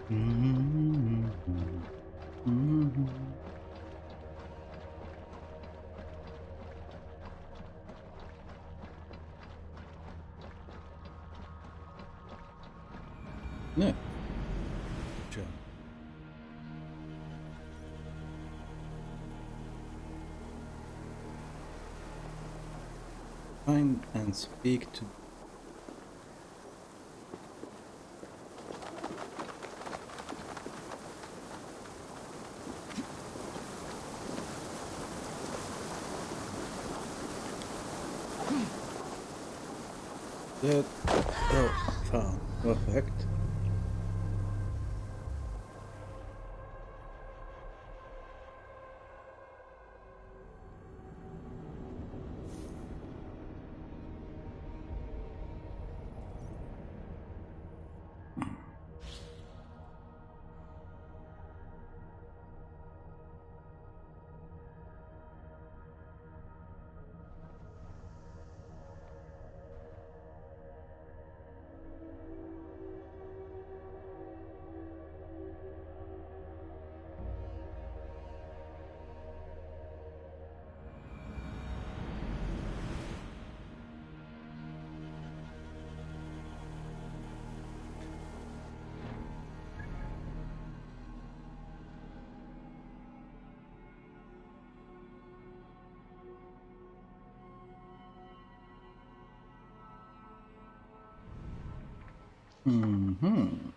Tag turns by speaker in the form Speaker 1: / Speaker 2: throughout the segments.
Speaker 1: Mhm. Mhm. Ne. Tja. Find and speak to. Det. Ja, fan. Vad för högt. Mhm.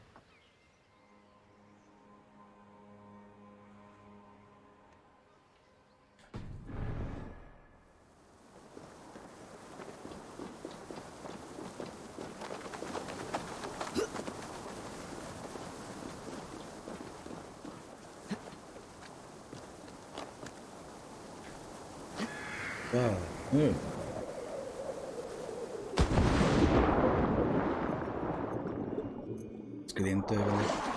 Speaker 1: Där. Nu. Skulle inte överleva.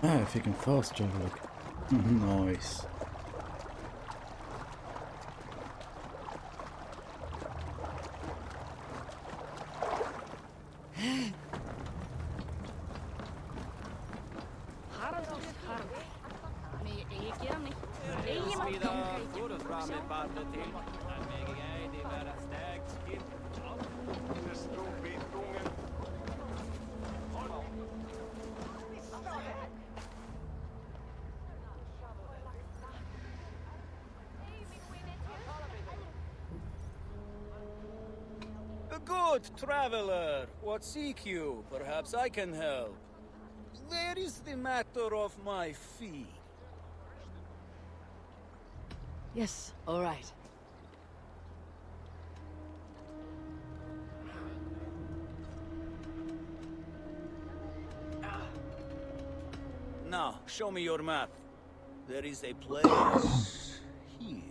Speaker 1: Ah, jag fick en fast travel look. Nice.
Speaker 2: A good traveler. What seek you? Perhaps I can help. There is the matter of my fee.
Speaker 3: Yes, all right.
Speaker 2: Now, show me your map. There is a place here.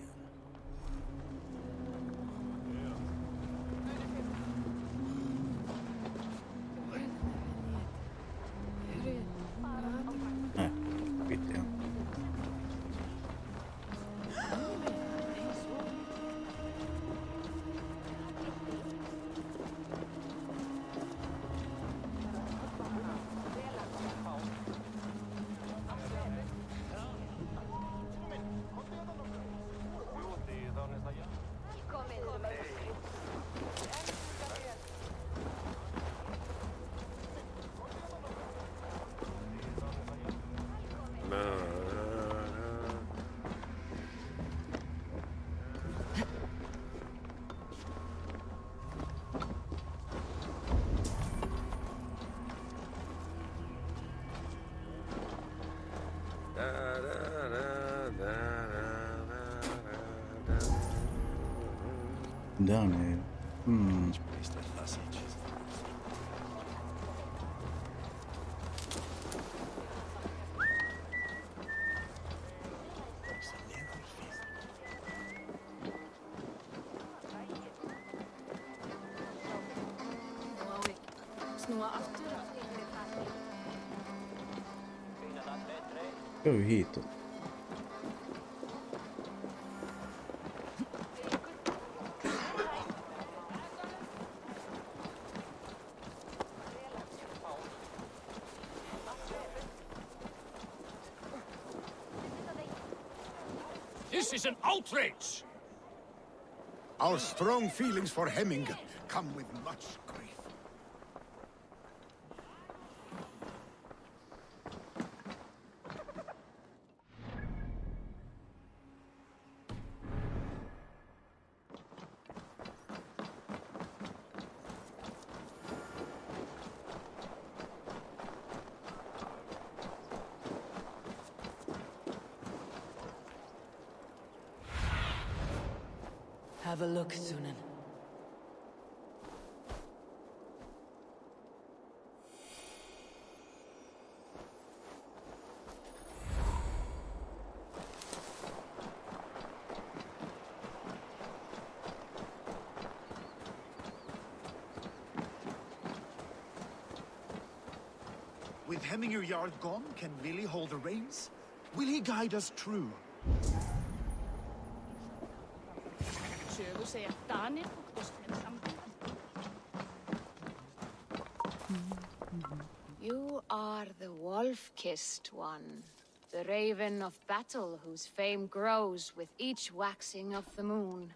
Speaker 1: Vitti on. Där nere. Ska vi hitåt?
Speaker 4: This is an outrage!
Speaker 5: Our strong feelings for Hemming come with much grief.
Speaker 3: Have a look, Sunan.
Speaker 5: With Hemmingerjard gone, can Willie hold the reins? Will he guide us true?
Speaker 6: You are the wolf-kissed one, the raven of battle whose fame grows with each waxing of the moon.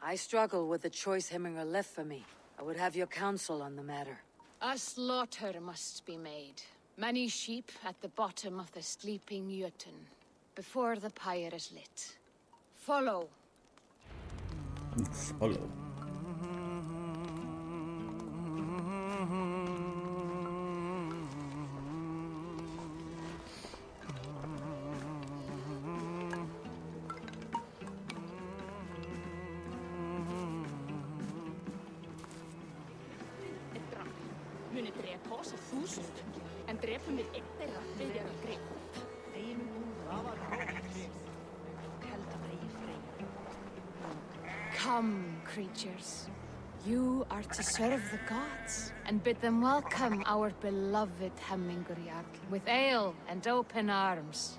Speaker 3: I struggle with the choice Hemminger left for me. I would have your counsel on the matter.
Speaker 6: A slaughter must be made. Many sheep at the bottom of the sleeping Jötun, before the pyre is lit. Follow.
Speaker 1: Follow.
Speaker 7: Muni drepa oss 1000, en drepum við einn þeirra við erum greip.
Speaker 6: Come, creatures. You are to serve the gods, and bid them welcome our beloved Hemmingerjarl with ale and open arms.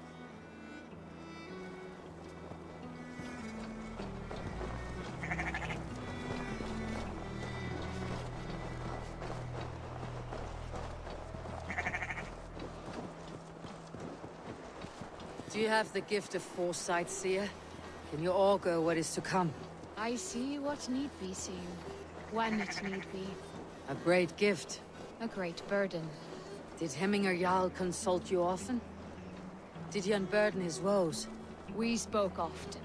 Speaker 3: Do you have the gift of foresight, seer? Can you augur what is to come?
Speaker 6: I see what need be seen, when it need be.
Speaker 3: A great gift.
Speaker 6: A great burden.
Speaker 3: Did Hemminger Jarl consult you often? Did he unburden his woes?
Speaker 6: We spoke often.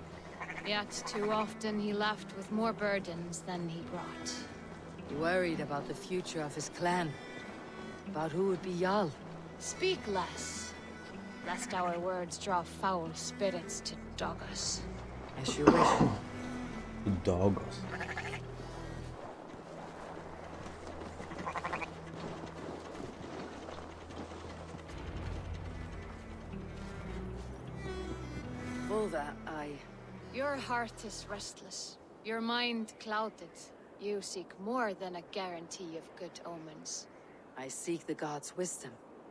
Speaker 6: Yet too often he left with more burdens than he brought.
Speaker 3: He worried about the future of his clan. About who would be Jarl.
Speaker 6: Speak less, lest our words draw foul spirits to dog us.
Speaker 3: As you wish.
Speaker 1: Dogos.
Speaker 3: Ulva, I...
Speaker 6: Your heart is restless, your mind clouded. You seek more than a guarantee of good omens.
Speaker 3: I seek the gods' wisdom.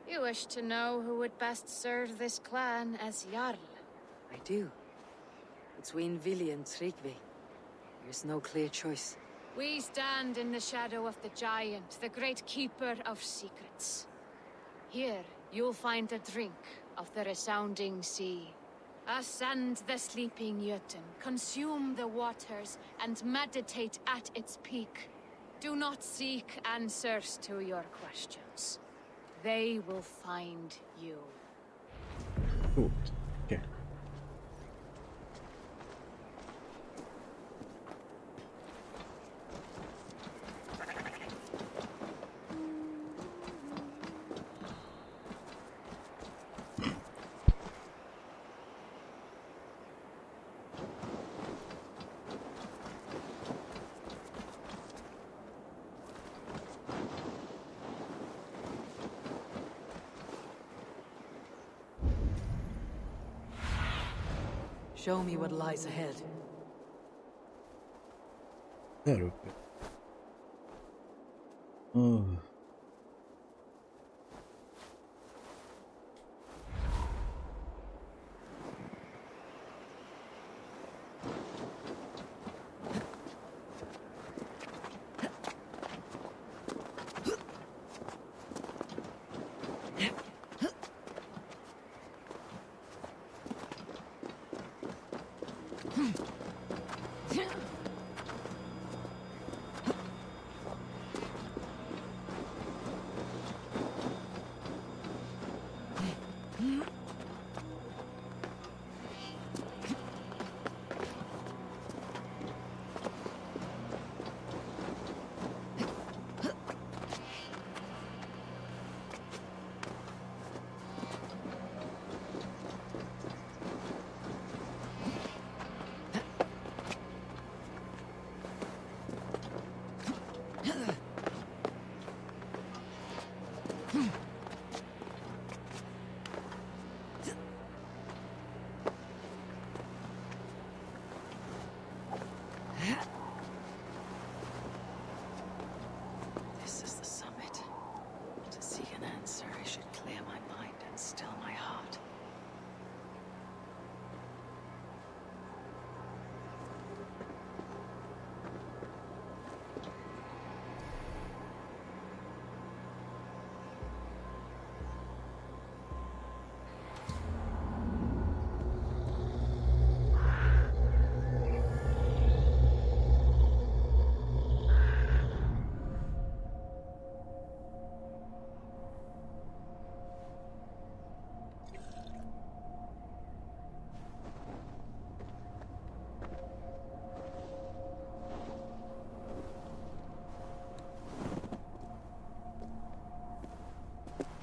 Speaker 6: You wish to know who would best serve this clan as Jarl.
Speaker 3: I do. Between Vili and Tryggvi, there's no clear choice.
Speaker 6: We stand in the shadow of the giant, the great keeper of secrets. Here, you'll find a drink of the resounding sea. Ascend the sleeping Jötun, consume the waters, and meditate at its peak. Do not seek answers to your questions. They will find you.
Speaker 1: Cool. Okay.
Speaker 3: Show me what lies ahead.
Speaker 1: Där uppe. Oh.
Speaker 3: This is the summit. To seek an answer, I should clear my mind and still my heart.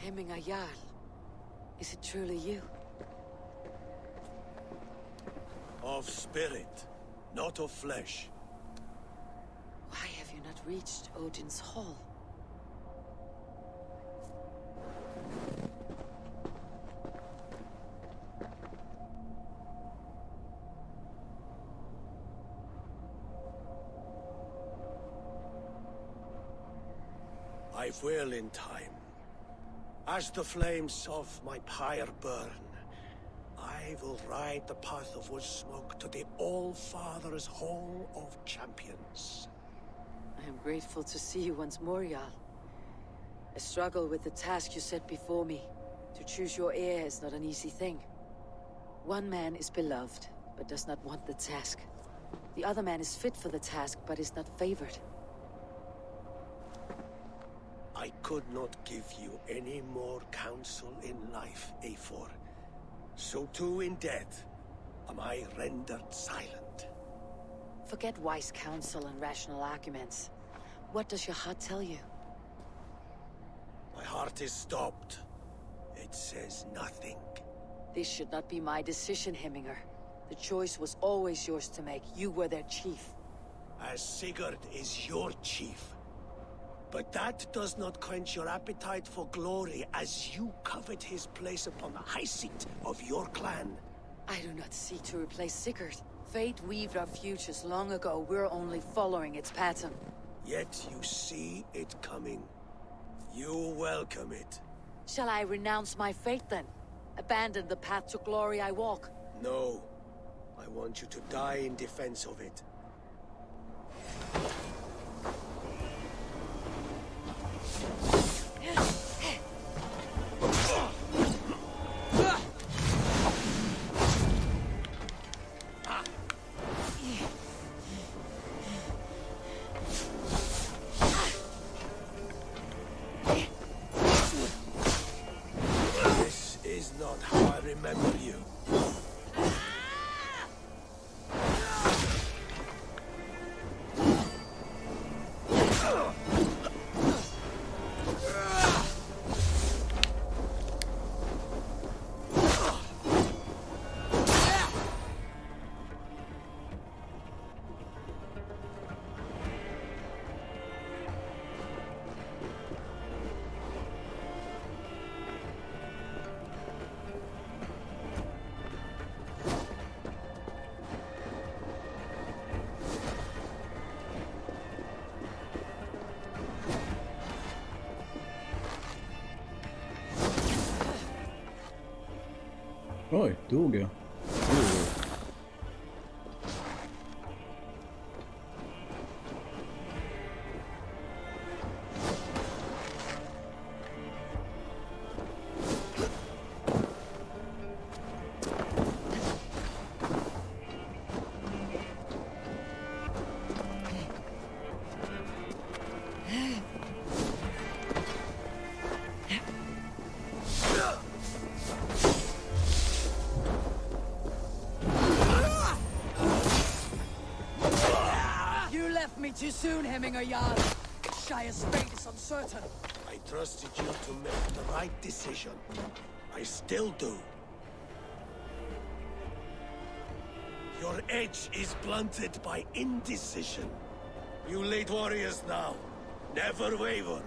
Speaker 3: Hemminger Jarl, is it truly you?
Speaker 8: Of spirit, not of flesh.
Speaker 3: Why have you not reached Odin's Hall?
Speaker 8: I will in time. As the flames of my pyre burn, I will ride the path of wood smoke to the All-Father's Hall of Champions.
Speaker 3: I am grateful to see you once more, Jarl. I struggle with the task you set before me. To choose your heir is not an easy thing. One man is beloved, but does not want the task. The other man is fit for the task, but is not favored.
Speaker 8: I could not give you any more counsel in life, Eivor. So too in death am I rendered silent.
Speaker 3: Forget wise counsel and rational arguments. What does your heart tell you?
Speaker 8: My heart is stopped. It says nothing.
Speaker 3: This should not be my decision, Hemminger. The choice was always yours to make. You were their chief.
Speaker 8: As Sigurd is your chief. But that does not quench your appetite for glory as you covet his place upon the high seat of your clan.
Speaker 3: I do not seek to replace Sigurd. Fate weaved our futures long ago. We're only following its pattern.
Speaker 8: Yet you see it coming. You welcome it.
Speaker 3: Shall I renounce my fate then? Abandon the path to glory I walk?
Speaker 8: No. I want you to die in defense of it. This is not how I remember you.
Speaker 1: Oj, dog jag?
Speaker 3: Too soon, Hemminger Jarl. Shire's fate is uncertain.
Speaker 8: I trusted you to make the right decision. I still do. Your edge is blunted by indecision. You lead warriors now. Never waver.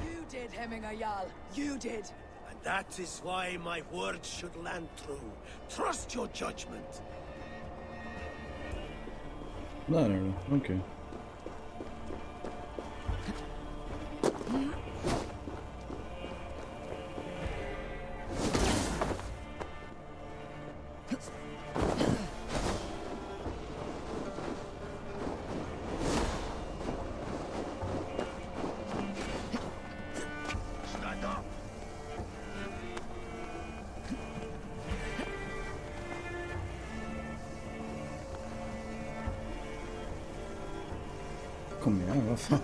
Speaker 3: You did, Hemminger Jarl. You did.
Speaker 8: And that is why my words should land true. Trust your judgment.
Speaker 1: Där är det, okej.
Speaker 8: Stand up.
Speaker 1: Kom igen, vad fan.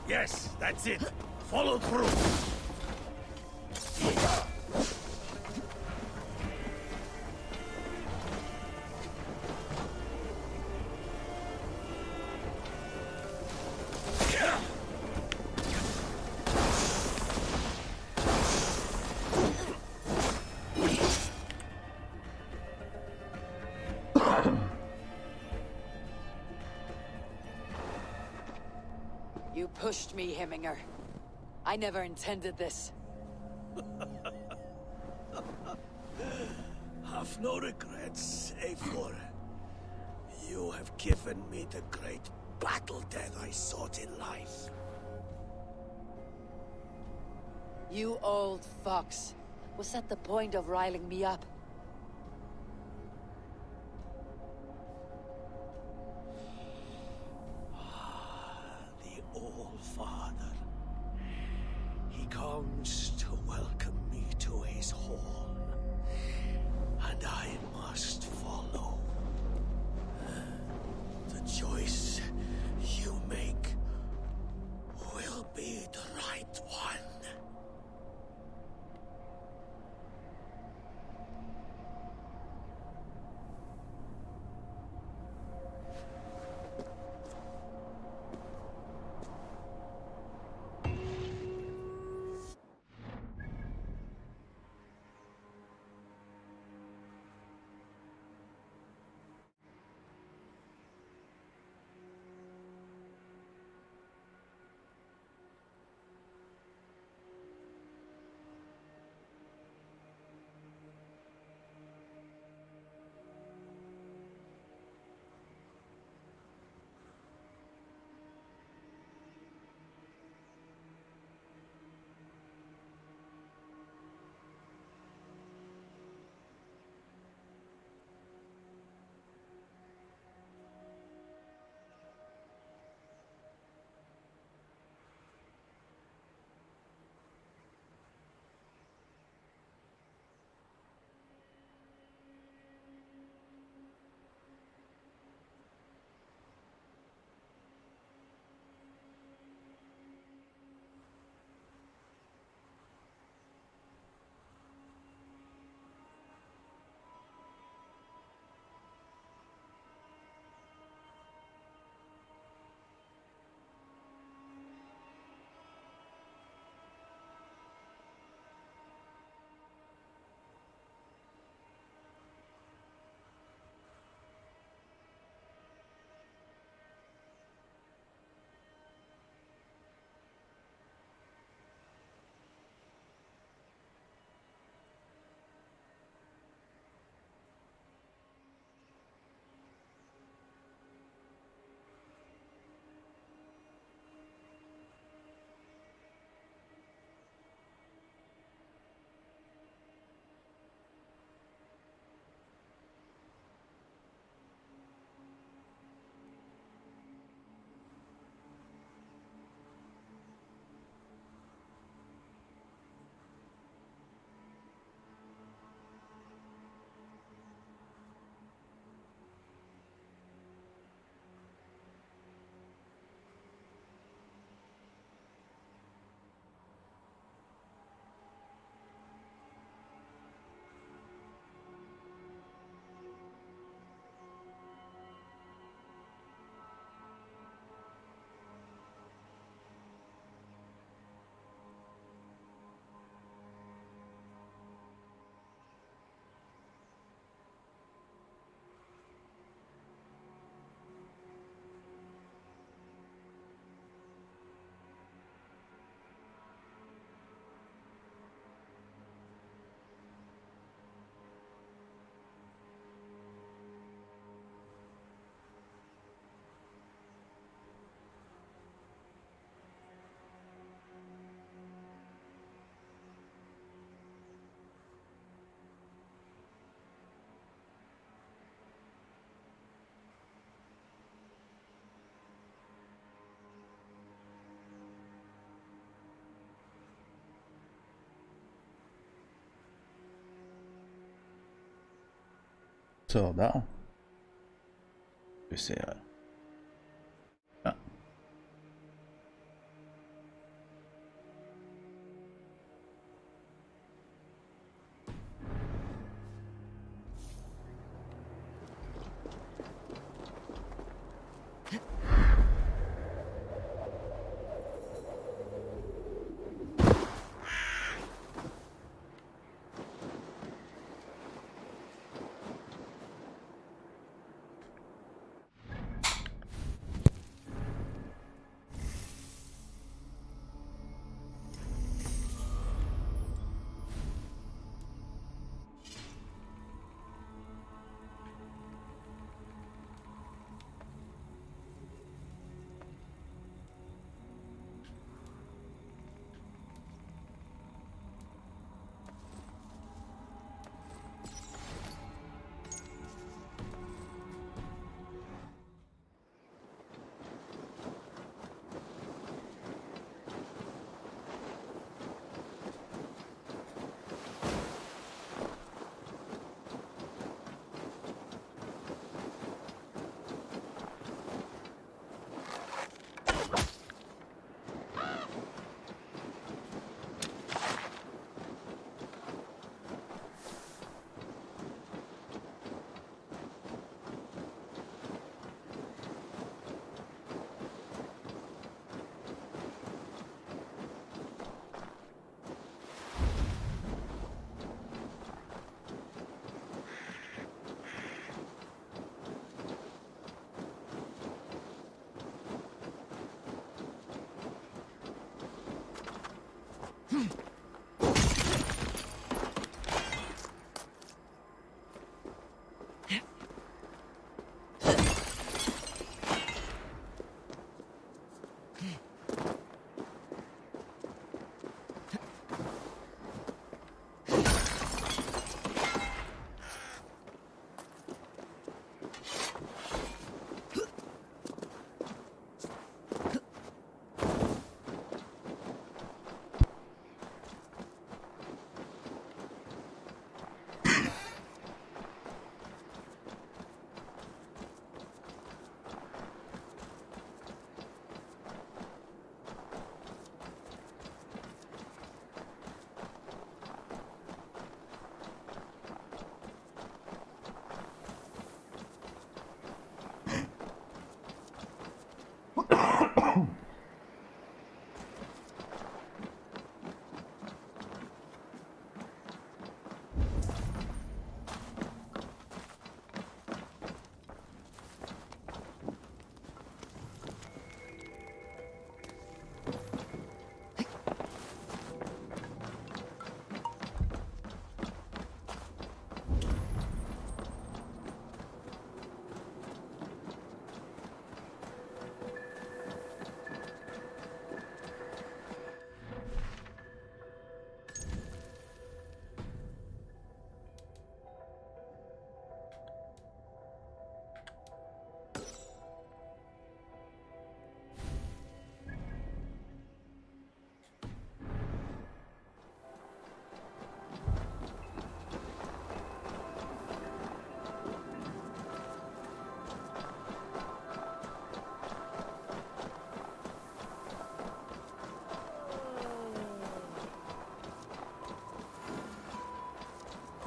Speaker 8: Yes, that's it. Follow through.
Speaker 3: You pushed me, Hemminger. I never intended this.
Speaker 8: Have no regrets, Eivor. You have given me the great battle death I sought in life.
Speaker 3: You old fox. Was that the point of riling me up?
Speaker 8: The All-Father. He comes to welcome me to his hall.
Speaker 1: Sådär. Vi ser. Ja.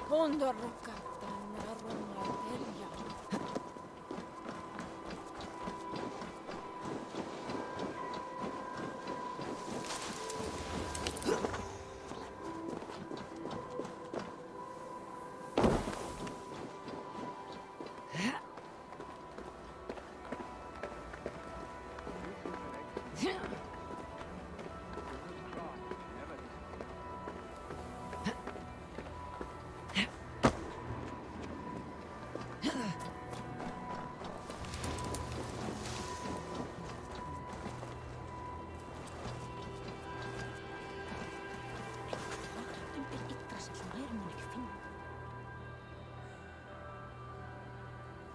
Speaker 7: Kondo rukattaan rummartelja.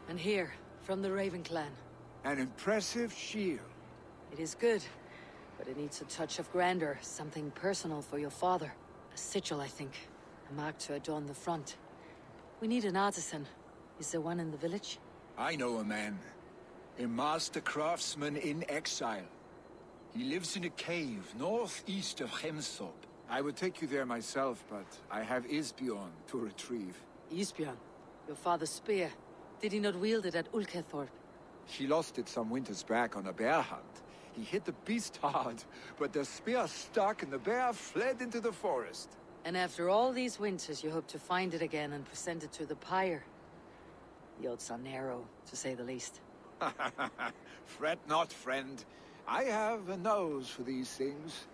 Speaker 3: And here, from the Raven clan.
Speaker 5: An impressive shield.
Speaker 3: It is good, but it needs a touch of grandeur, something personal for your father. A sigil, I think. A mark to adorn the front. We need an artisan. Is there one in the village?
Speaker 9: I know a man. A master craftsman in exile. He lives in a cave northeast of Hemthorpe. I would take you there myself, but I have Isbjorn to retrieve.
Speaker 3: Isbjorn, your father's spear. Did he not wield it at Ulkethorpe?
Speaker 9: She lost it some winters back on a bear hunt. He hit the beast hard, but the spear stuck and the bear fled into the forest.
Speaker 3: And after all these winters, you hope to find it again and present it to the pyre. The odds are narrow, to say the least.
Speaker 9: Fret not, friend. I have a nose for these things.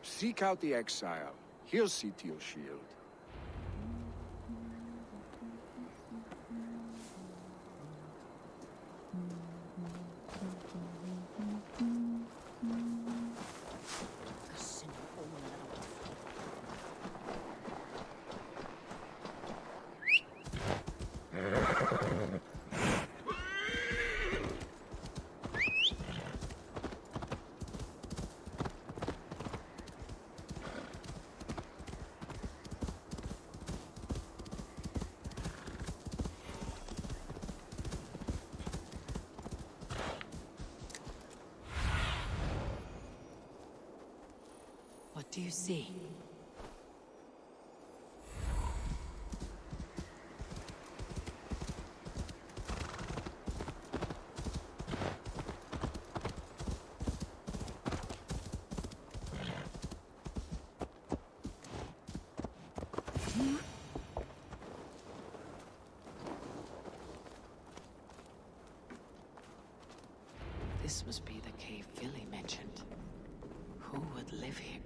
Speaker 9: Seek out the exile. He'll see to your shield.
Speaker 3: What do you see? This must be the cave Billy mentioned. Who would live here?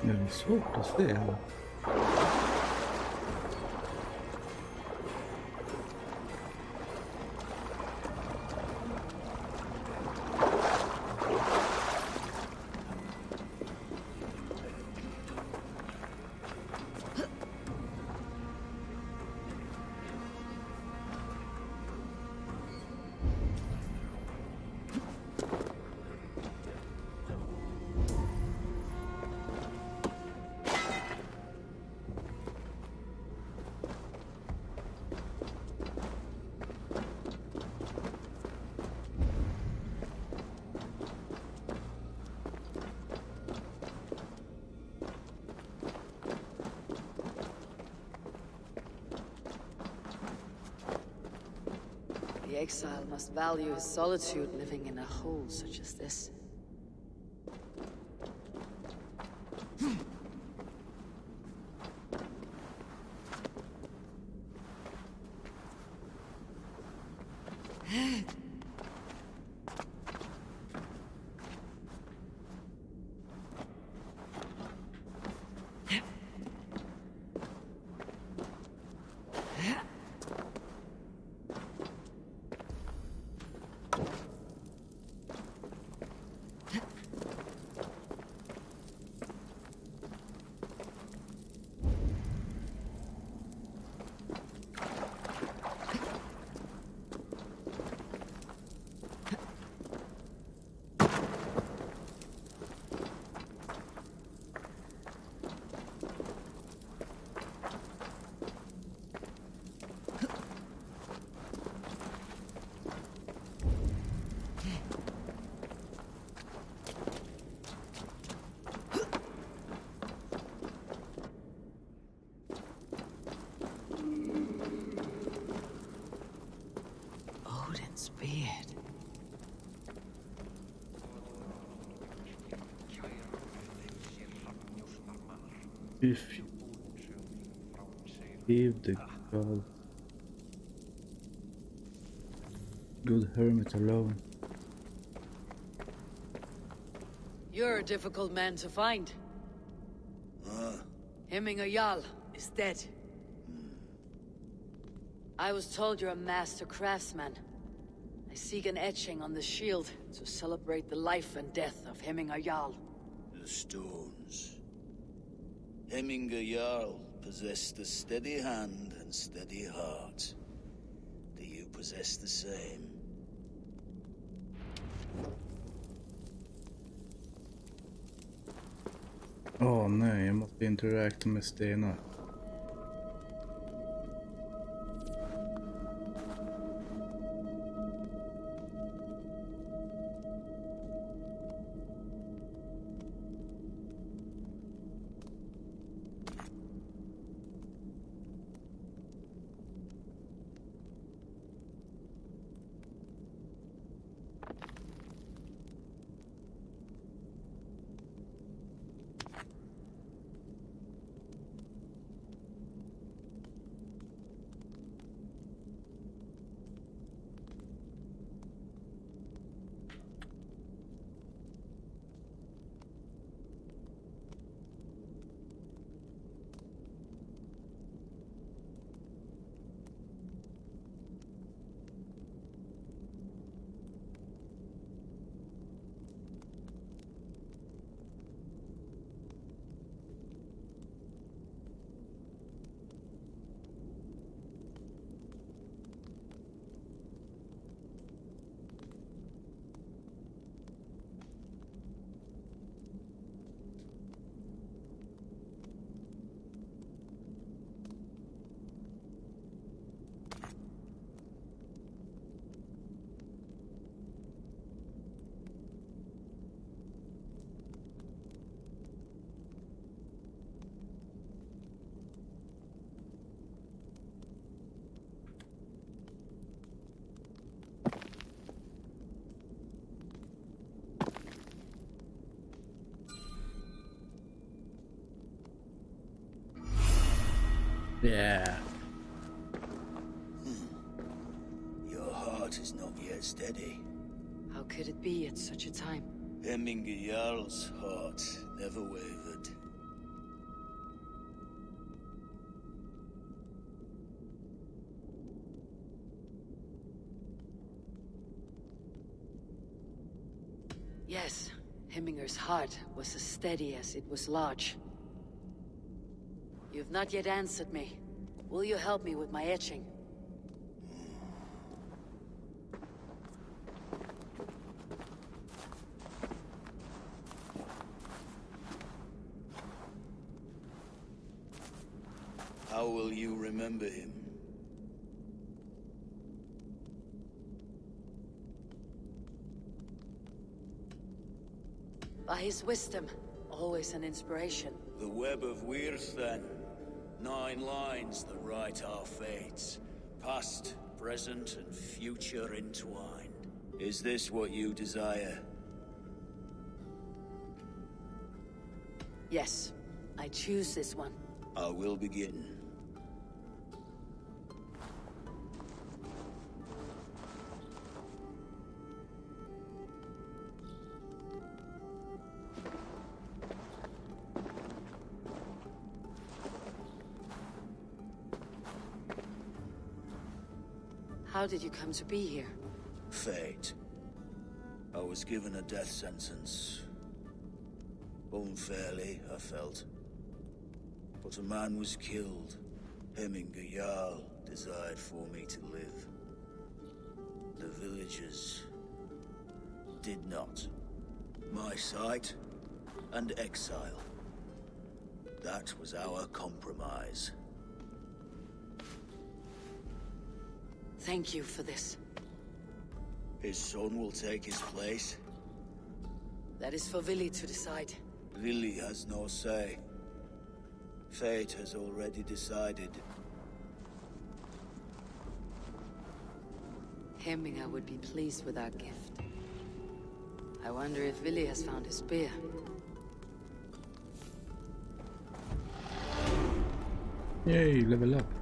Speaker 1: Det är svårt att se.
Speaker 3: The exile must value his solitude living in a hole such as this. Odin's beard.
Speaker 1: If you leave the good hermit alone.
Speaker 3: You're a difficult man to find. Hemminger Jarl is dead. I was told you're a master craftsman. I seek an etching on the shield to celebrate the life and death of Hemminger Jarl.
Speaker 2: The stones. Hemminger Jarl possessed a steady hand and steady heart. Do you possess the same?
Speaker 1: Åh nej, jag måste interagera med stenar. Yeah.
Speaker 2: Your heart is not yet steady.
Speaker 3: How could it be at such a time?
Speaker 2: Hemminger Jarl's heart never wavered.
Speaker 3: Hemminger's heart was as steady as it was large. You've not yet answered me. Will you help me with my etching?
Speaker 2: How will you remember him?
Speaker 3: By his wisdom, always an inspiration.
Speaker 2: The web of Wirth, then. 9 lines that write our fates. Past, present, and future entwined. Is this what you desire?
Speaker 3: Yes, I choose this one.
Speaker 2: I will begin.
Speaker 3: How did you come to be here?
Speaker 2: Fate. I was given a death sentence. Unfairly, I felt. But a man was killed. Hemminger Jarl desired for me to live. The villagers did not. My sight and exile. That was our compromise.
Speaker 3: Thank you for this.
Speaker 2: His son will take his place.
Speaker 3: That is for Vili to decide.
Speaker 2: Vili has no say. Fate has already decided.
Speaker 3: Hemminger would be pleased with our gift. I wonder if Vili has found his spear.
Speaker 1: Yay, level up.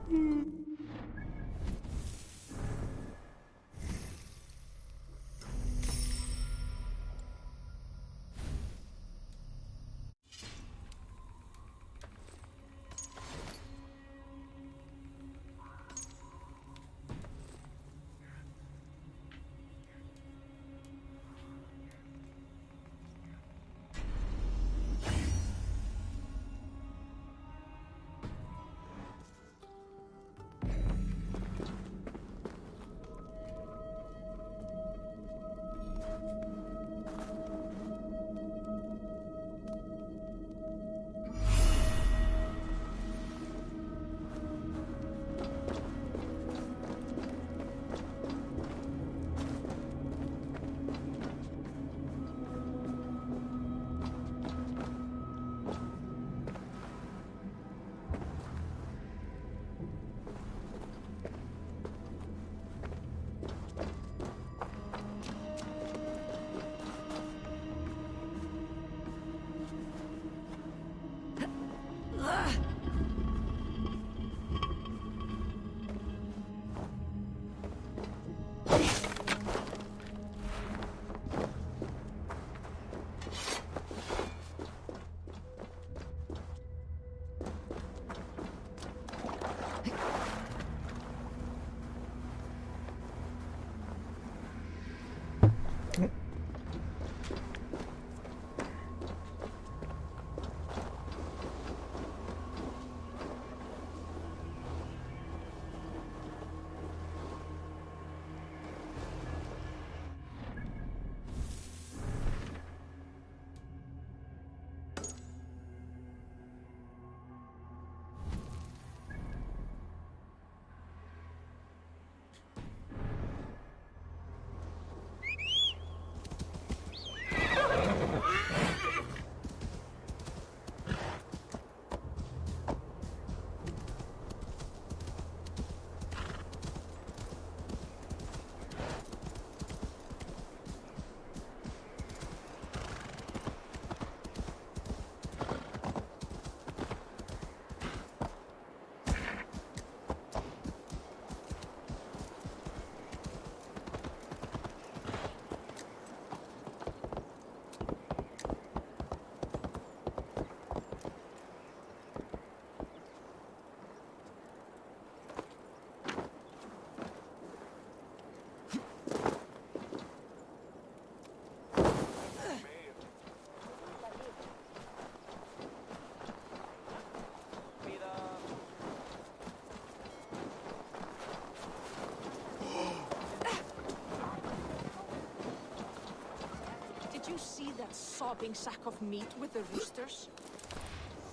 Speaker 7: that sobbing sack of meat with the roosters?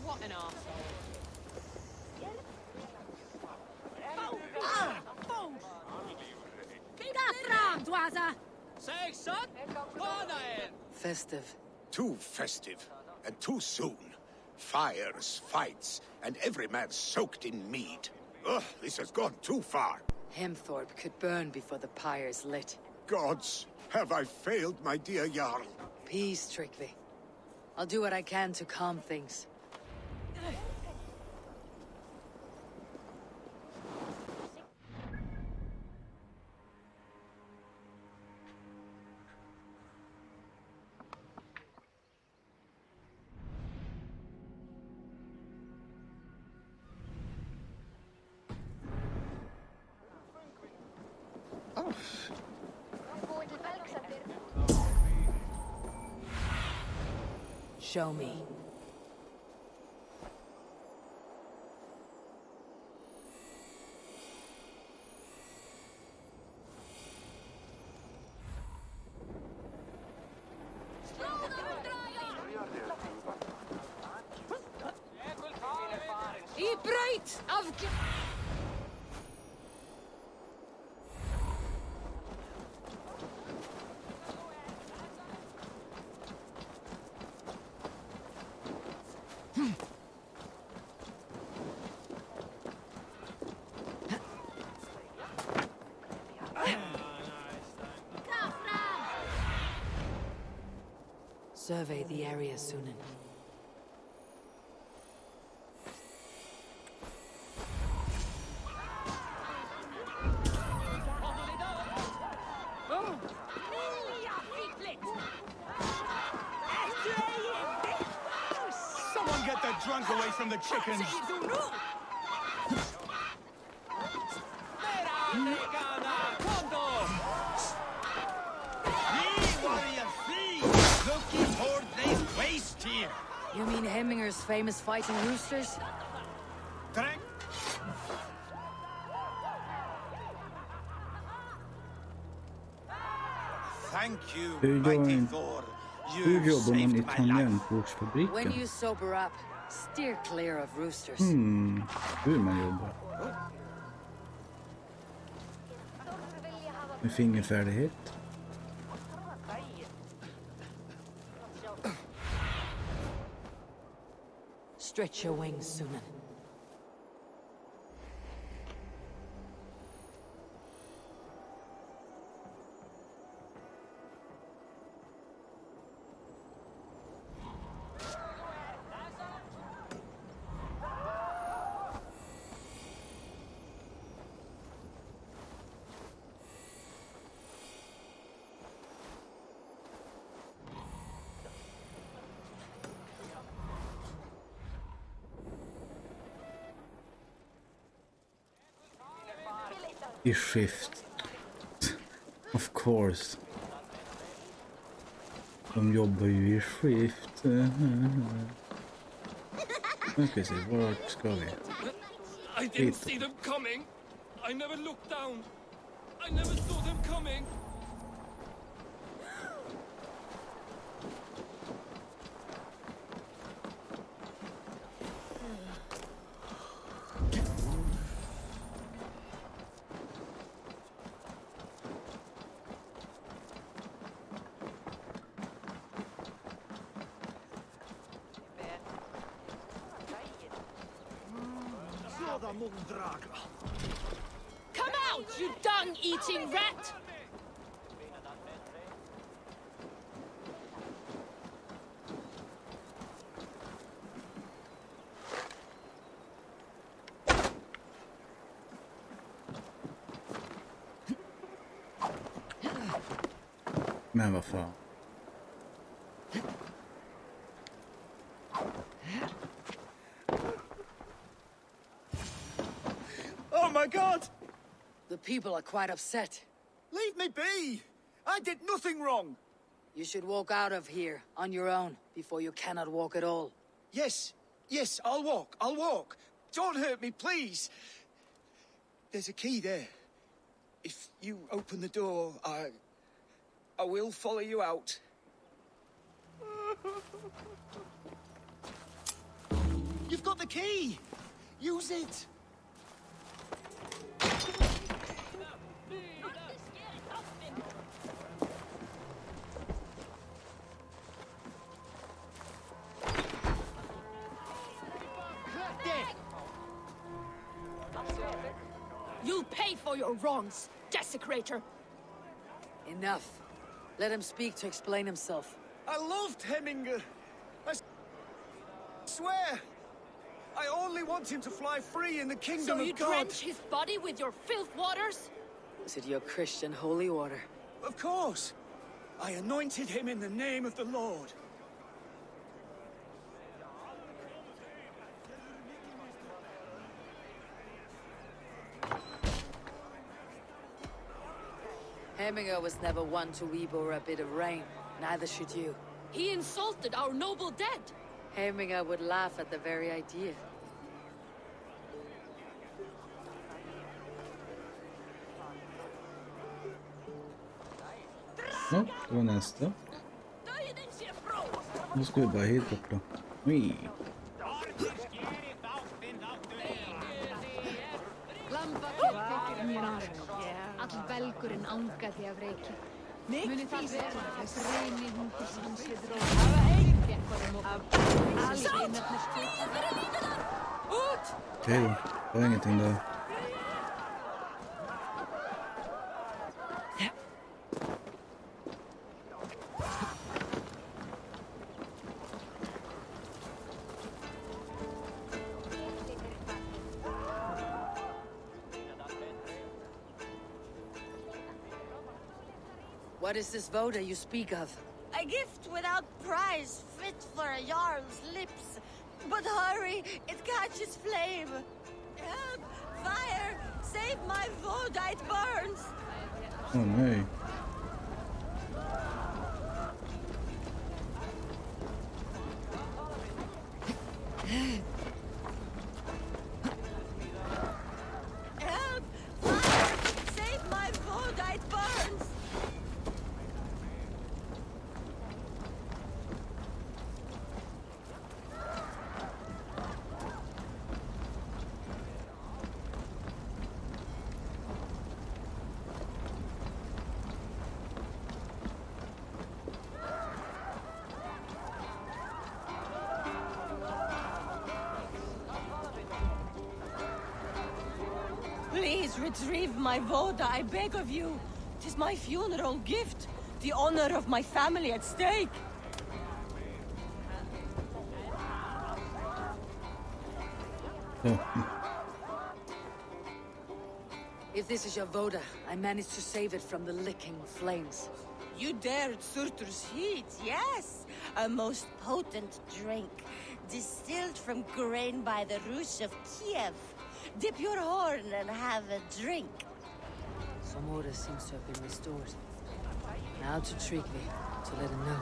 Speaker 7: What an arsehole.
Speaker 3: Festive.
Speaker 8: Too festive, and too soon. Fires, fights, and every man soaked in mead. Ugh, this has gone too far.
Speaker 3: Hemthorpe could burn before the pyre's lit.
Speaker 8: Gods, have I failed my dear Jarl?
Speaker 3: Peace, Tryggvi. I'll do what I can to calm things. Show me.
Speaker 6: I bright of...
Speaker 3: Survey the area, Sunan.
Speaker 5: Someone get that drunk away from the chickens!
Speaker 4: Looking for this waste here.
Speaker 3: You mean Hemminger's famous fighting roosters?
Speaker 5: Drink!
Speaker 8: Thank you,
Speaker 1: Hur
Speaker 8: mighty
Speaker 1: jobbar
Speaker 8: Thor.
Speaker 1: hur
Speaker 8: You
Speaker 1: jobbar man i
Speaker 8: saved my life.
Speaker 3: When
Speaker 1: tangentbordsfabriken?
Speaker 3: you sober up, steer clear of roosters.
Speaker 1: Hur man jobbar? Med fingerfärdighet?
Speaker 3: Stretch your wings, Sunan.
Speaker 1: I skift. Of course. De jobbar ju i skift. Nu ska vi se, vart ska vi?
Speaker 4: I didn't see them coming. I never looked down. I never saw them coming.
Speaker 7: Come out, you dung-eating rat!
Speaker 1: Men vad fan.
Speaker 5: Oh my god!
Speaker 3: The people are quite upset.
Speaker 5: Leave me be! I did nothing wrong!
Speaker 3: You should walk out of here on your own before you cannot walk at all.
Speaker 5: Yes, yes, I'll walk. Don't hurt me, please. There's a key there. If you open the door, I will follow you out. You've got the key! Use it!
Speaker 7: You'll pay for your wrongs, desecrator!
Speaker 3: Enough. Let him speak to explain himself.
Speaker 5: I loved Hemminger. I swear. I only want him to fly free in the kingdom
Speaker 7: So you
Speaker 5: of God.
Speaker 7: drench his body with your filth waters?
Speaker 3: Is it your Christian holy order?
Speaker 5: Of course. I anointed him in the name of the Lord.
Speaker 3: Hemminger was never one to weep over a bit of rain. Neither should you.
Speaker 7: He insulted our noble dead!
Speaker 3: Hemminger would laugh at the very idea.
Speaker 1: Ja, det var nästa. Nu ska vi bara hit bort då. Oj.
Speaker 6: All belgurinn angaði af reiki. Muni það vera þess reyni hundur sem hann sér dróð. Fékk honum og alveg nefnir út!
Speaker 1: Okej då, det var ingenting där.
Speaker 3: What is this voda you speak of?
Speaker 10: A gift without price, fit for a jarl's lips. But hurry, it catches flame. Help! Fire! Save my voda, it burns!
Speaker 1: Åh nej.
Speaker 10: Help! Fire! Save my voda, it burns! Please retrieve my voda, I beg of you. 'Tis my funeral gift. The honor of my family at stake.
Speaker 1: Så.
Speaker 3: If this is your voda, I managed to save it from the licking flames.
Speaker 10: You dared Surtur's heat, yes. A most potent drink. Distilled from grain by the Rus of Kiev. Dip your horn and have a drink.
Speaker 3: Some order seems to have been restored. Now to Tryggvi, to let him know.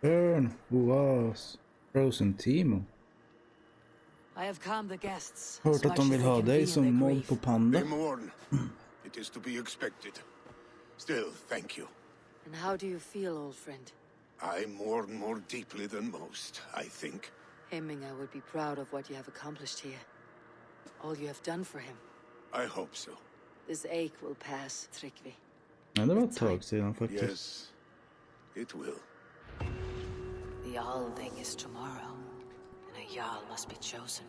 Speaker 1: Burn, was Frozen Timo.
Speaker 3: I have calmed the guests.
Speaker 1: Hört att de vill ha dig som mål på Panda.
Speaker 11: They mourn. It is to be expected. Still, thank you.
Speaker 3: And how do you feel, old friend?
Speaker 11: I mourn more deeply than most, I think.
Speaker 3: Hemminger would be proud of what you have accomplished here. All you have done for him.
Speaker 11: I hope so.
Speaker 3: This ache will pass, Tryggvi.
Speaker 1: Ja, det var ett tag sedan faktiskt.
Speaker 11: Yes, it will.
Speaker 3: The Althing is tomorrow, and a Jarl must be chosen.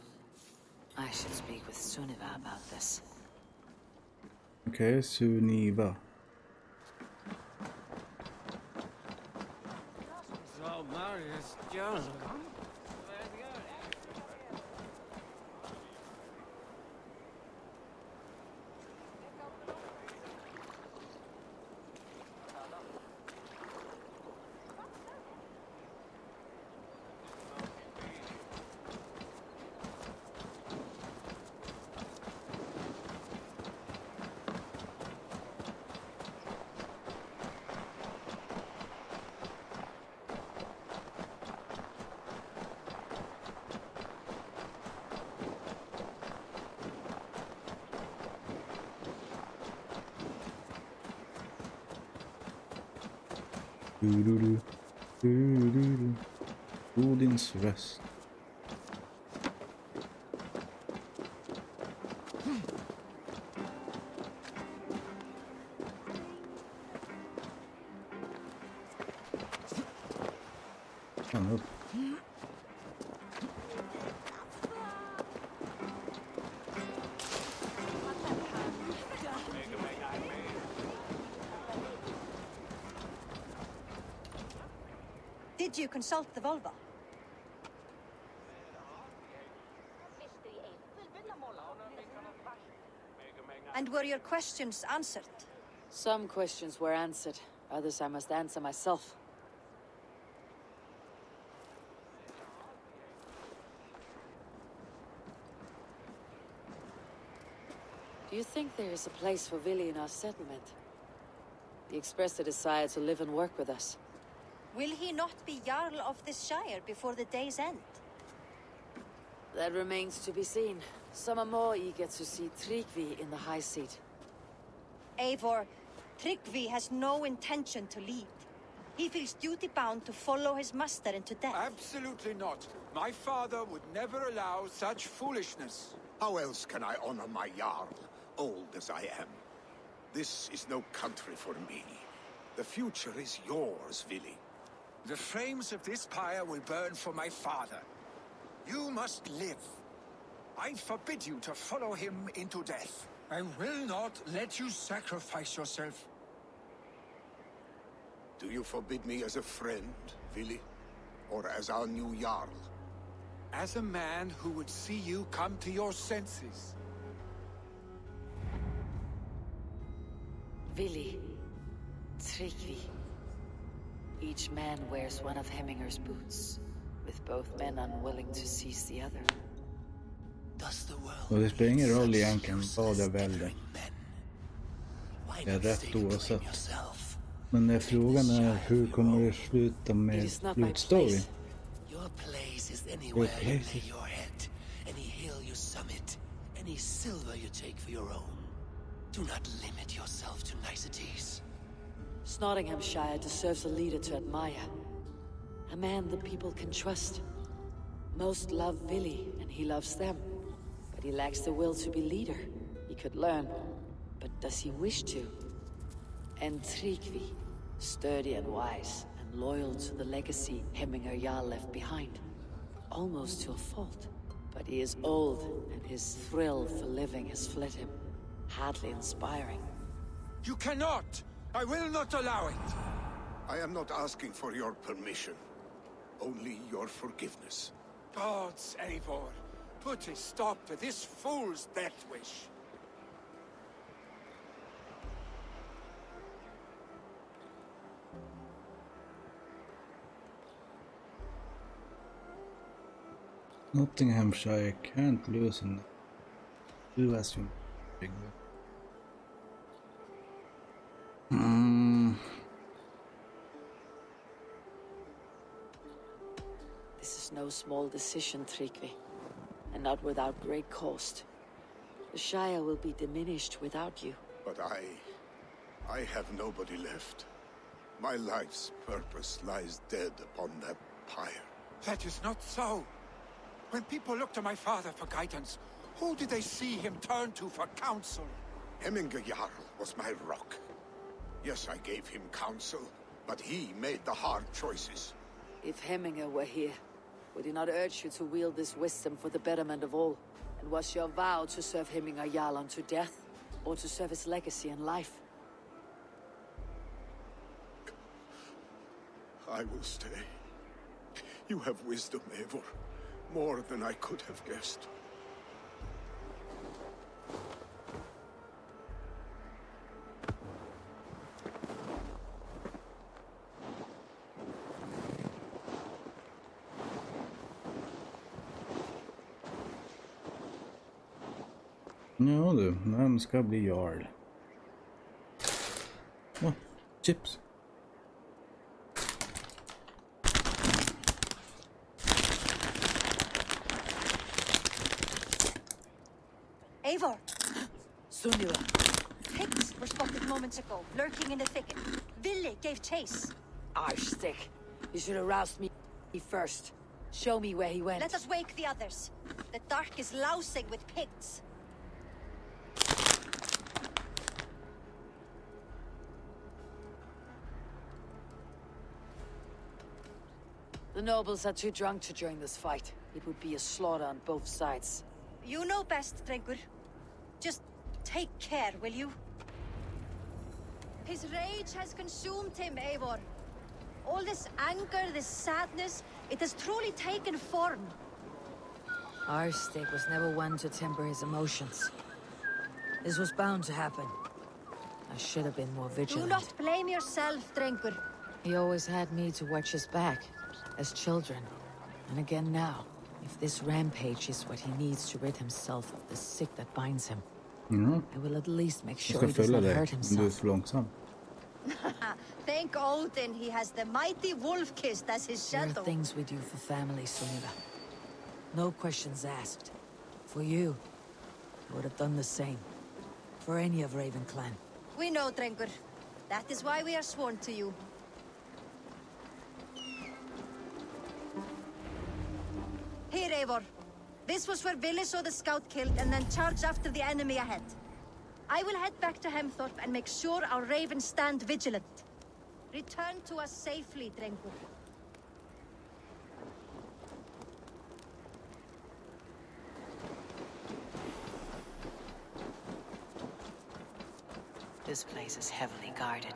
Speaker 3: I should speak with Sunniva about this.
Speaker 1: Okej, Suniva.
Speaker 4: So Marius Jones.
Speaker 1: Du-du-du. Du-du-du. Odins röst. Fan upp.
Speaker 12: Did you consult the vulva? And were your questions answered?
Speaker 3: Some questions were answered. Others I must answer myself. Do you think there is a place for Vili in our settlement? He expressed a desire to live and work with us.
Speaker 12: Will he not be Jarl of this shire before the day's end?
Speaker 3: That remains to be seen. Some are more eager to see Tryggvi in the high seat.
Speaker 12: Eivor, Tryggvi has no intention to lead. He feels duty-bound to follow his master into death.
Speaker 9: Absolutely not. My father would never allow such foolishness.
Speaker 11: How else can I honor my Jarl, old as I am? This is no country for me. The future is yours, Vili.
Speaker 9: The flames of this pyre will burn for my father. You must live. I forbid you to follow him into death. I will not let you sacrifice yourself.
Speaker 11: Do you forbid me as a friend, Vili? Or as our new Jarl?
Speaker 9: As a man who would see you come to your senses.
Speaker 3: Vili, Tryggvi. Each man wears one of Hemminger's boots, with both men unwilling to seize the other.
Speaker 1: Och det spelar ingen roll egentligen vad jag väljer. Jag är rätt oavsett. Men frågan är hur kommer det sluta med slutstory?
Speaker 2: Your place is anywhere you lay your head, any hill you summit, any silver you take for your own. Do not limit yourself to niceties.
Speaker 3: Nottinghamshire deserves a leader to admire. A man the people can trust. Most love Vili, and he loves them. But he lacks the will to be leader. He could learn, but does he wish to? And Tryggvi, sturdy and wise, and loyal to the legacy Hemminger Jarl left behind. Almost to a fault. But he is old, and his thrill for living has fled him. Hardly inspiring.
Speaker 9: You cannot! I will not allow it!
Speaker 11: I am not asking for your permission. Only your forgiveness.
Speaker 9: Gods, Eivor, put a stop to this fool's death wish.
Speaker 1: Nottinghamshire can't lose in do as you big.
Speaker 3: This is no small decision, Tryggvi, and not without great cost. The Shire will be diminished without you.
Speaker 11: But I have nobody left. My life's purpose lies dead upon that pyre.
Speaker 9: That is not so. When people look to my father for guidance, who did they see him turn to for counsel?
Speaker 11: Hemminger Jarl was my rock. Yes, I gave him counsel, but he made the hard choices.
Speaker 3: If Hemminger were here, would he not urge you to wield this wisdom for the betterment of all? And was your vow to serve Hemminger Jarl unto death, or to serve his legacy in life?
Speaker 11: I will stay. You have wisdom, Eivor. More than I could have guessed.
Speaker 1: Ja du, vem ska bli Jarl? Åh, chips.
Speaker 12: Eivor!
Speaker 3: Sunniva!
Speaker 12: Pigs were spotted moments ago, lurking in the thicket. Vili gave chase.
Speaker 3: Arshstick. You should have roused me first. Show me where he went.
Speaker 12: Let us wake the others. The dark is lousing with pigs.
Speaker 3: The nobles are too drunk to join this fight. It would be a slaughter on both sides.
Speaker 12: You know best, Drengur. Just take care, will you? His rage has consumed him, Eivor. All this anger, this sadness, it has truly taken form.
Speaker 3: Arshstick was never one to temper his emotions. This was bound to happen. I should have been more vigilant.
Speaker 12: Do not blame yourself, Drengur.
Speaker 3: He always had me to watch his back, as children. And again now, if this rampage is what he needs to rid himself of the sick that binds him, I will at least make sure he does not hurt himself.
Speaker 12: Thank Odin he has the mighty Wolf-Kissed as his
Speaker 3: There
Speaker 12: shadow.
Speaker 3: are things we do for family, Sunniva. No questions asked. For you, I would have done the same. For any of Raven clan.
Speaker 12: We know, Drengur. That is why we are sworn to you. Here, Eivor. This was where Vili saw the scout killed and then charged after the enemy ahead. I will head back to Hemthorpe and make sure our ravens stand vigilant. Return to us safely, Drengur.
Speaker 3: This place is heavily guarded.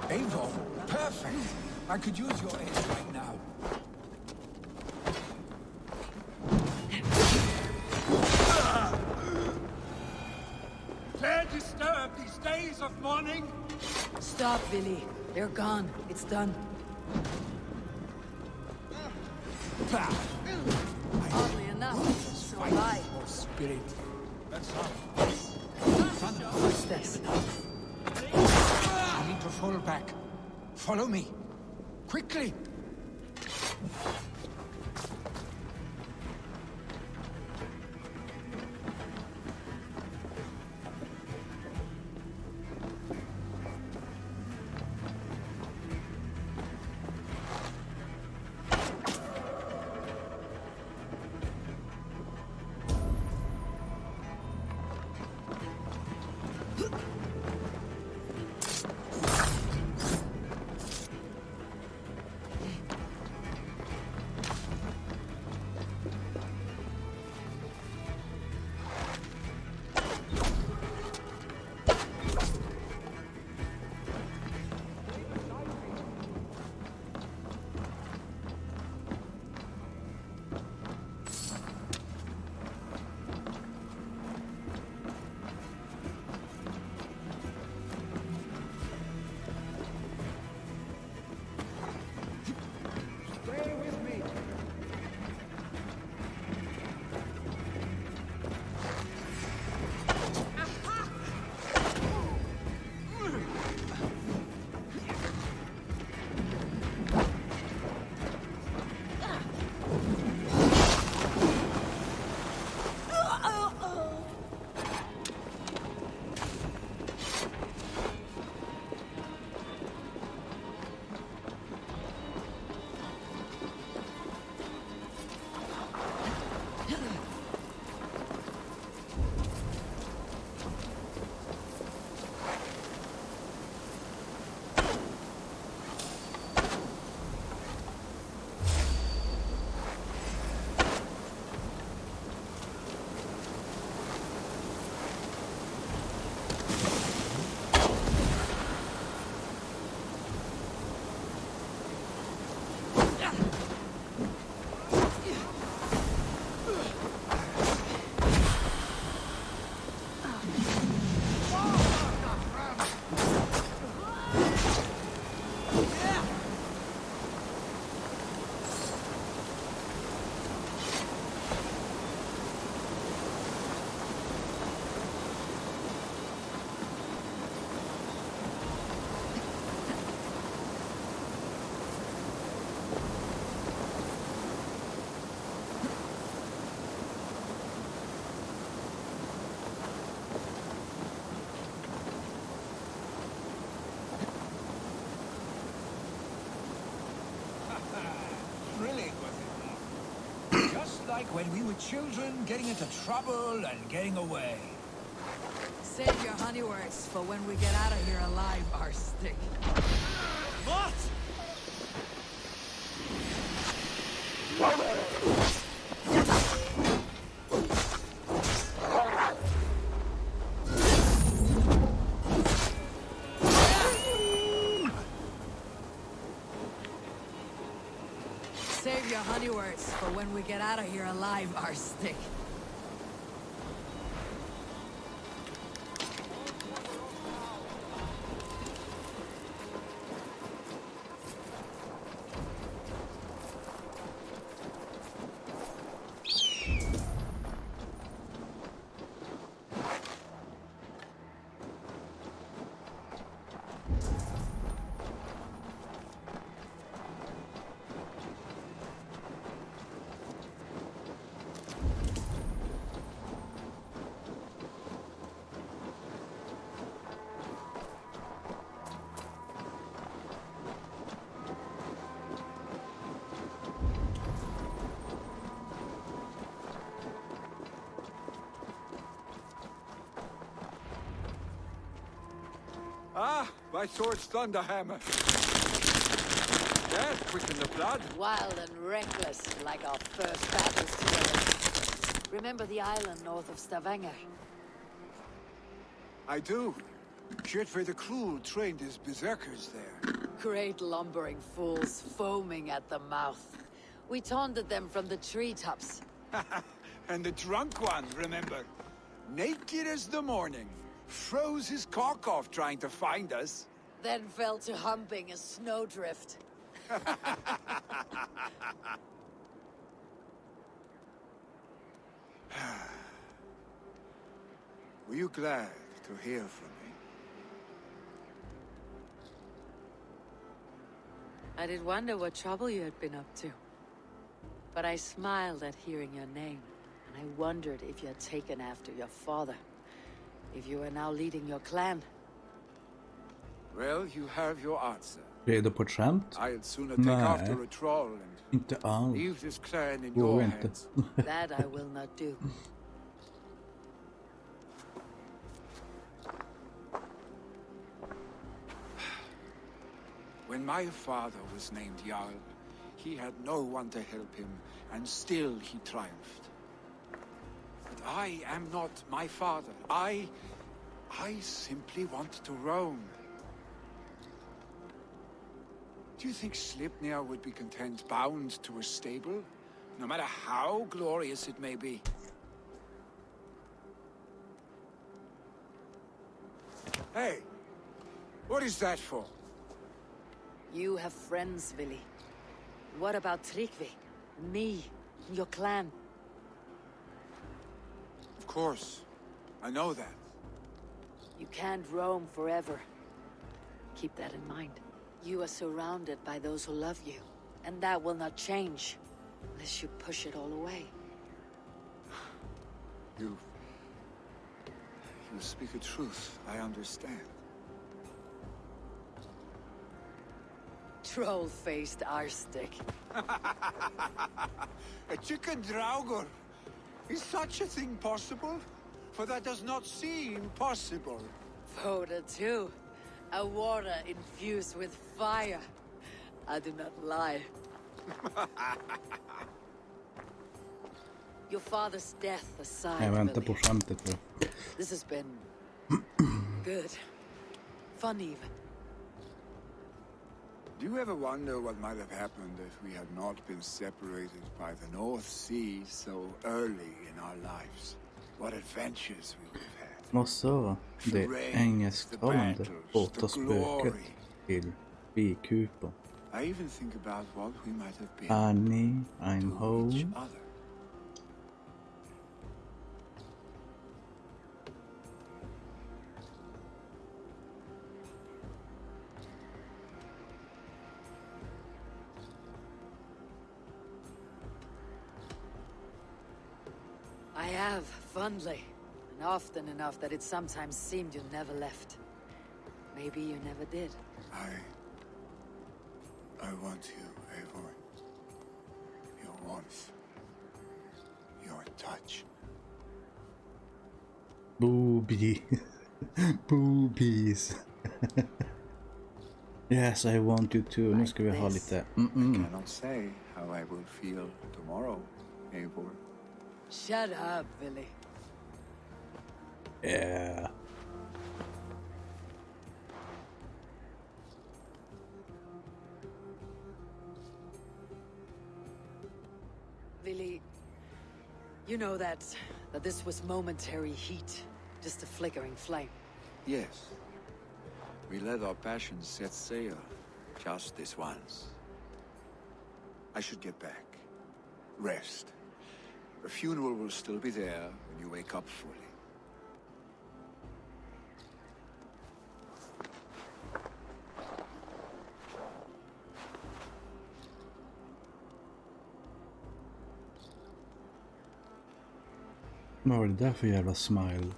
Speaker 9: Eivor, perfect. I could use your aid right now.
Speaker 4: Dare disturb these days of mourning?
Speaker 3: Stop, Vili. They're gone. It's done. Oddly enough, so am I.
Speaker 9: Oh, spirit.
Speaker 4: That's all.
Speaker 3: Footsteps.
Speaker 9: I need to fall back. Follow me. Quickly. like when we were children, getting into trouble and getting away.
Speaker 3: Save your honey words for when we get out of here alive, Arstick.
Speaker 5: What?
Speaker 3: Save your honey words for when we get out of here alive, Arstick.
Speaker 9: Ah, my sword's thunderhammer. That quickened the blood.
Speaker 3: Wild and reckless, like our first battles together. Remember the island north of Stavanger?
Speaker 9: I do. Kjotve the Cruel trained his berserkers there.
Speaker 3: Great lumbering fools, foaming at the mouth. We taunted them from the treetops.
Speaker 9: And the drunk one, remember? Naked as the morning. Froze his cock off trying to find us.
Speaker 3: Then fell to humping a snowdrift.
Speaker 9: Were you glad to hear from me?
Speaker 3: I did wonder what trouble you had been up to. But I smiled at hearing your name, and I wondered if you had taken after your father. If you are now leading your clan.
Speaker 9: Well, you have your answer.
Speaker 1: Redo på ett skämt?
Speaker 9: I'd sooner take after a troll and
Speaker 1: Inte alls.
Speaker 9: leave this clan in
Speaker 1: Går
Speaker 9: your
Speaker 1: inte.
Speaker 9: hands.
Speaker 3: That I will not do.
Speaker 9: When my father was named Jarl, he had no one to help him, and still he triumphed. But I am not my father. I simply want to roam. Do you think Sleipnir would be content bound to a stable, no matter how glorious it may be? Hey, what is that for?
Speaker 3: You have friends, Vili. What about Tryggvi? Me? Your clan?
Speaker 9: Of course. I know that.
Speaker 3: You can't roam forever. Keep that in mind. You are surrounded by those who love you. And that will not change. Unless you push it all away.
Speaker 9: You speak a truth. I understand.
Speaker 3: Troll-faced Arstick.
Speaker 9: A chicken draugur. Is such a thing possible? For that does not seem possible.
Speaker 3: Voda too. A water infused with fire. I do not lie. Your father's death aside,
Speaker 1: Jag väntar på
Speaker 3: Billy.
Speaker 1: skämtet nu.
Speaker 3: This has been good. Fun even.
Speaker 9: Do you ever wonder what might have happened if we had not been separated by the North Sea so early in our lives? What adventures we would have had.
Speaker 1: Måste vara det engelsktalande båtarspöket till bikupan.
Speaker 9: I even think about what we might have been
Speaker 1: Annie, I'm
Speaker 9: to each
Speaker 1: home.
Speaker 9: other.
Speaker 3: I have, fondly. And often enough that it sometimes seemed you never left. Maybe you never did.
Speaker 9: I want you, Eivor. Your warmth.
Speaker 11: touch.
Speaker 1: Booby. Boobies. Yes, I want you to. Nu ska vi ha lite...
Speaker 9: I cannot say how I will feel tomorrow, Eivor.
Speaker 3: Shut up, Billy.
Speaker 1: Yeah.
Speaker 3: Billy, you know that this was momentary heat, just a flickering flame.
Speaker 9: Yes. We let our passions set sail, just this once. I should get back. Rest. The funeral will still be there when you wake up fully.
Speaker 1: Vad var det där för jävla smile?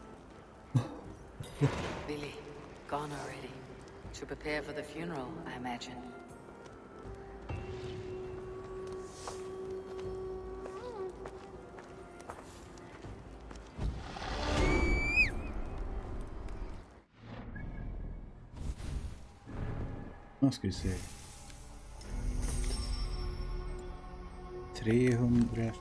Speaker 3: Billy, gone already. To prepare for the funeral, I imagine.
Speaker 1: Nu ska vi se. 300.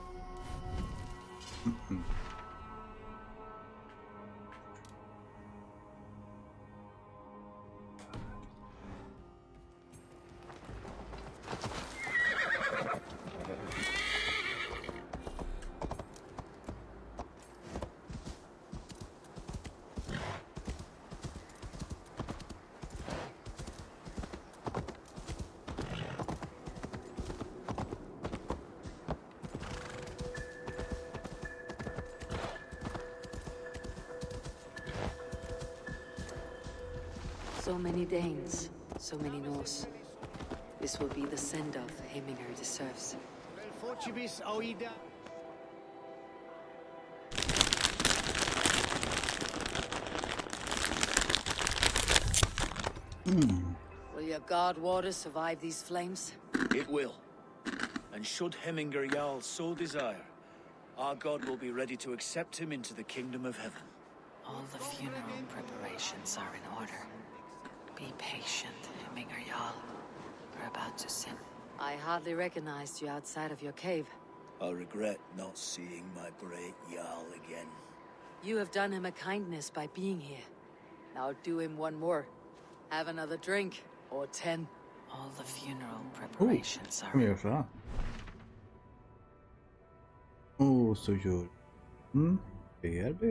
Speaker 3: So many Danes, so many Norse. This will be the send-off Heminger deserves. Will your god water survive these flames?
Speaker 2: It will. And should Heminger Jarl so desire, our god will be ready to accept him into the kingdom of heaven.
Speaker 3: All the funeral preparations are in order. Be patient, Heminger Jarl. We're about to send. I hardly recognized you outside of your cave.
Speaker 2: I'll regret not seeing my great Jarl again.
Speaker 3: You have done him a kindness by being here. Now do him one more. Have another drink, or 10. All the funeral preparations are...
Speaker 1: Kan vi göra så här? Så gör... BRB.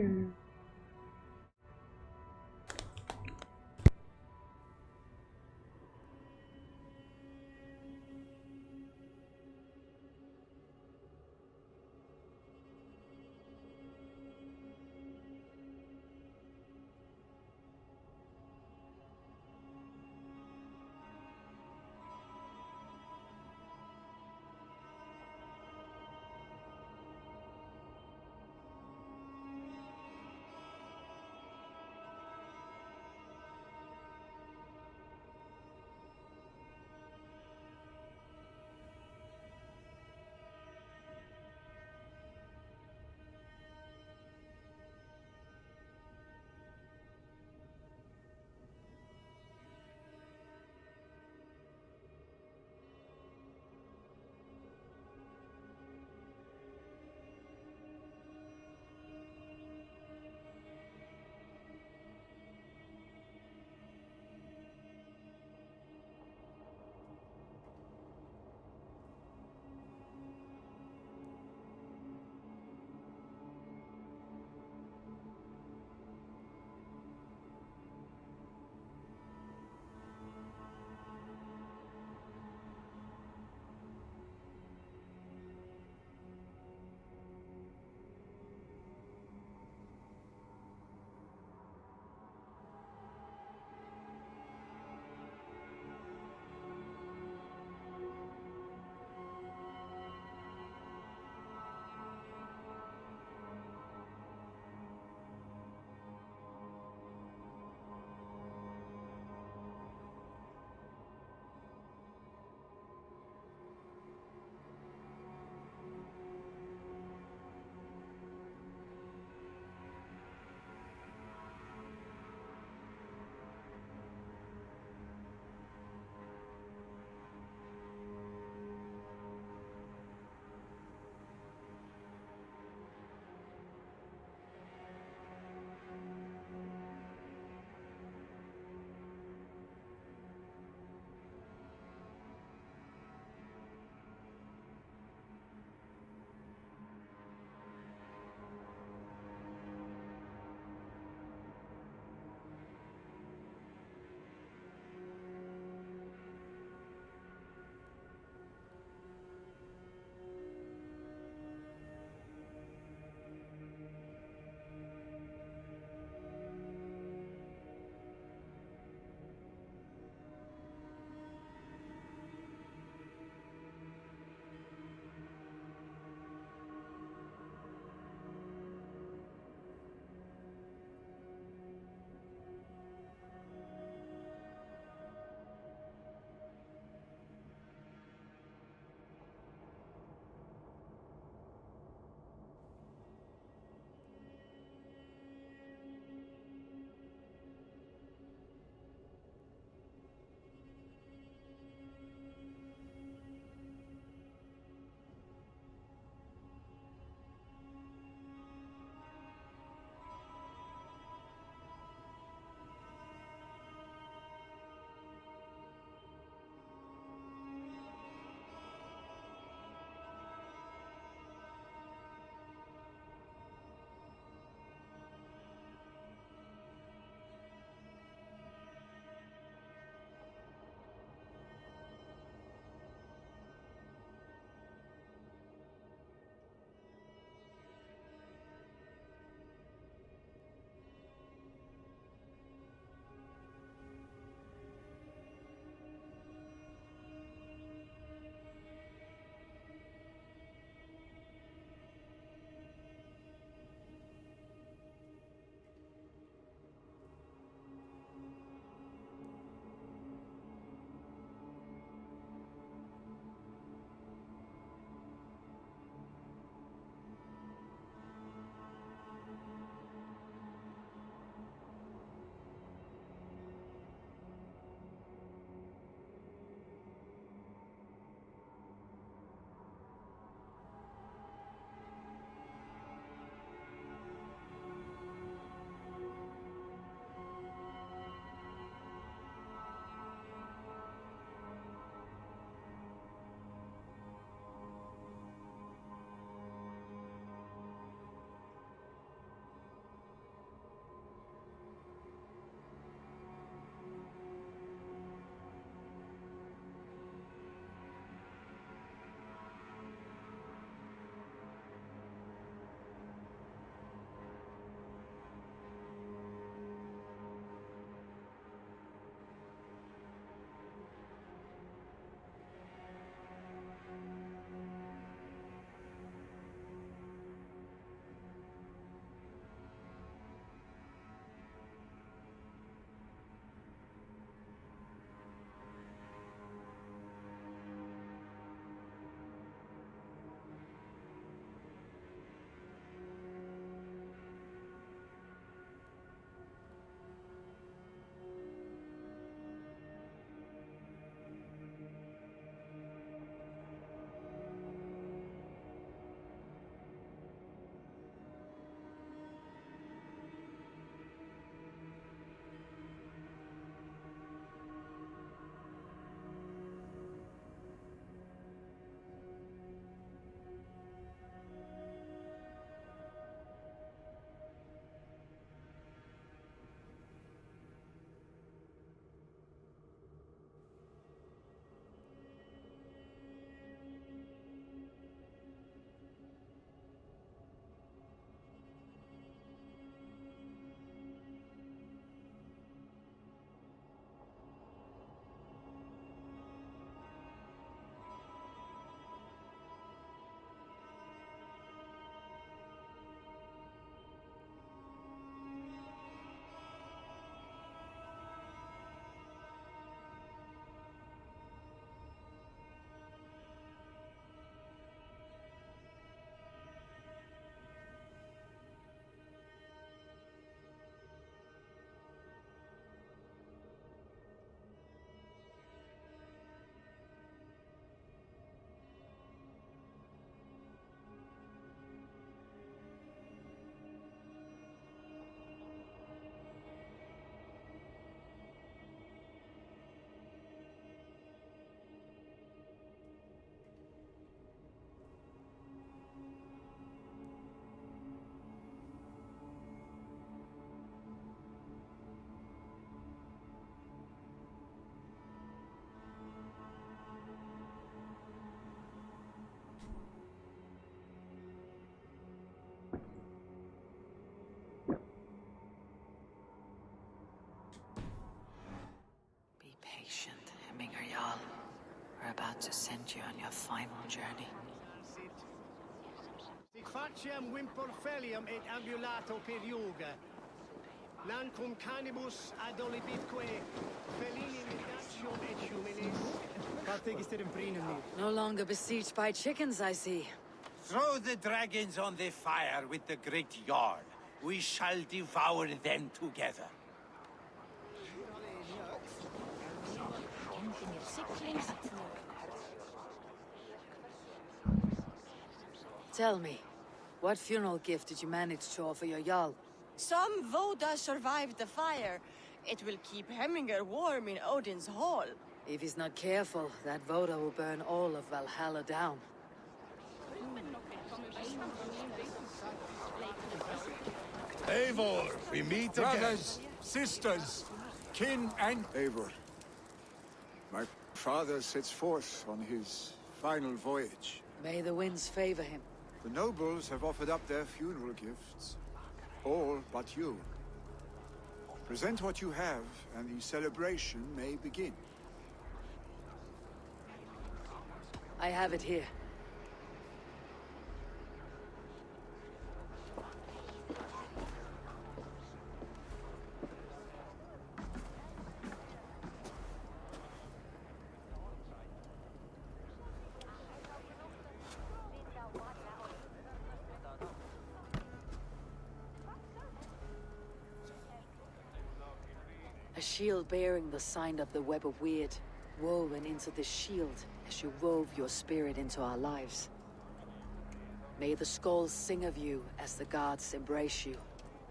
Speaker 3: to send you on your final journey.
Speaker 13: Sic faciem wimpor felium et ambulato per yoga. Non cum canibus adolibitque felini midatio et humilis.
Speaker 3: No longer besieged by chickens, I see.
Speaker 14: Throw the dragons on the fire with the great Jarl. We shall devour them together.
Speaker 3: Tell me, what funeral gift did you manage to offer your Jarl?
Speaker 10: Some Voda survived the fire. It will keep Hemminger warm in Odin's hall.
Speaker 3: If he's not careful, that Voda will burn all of Valhalla down.
Speaker 9: Eivor, we meet again. Brothers, sisters, kin and... Eivor, my father sets forth on his final voyage.
Speaker 3: May the winds favor him.
Speaker 9: The nobles have offered up their funeral gifts. All but you. Present what you have, and the celebration may begin.
Speaker 3: I have it here. A shield bearing the sign of the Web of Weird, woven into this shield as you wove your spirit into our lives. May the skulls sing of you as the gods embrace you.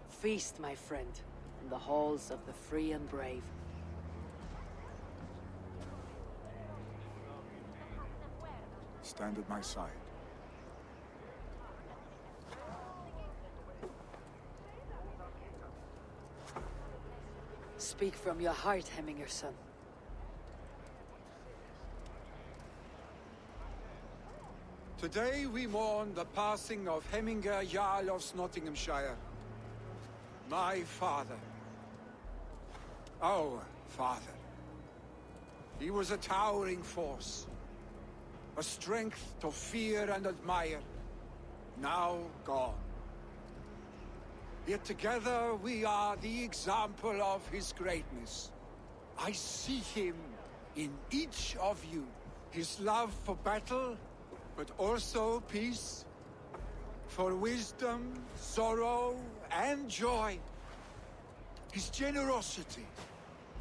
Speaker 3: Feast, my friend, in the halls of the free and brave.
Speaker 9: Stand at my side.
Speaker 3: Speak from your heart, Hemminger, son.
Speaker 9: Today we mourn the passing of Hemminger Jarl of Nottinghamshire. My father. Our father. He was a towering force. A strength to fear and admire. Now gone. Yet together we are the example of his greatness. I see him in each of you. His love for battle, but also peace. For wisdom, sorrow, and joy. His generosity,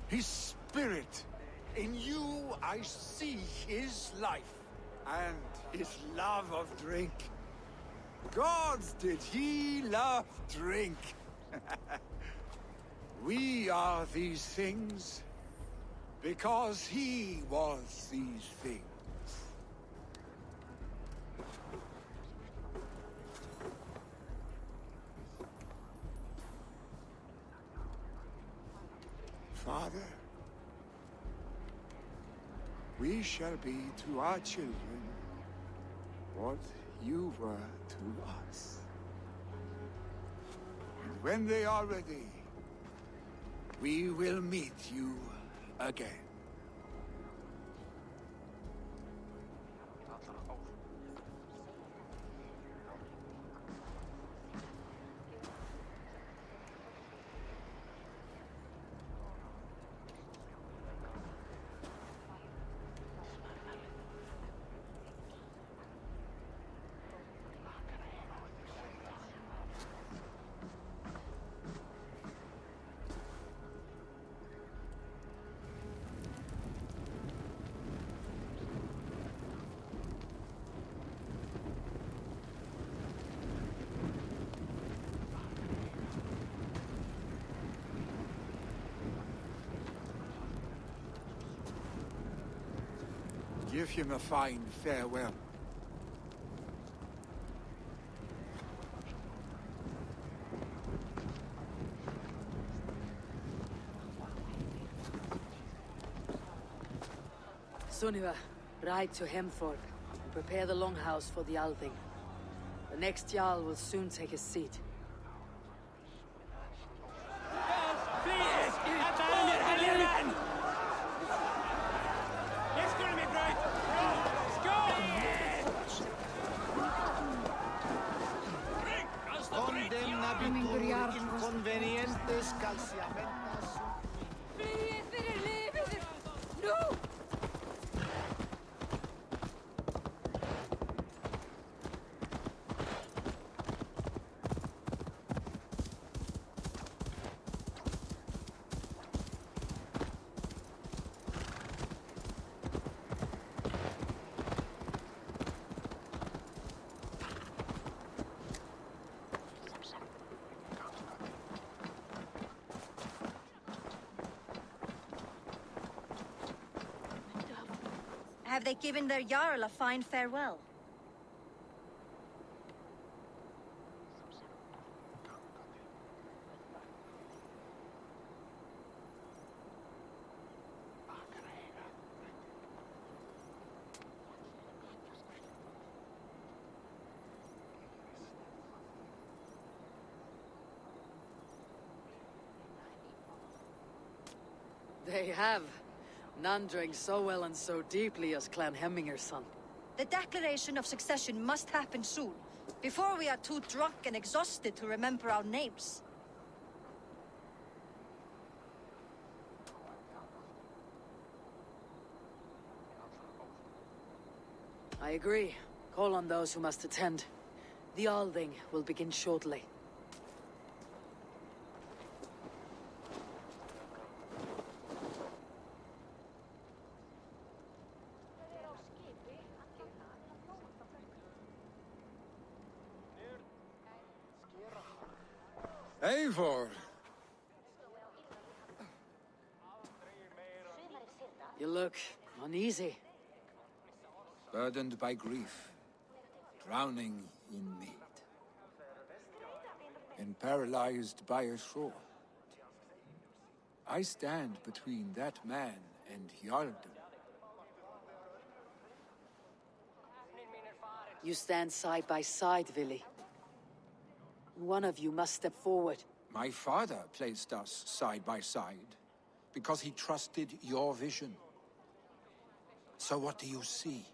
Speaker 9: his spirit. In you I see his life, and his love of drink. Gods, did he love drink? We are these things because he was these things. Father, we shall be to our children what you were to us. And when they are ready, we will meet you again. Give him a fine farewell.
Speaker 3: Sunniva, ride to Hemthorpe and prepare the longhouse for the Althing. The next Jarl will soon take his seat.
Speaker 13: Yes, gonna be great.
Speaker 3: Flyið fyrir lífið! Nú!
Speaker 12: Have they given their Jarl a fine farewell?
Speaker 3: They have. None drank so well and so deeply as Clan Hemminger's son.
Speaker 12: The declaration of succession must happen soon, before we are too drunk and exhausted to remember our names.
Speaker 3: I agree. Call on those who must attend. The Alding will begin shortly.
Speaker 9: Eivor!
Speaker 3: You look uneasy.
Speaker 9: Burdened by grief, drowning in need, and paralyzed by a sword. I stand between that man and Jarldom.
Speaker 3: You stand side by side, Vili. One of you must step forward.
Speaker 9: My father placed us side by side because he trusted your vision. So what do you see?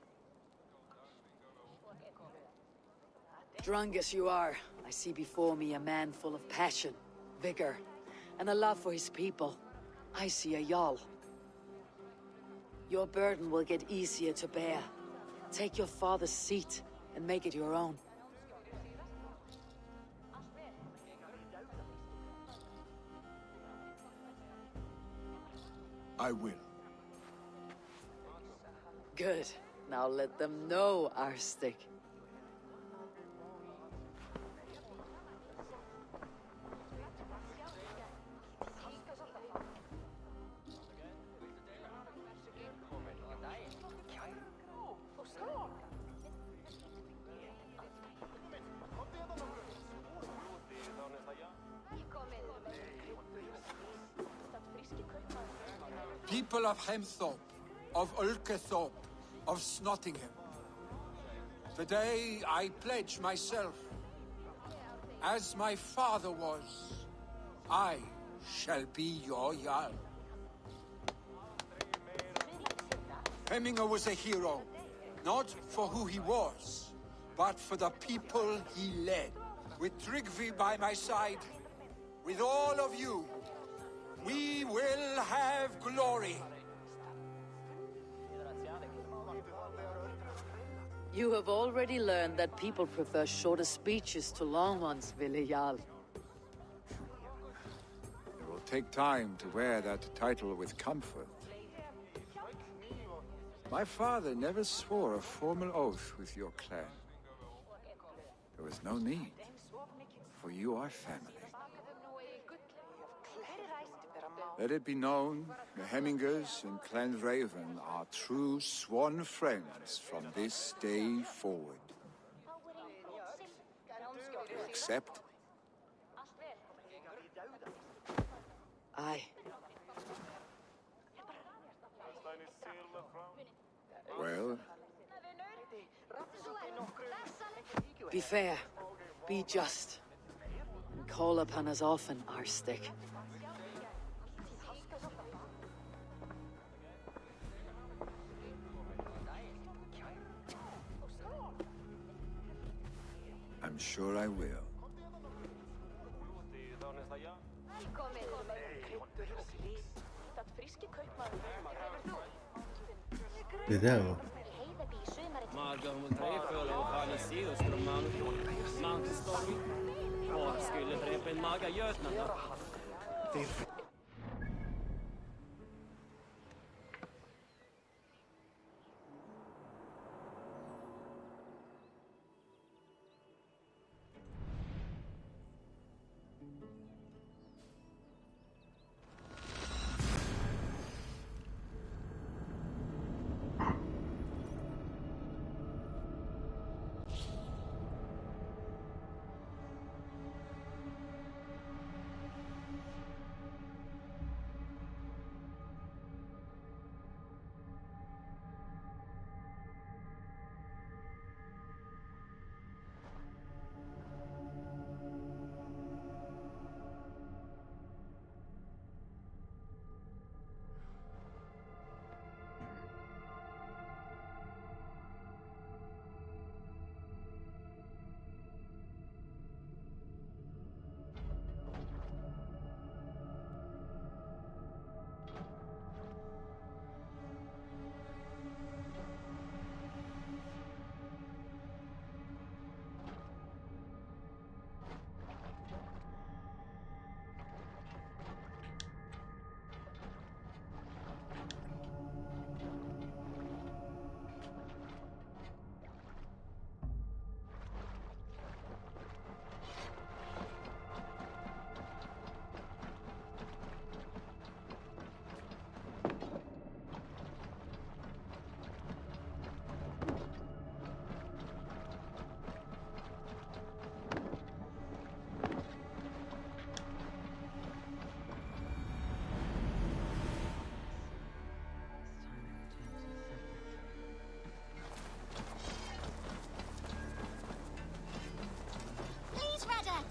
Speaker 3: Drunk as you are, I see before me a man full of passion, vigor, and a love for his people. I see a Jarl. Your burden will get easier to bear. Take your father's seat and make it your own.
Speaker 9: I will.
Speaker 3: Good. Now let them know, Arstic.
Speaker 9: People of Hemthorpe, of Ulkethorpe, of Snottingham. Today I pledge myself. As my father was, I shall be your Jarl. Hemminger was a hero, not for who he was, but for the people he led. With Tryggvi by my side, with all of you, we will have glory.
Speaker 3: You have already learned that people prefer shorter speeches to long ones, Vili Jarl.
Speaker 9: It will take time to wear that title with comfort. My father never swore a formal oath with your clan. There was no need, for you are family. Let it be known, the Hemmingers and Clan Raven are true sworn friends from this day forward. You accept?
Speaker 3: Aye.
Speaker 9: Well?
Speaker 3: Be fair. Be just. And call upon us often, Arstic.
Speaker 9: I'm sure I will.
Speaker 1: Det där var...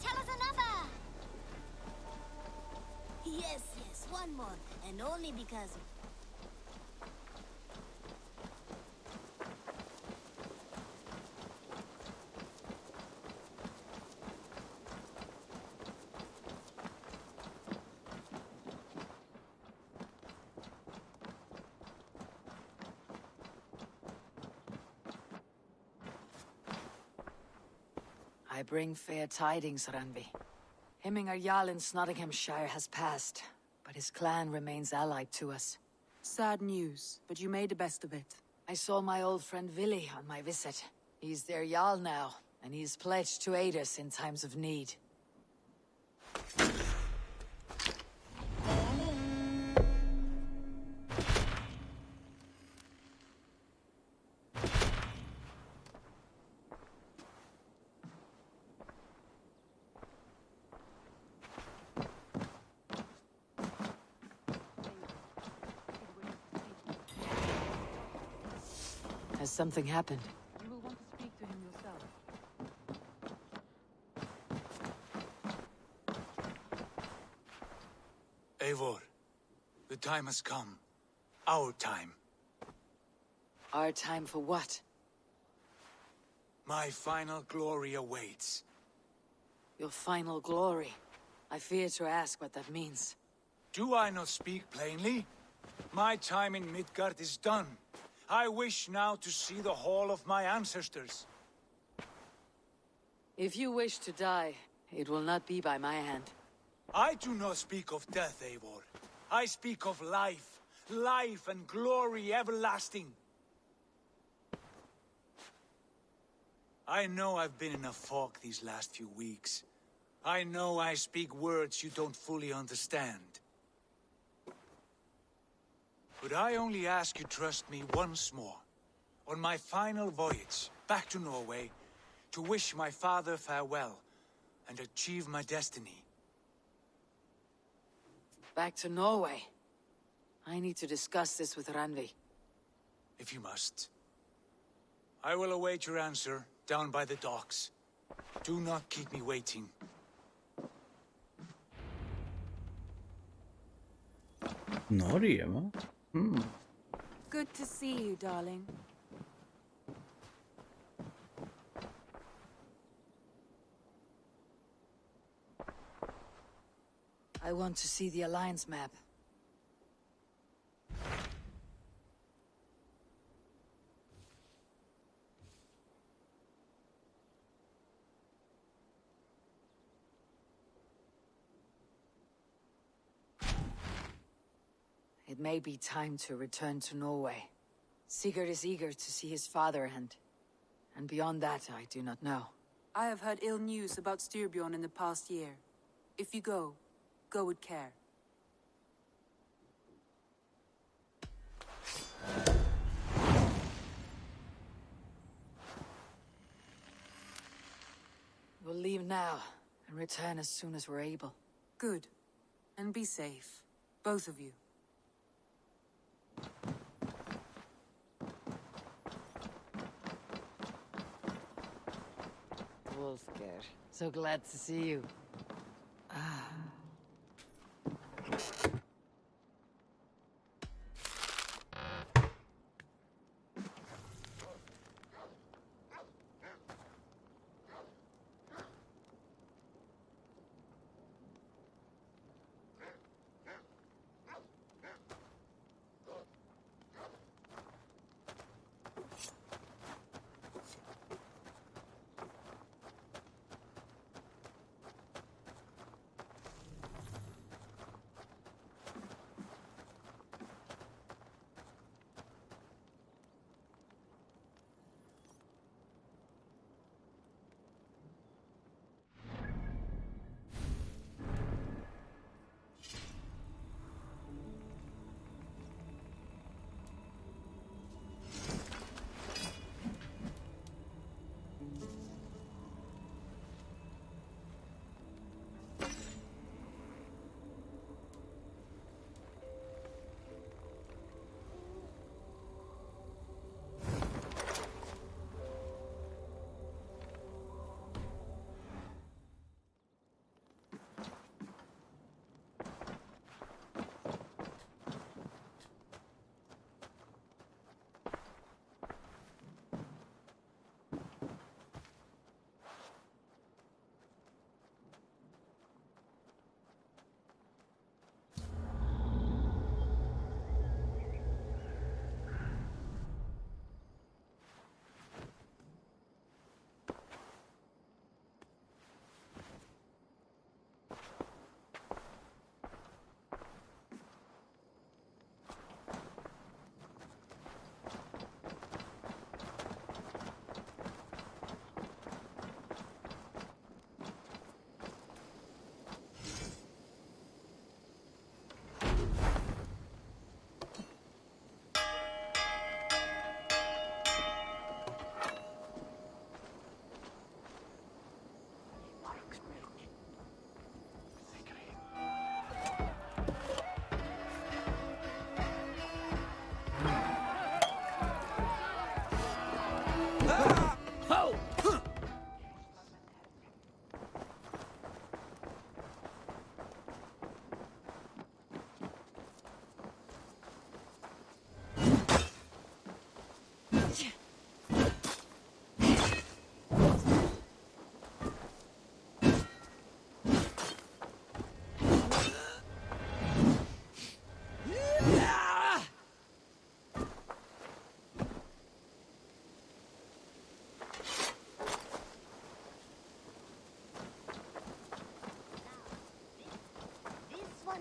Speaker 15: Tell us another! Yes, one more. And only because of...
Speaker 3: I bring fair tidings, Randvi. Hemminger Jarl in Nottinghamshire has passed, but his clan remains allied to us.
Speaker 16: Sad news, but you made the best of it.
Speaker 3: I saw my old friend Willi on my visit. He's their Jarl now, and he's pledged to aid us in times of need. Has something happened?
Speaker 16: You will want to speak to him yourself.
Speaker 9: Eivor, the time has come. Our time.
Speaker 3: Our time for what?
Speaker 9: My final glory awaits.
Speaker 3: Your final glory. I fear to ask what that means.
Speaker 9: Do I not speak plainly? My time in Midgard is done. I wish now to see the hall of my ancestors.
Speaker 3: If you wish to die, it will not be by my hand.
Speaker 9: I do not speak of death, Eivor. I speak of life. Life and glory everlasting. I know I've been in a fog these last few weeks. I know I speak words you don't fully understand. But I only ask you trust me once more. On my final voyage, back to Norway, to wish my father farewell, and achieve my destiny.
Speaker 3: Back to Norway? I need to discuss this with Randvi.
Speaker 9: If you must. I will await your answer, down by the docks. Do not keep me waiting.
Speaker 1: Norge, va?
Speaker 16: Good to see you, darling.
Speaker 3: I want to see the Alliance map. It may be time to return to Norway. Sigurd is eager to see his father, and beyond that, I do not know.
Speaker 16: I have heard ill news about Styrbjorn in the past year. If you go, go with care.
Speaker 3: We'll leave now, and return as soon as we're able.
Speaker 16: Good. And be safe. Both of you.
Speaker 3: Wolfger, so glad to see you.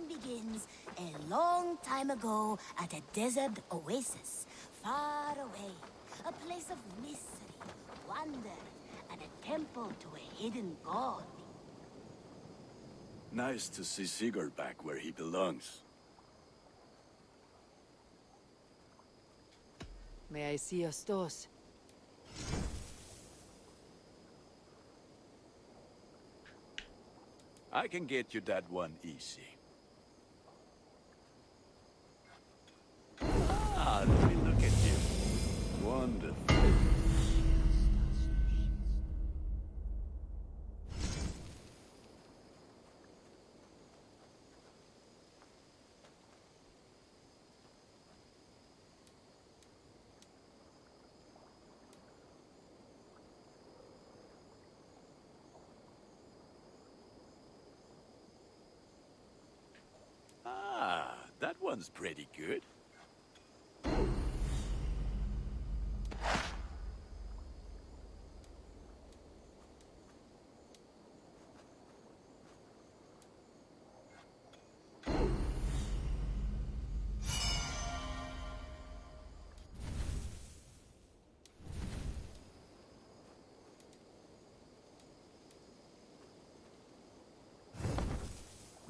Speaker 15: Begins a long time ago at a desert oasis, far away. A place of mystery, wonder, and a temple to a hidden god.
Speaker 2: Nice to see Sigurd back where he belongs.
Speaker 3: May I see your stores?
Speaker 2: I can get you that one easy. Ah, let me look at you. Wonderful. Ah, that one's pretty good.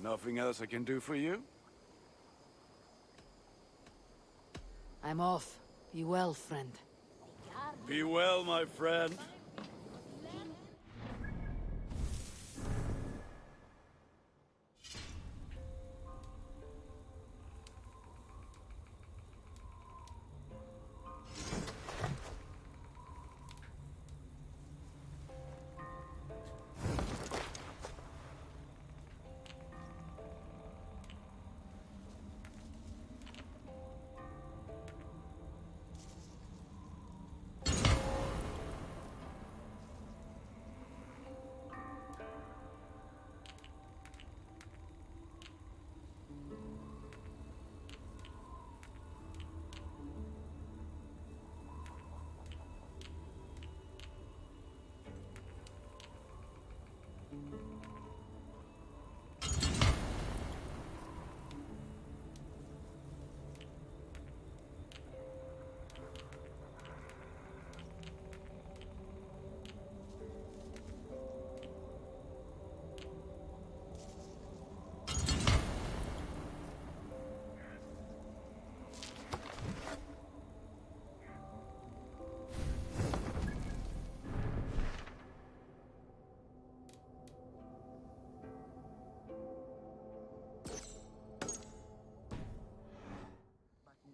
Speaker 17: Nothing else I can do for you?
Speaker 3: I'm off. Be well, friend.
Speaker 17: Be well, my friend.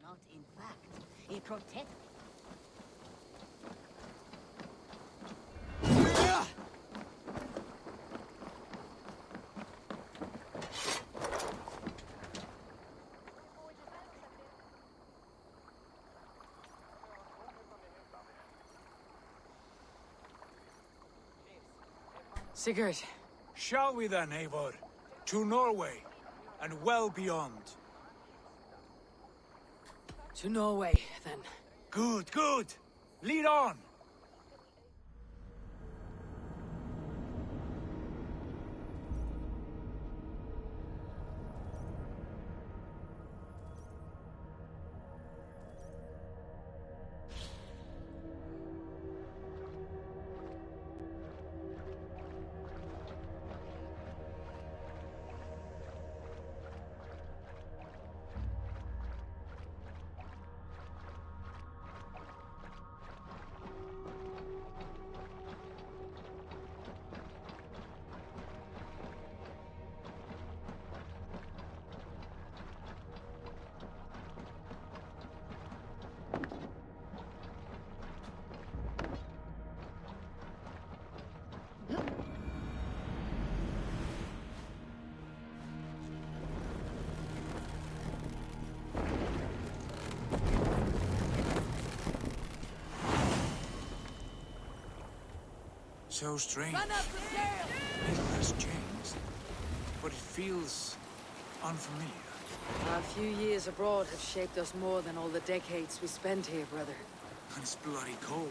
Speaker 15: Not in fact. It protects.
Speaker 3: Sigurd.
Speaker 9: Shall we then, Eivor? To Norway, and well beyond.
Speaker 3: To Norway, then.
Speaker 9: Good, good! Lead on! So strange. It has changed, but it feels unfamiliar.
Speaker 3: A few years abroad have shaped us more than all the decades we spent here, brother.
Speaker 9: And it's bloody cold.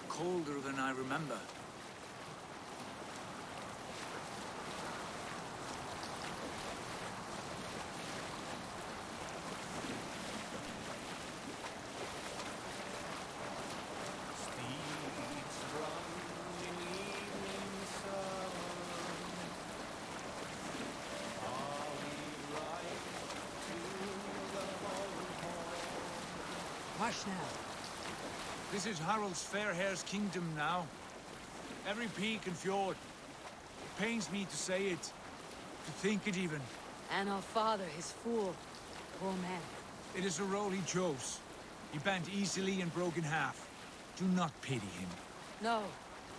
Speaker 9: Colder than I remember.
Speaker 3: Hush now.
Speaker 9: This is Harald's Fairhair's kingdom now. Every peak and fjord. It pains me to say it, to think it even.
Speaker 3: And our father, his fool. Poor man.
Speaker 9: It is a role he chose. He bent easily and broke in half. Do not pity him.
Speaker 3: No.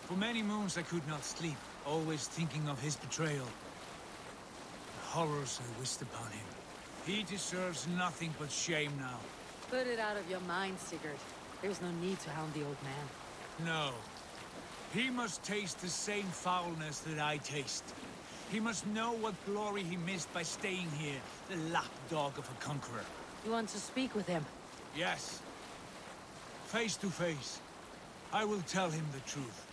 Speaker 9: For many moons I could not sleep, always thinking of his betrayal. The horrors I wished upon him. He deserves nothing but shame now.
Speaker 3: Put it out of your mind, Sigurd. There's no need to hound the old man.
Speaker 9: No. He must taste the same foulness that I taste. He must know what glory he missed by staying here, the lapdog of a conqueror.
Speaker 3: You want to speak with him?
Speaker 9: Yes. Face to face. I will tell him the truth.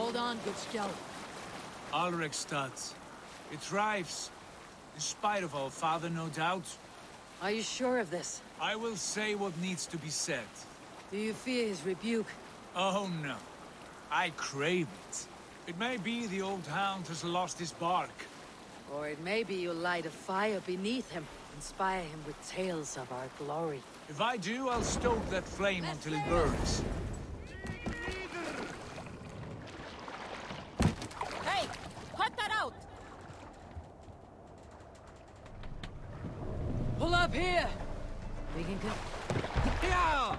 Speaker 3: Hold on, good Skjald.
Speaker 9: Alrekstad. It thrives. In spite of our father, no doubt.
Speaker 3: Are you sure of this?
Speaker 9: I will say what needs to be said.
Speaker 3: Do you fear his rebuke?
Speaker 9: Oh no. I crave it. It may be the old hound has lost his bark.
Speaker 3: Or it may be you'll light a fire beneath him, inspire him with tales of our glory.
Speaker 9: If I do, I'll stoke that flame until it burns.
Speaker 7: Hey! Cut that out!
Speaker 3: Pull up here! We can go.
Speaker 9: Yeah!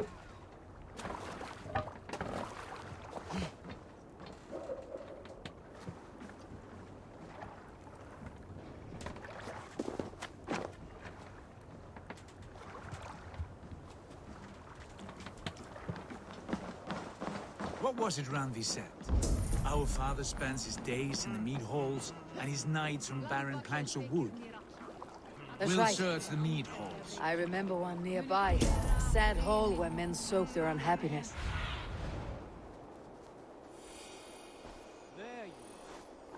Speaker 9: What was it Randvi said? Our father spends his days in the mead halls, and his nights on barren planks of wood.
Speaker 3: That's
Speaker 9: We'll
Speaker 3: right.
Speaker 9: search the mead halls.
Speaker 3: I remember one nearby. A sad hole where men soak their unhappiness.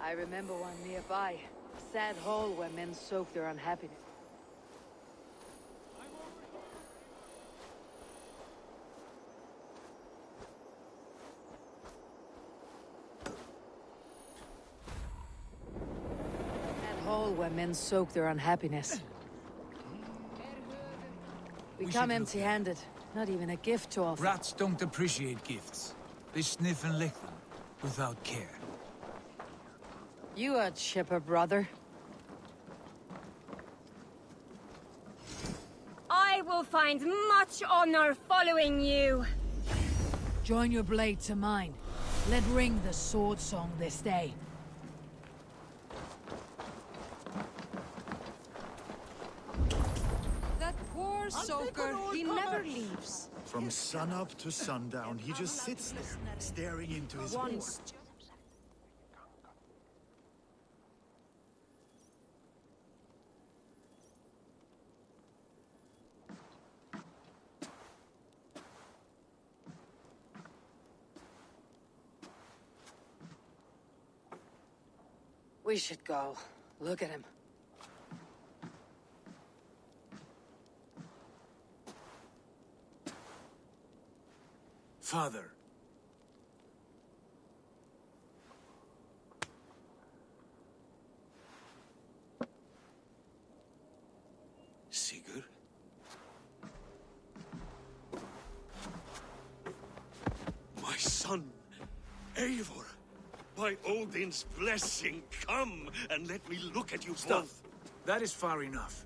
Speaker 3: I remember one nearby. A sad hole where men soak their unhappiness. Hole where men soak their unhappiness. We come empty-handed. Not even a gift to offer.
Speaker 9: Rats don't appreciate gifts. They sniff and lick them, without care.
Speaker 3: You a chipper, brother.
Speaker 18: I will find much honor following you.
Speaker 3: Join your blade to mine. Let ring the sword song this day.
Speaker 12: That poor soaker, he never leaves.
Speaker 19: From sunup to sundown, he just sits there, staring into his horn.
Speaker 3: We should go. Look at him.
Speaker 9: Father.
Speaker 11: Sigurd? My son, Eivor. By Odin's blessing, come and let me look at you both.
Speaker 9: That is far enough.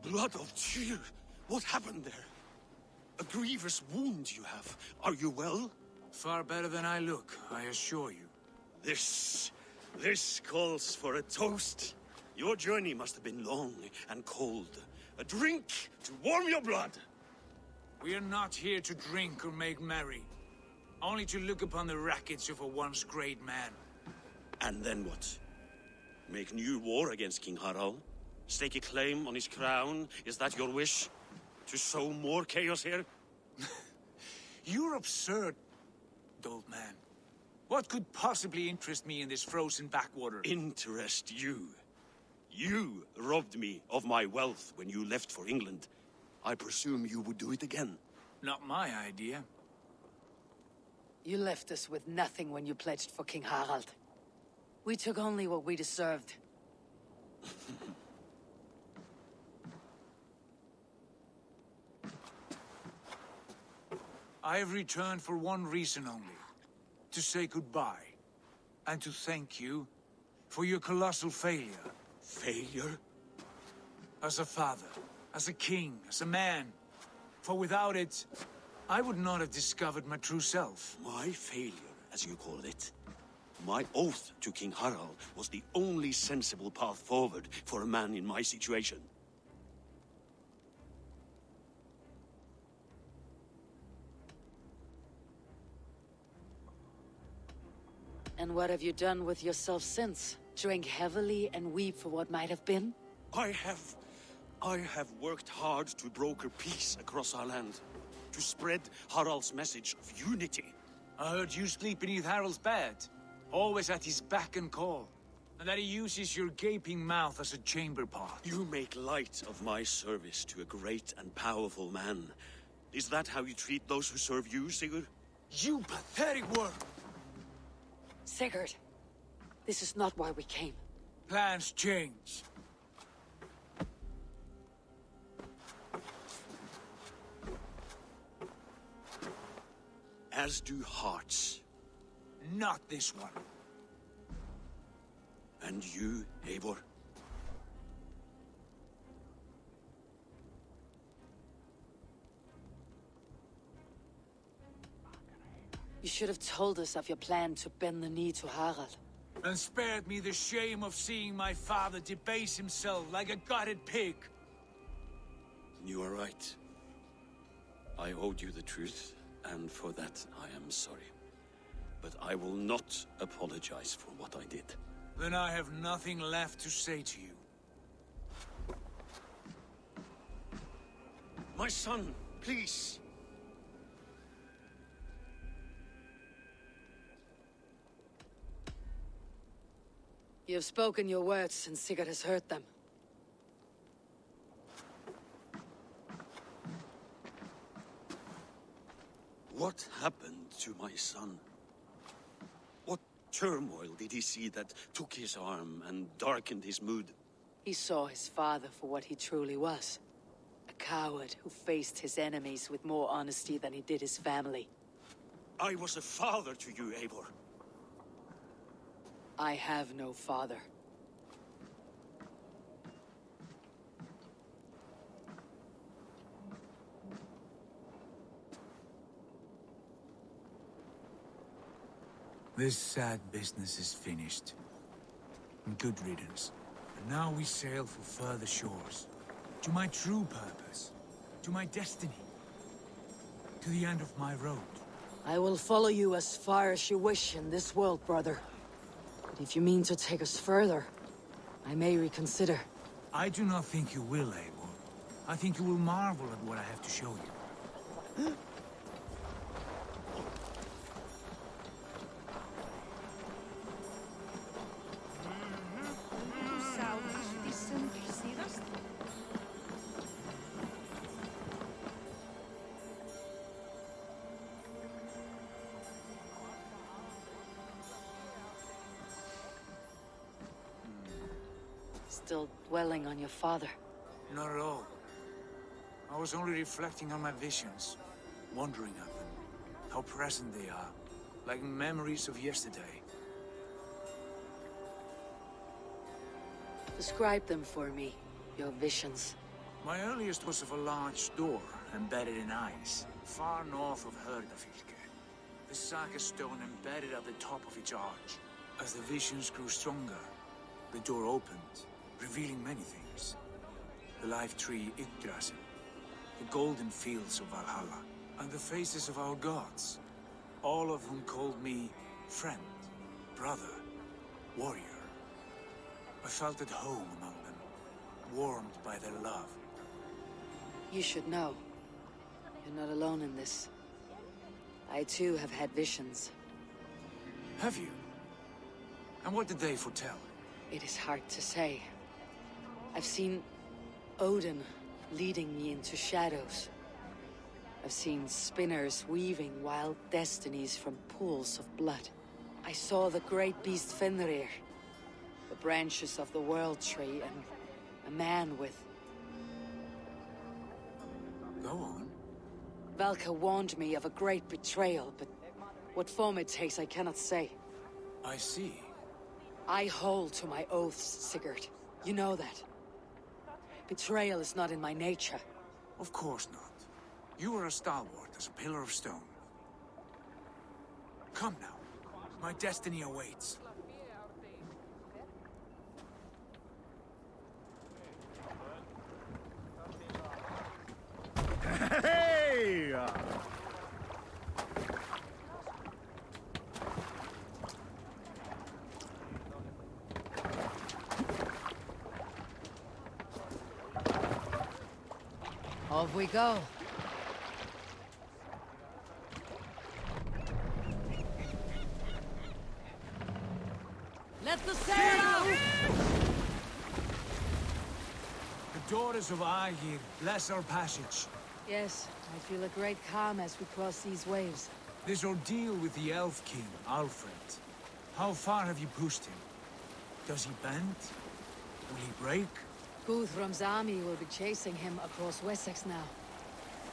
Speaker 11: Blood of Tyr, what happened there? A grievous wound you have. Are you well?
Speaker 9: Far better than I look, I assure you.
Speaker 11: This calls for a toast. Your journey must have been long and cold. A drink to warm your blood.
Speaker 9: We are not here to drink or make merry. Only to look upon the wreckage of a once great man.
Speaker 11: And then what? Make new war against King Harald? Stake a claim on his crown? Is that your wish? To sow more chaos here?
Speaker 9: You're absurd, old man. What could possibly interest me in this frozen backwater?
Speaker 11: Interest you? You robbed me of my wealth when you left for England. I presume you would do it again.
Speaker 9: Not my idea.
Speaker 3: You left us with nothing when you pledged for King Harald. We took only what we deserved.
Speaker 9: I have returned for one reason only. To say goodbye. And to thank you for your colossal failure.
Speaker 11: Failure?
Speaker 9: As a father, as a king, as a man. For without it, I would not have discovered my true self.
Speaker 11: My failure, as you call it. My oath to King Harald was the only sensible path forward for a man in my situation.
Speaker 3: And what have you done with yourself since? Drink heavily and weep for what might have been?
Speaker 11: I have worked hard to broker peace across our land. To spread Harald's message of unity.
Speaker 14: I heard you sleep beneath Harald's bed, always at his beck and call, and that he uses your gaping mouth as a chamber pot.
Speaker 11: You make light of my service to a great and powerful man. Is that how you treat those who serve you, Sigurd?
Speaker 14: You pathetic worm!
Speaker 3: Sigurd, this is not why we came.
Speaker 14: Plans change.
Speaker 11: As do hearts.
Speaker 14: Not this one.
Speaker 11: And you, Eivor?
Speaker 3: You should have told us of your plan to bend the knee to Harald.
Speaker 14: And spared me the shame of seeing my father debase himself like a gutted pig.
Speaker 11: You are right. I owed you the truth, and for that I am sorry. But I will not apologize for what I did.
Speaker 14: Then I have nothing left to say to you.
Speaker 11: My son, please.
Speaker 3: You have spoken your words, and Sigurd has heard them.
Speaker 11: What happened to my son? What turmoil did he see that took his arm and darkened his mood?
Speaker 3: He saw his father for what he truly was. A coward who faced his enemies with more honesty than he did his family.
Speaker 11: I was a father to you, Eivor.
Speaker 3: I have no father.
Speaker 14: This sad business is finished. And good riddance. And now we sail for further shores. To my true purpose. To my destiny. To the end of my road.
Speaker 3: I will follow you as far as you wish in this world, brother. But if you mean to take us further, I may reconsider.
Speaker 14: I do not think you will, Eivor. I think you will marvel at what I have to show you.
Speaker 3: Still dwelling on your father.
Speaker 14: Not at all. I was only reflecting on my visions, wondering at them, how present they are, like memories of yesterday.
Speaker 3: Describe them for me, your visions.
Speaker 14: My earliest was of a large door embedded in ice, far north of Herdafylke. The saga stone embedded at the top of its arch. As the visions grew stronger, the door opened, revealing many things. The life tree Yggdrasil, the golden fields of Valhalla, and the faces of our gods, all of whom called me friend, brother, warrior. I felt at home among them, warmed by their love.
Speaker 3: You should know. You're not alone in this. I too have had visions.
Speaker 14: Have you? And what did they foretell?
Speaker 3: It is hard to say. I've seen Odin leading me into shadows. I've seen spinners weaving wild destinies from pools of blood. I saw the great beast Fenrir, the branches of the world tree, and a man with...
Speaker 14: Go on.
Speaker 3: Valka warned me of a great betrayal, but what form it takes I cannot say.
Speaker 14: I see.
Speaker 3: I hold to my oaths, Sigurd. You know that. Betrayal is not in my nature.
Speaker 14: Of course not. You are a stalwart as a pillar of stone. Come now. My destiny awaits.
Speaker 19: Hey!
Speaker 3: Off we go.
Speaker 14: goddess of Aegir, bless our passage.
Speaker 3: Yes, I feel a great calm as we cross these waves.
Speaker 14: This ordeal with the Elf King, Alfred. How far have you pushed him? Does he bend? Will he break?
Speaker 3: Guthrum's army will be chasing him across Wessex now.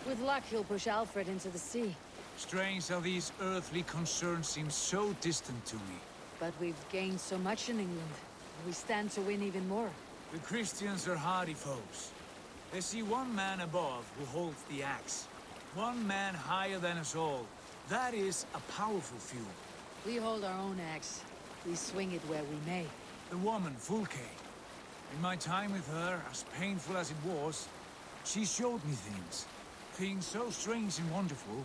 Speaker 3: With luck, he'll push Alfred into the sea.
Speaker 14: Strange how these earthly concerns seem so distant to me.
Speaker 3: But we've gained so much in England. We stand to win even more.
Speaker 14: The Christians are hardy foes. They see one man above who holds the axe. One man higher than us all. That is a powerful fuel.
Speaker 3: We hold our own axe. We swing it where we may.
Speaker 14: The woman, Fulke. In my time with her, as painful as it was, she showed me things. Things so strange and wonderful.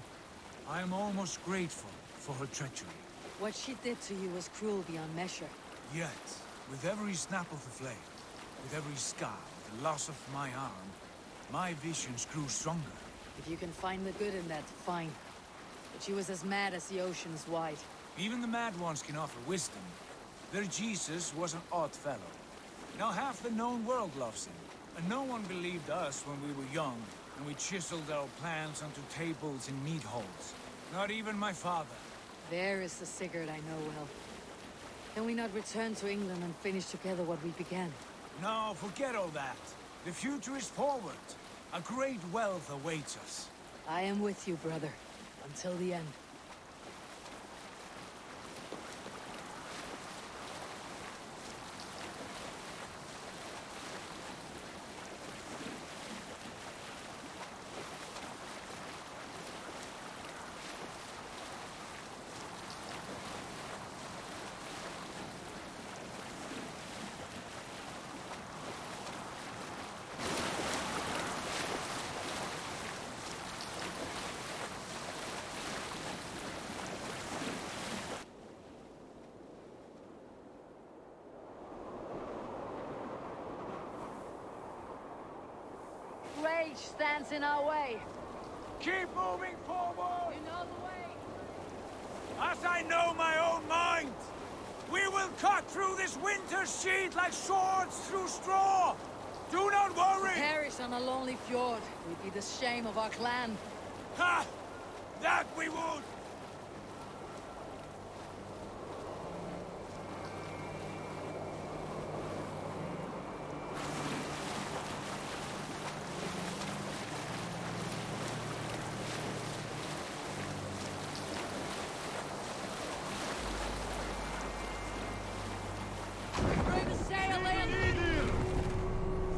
Speaker 14: I am almost grateful for her treachery.
Speaker 3: What she did to you was cruel beyond measure.
Speaker 14: Yet, with every snap of the flame, with every scar, the loss of my arm, my visions grew stronger.
Speaker 3: If you can find the good in that, fine. But she was as mad as the ocean is wide.
Speaker 14: Even the mad ones can offer wisdom. Their Jesus was an odd fellow. Now half the known world loves him. And no one believed us when we were young, and we chiseled our plans onto tables in mead halls. Not even my father.
Speaker 3: There is the Sigurd I know well. Can we not return to England and finish together what we began?
Speaker 14: No, forget all that. The future is forward. A great wealth awaits us.
Speaker 3: I am with you, brother. Until the end. Rage stands in our way.
Speaker 14: Keep moving forward!
Speaker 3: You know the way.
Speaker 14: As I know my own mind, we will cut through this winter's sheet like swords through straw! Do not worry!
Speaker 3: To perish on a lonely fjord would be the shame of our clan.
Speaker 14: Ha! That we would!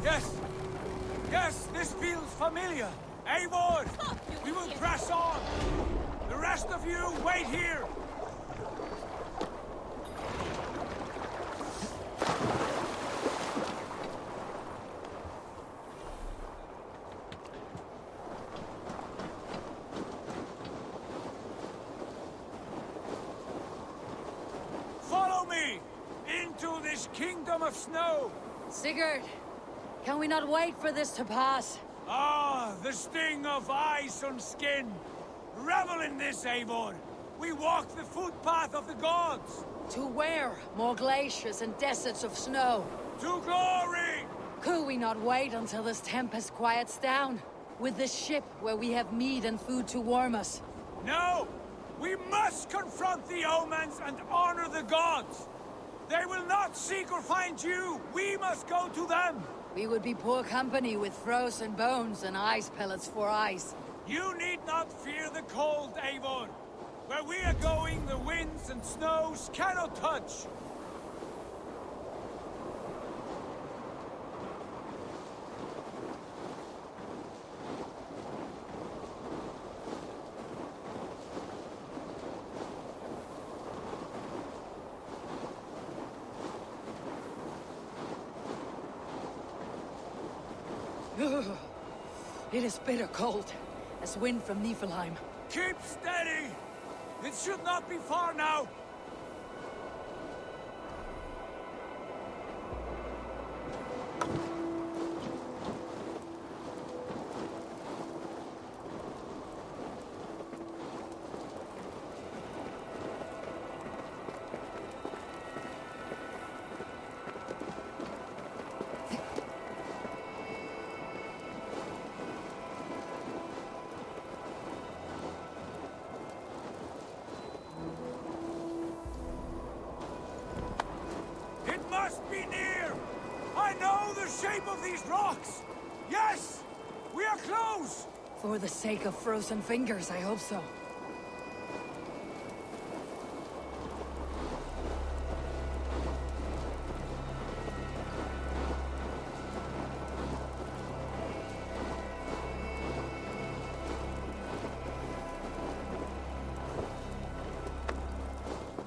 Speaker 14: Yes! Yes, this feels familiar! Eivor! We will press on! The rest of you, wait here! Follow me! Into this kingdom of snow!
Speaker 3: Sigurd, can we not wait for this to pass?
Speaker 14: Ah, the sting of ice on skin! Revel in this, Eivor! We walk the footpath of the gods!
Speaker 3: To where? More glaciers and deserts of snow.
Speaker 14: To glory!
Speaker 3: Could we not wait until this tempest quiets down? With this ship where we have meat and food to warm us?
Speaker 14: No! We must confront the omens and honor the gods! They will not seek or find you! We must go to them!
Speaker 3: We would be poor company with frozen bones and ice pellets for eyes.
Speaker 14: You need not fear the cold, Eivor. Where we are going, the winds and snows cannot touch.
Speaker 3: It is bitter cold, as wind from Niflheim.
Speaker 14: Keep steady! It should not be far now! shape of these rocks! Yes! We are close!
Speaker 3: For the sake of frozen fingers, I hope so.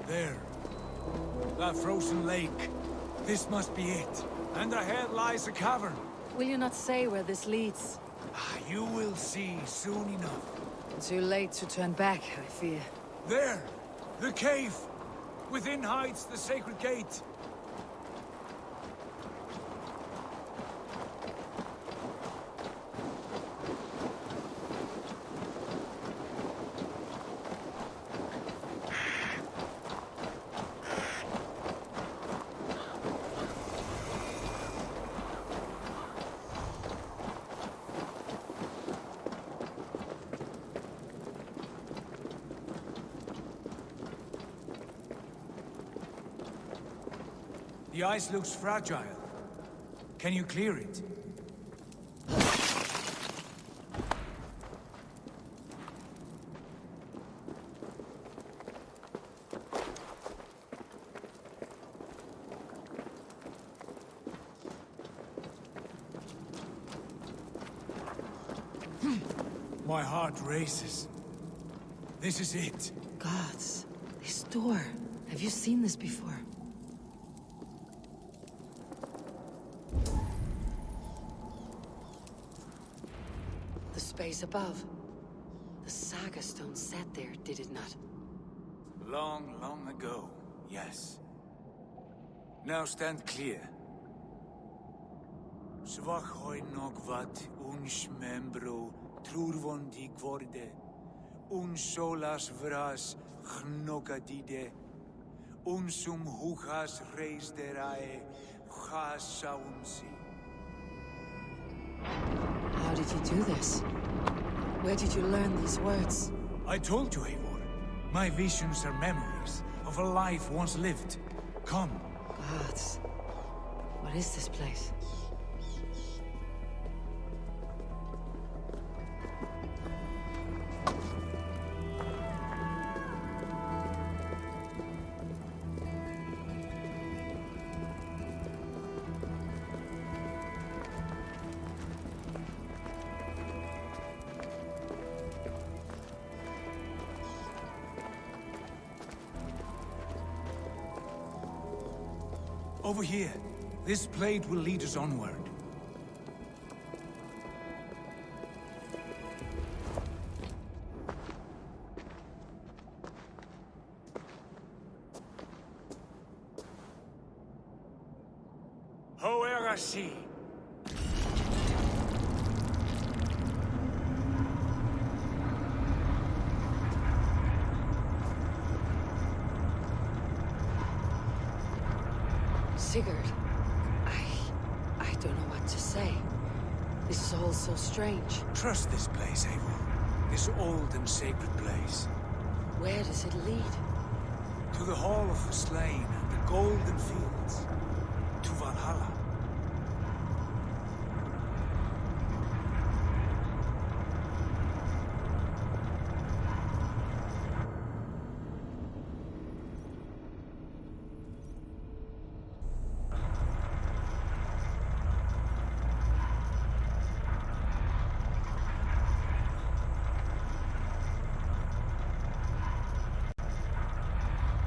Speaker 14: There. That frozen lake. This must be it. And ahead lies a cavern.
Speaker 3: Will you not say where this leads?
Speaker 14: You will see soon enough.
Speaker 3: Too late to turn back, I fear.
Speaker 14: There! The cave! Within hides the sacred gate. The ice looks fragile. Can you clear it? My heart races. This is it.
Speaker 3: Gods, this door. Have you seen this before? The space above. The Saga Stone sat there, did it not?
Speaker 14: Long, long ago, yes. Now stand clear. Svachoi nogvat uns membro trurvondi gvorde, un solas vras gnokadide, unsum huchas reis derae chasaunsi.
Speaker 3: How did you do this? Where did you learn these words?
Speaker 14: I told you, Eivor. My visions are memories of a life once lived. Come.
Speaker 3: Gods. What is this place?
Speaker 14: Over here. This blade will lead us onward. Hoerasi.
Speaker 3: Sigurd, I don't know what to say. This is all so strange.
Speaker 14: Trust this place, Eivor. This old and sacred place.
Speaker 3: Where does it lead?
Speaker 14: To the Hall of the Slain and the Golden Fields. To Valhalla.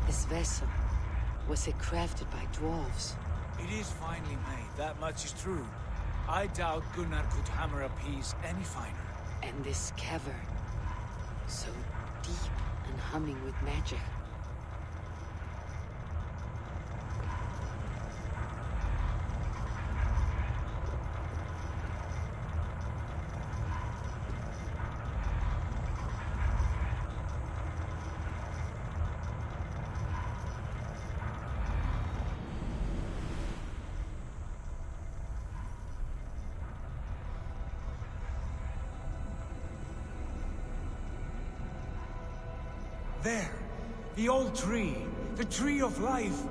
Speaker 3: This vessel, was it crafted by dwarves?
Speaker 14: It is finely made, that much is true. I doubt Gunnar could hammer a piece any finer.
Speaker 3: And this cavern, so deep and humming with magic.
Speaker 14: There! The old tree! The tree of life!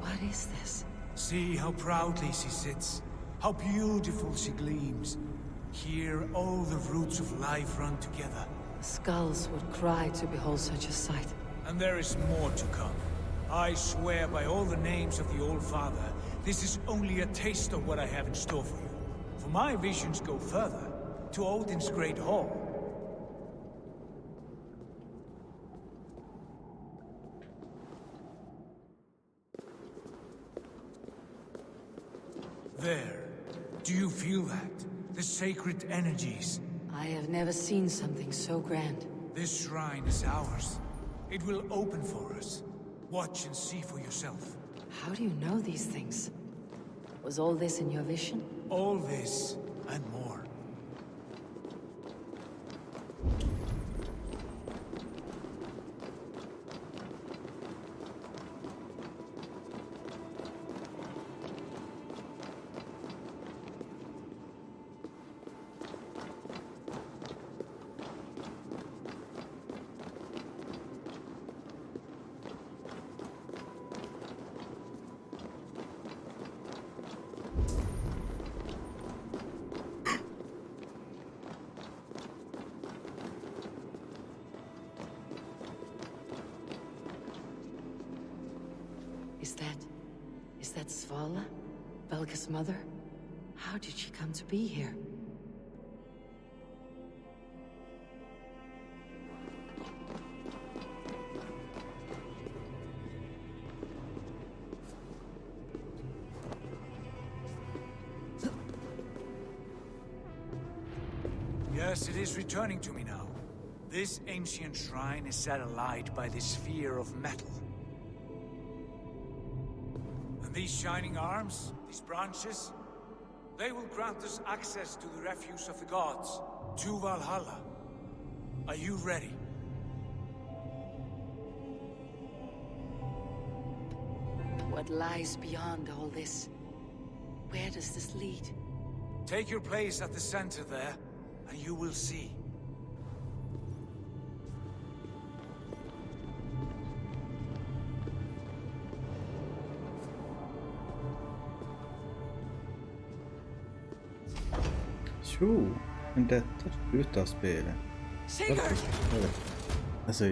Speaker 3: What is this?
Speaker 14: See how proudly she sits. How beautiful she gleams. Here all the roots of life run together.
Speaker 3: Skulls would cry to behold such a sight.
Speaker 14: And there is more to come. I swear by all the names of the Old Father, this is only a taste of what I have in store for you. For my visions go further, to Odin's Great Hall. There. Do you feel that? The sacred energies.
Speaker 3: I have never seen something so grand.
Speaker 14: This shrine is ours. It will open for us. Watch and see for yourself.
Speaker 3: How do you know these things? Was all this in your vision?
Speaker 14: All this and more.
Speaker 3: Is that Svala? Belga's mother? How did she come to be here?
Speaker 14: Yes, it is returning to me now. This ancient shrine is set alight by this sphere of metal. And these shining arms, these branches, they will grant us access to the refuse of the gods, to Valhalla. Are you ready?
Speaker 3: What lies beyond all this? Where does this lead?
Speaker 14: Take your place at the center there, and you will see.
Speaker 1: Jo, men detta slutar spelet. Alltså,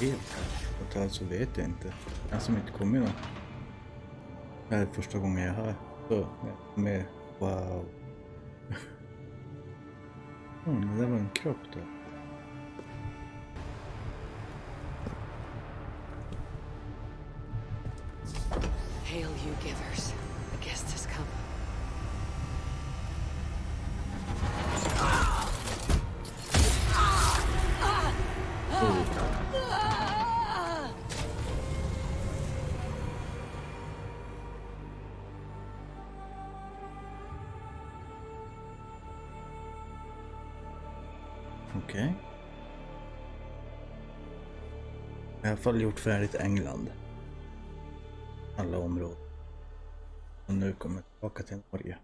Speaker 1: helt alltså vet jag inte. Jag som inte kommer någon. Det här är första gången jag hör. Så, med wow. Det där var en kropp då.
Speaker 3: Hail you givers. The guest has come.
Speaker 1: Okej. Jag har i alla fall gjort färdigt England. Alla områden. Och nu kommer jag tillbaka till Norge.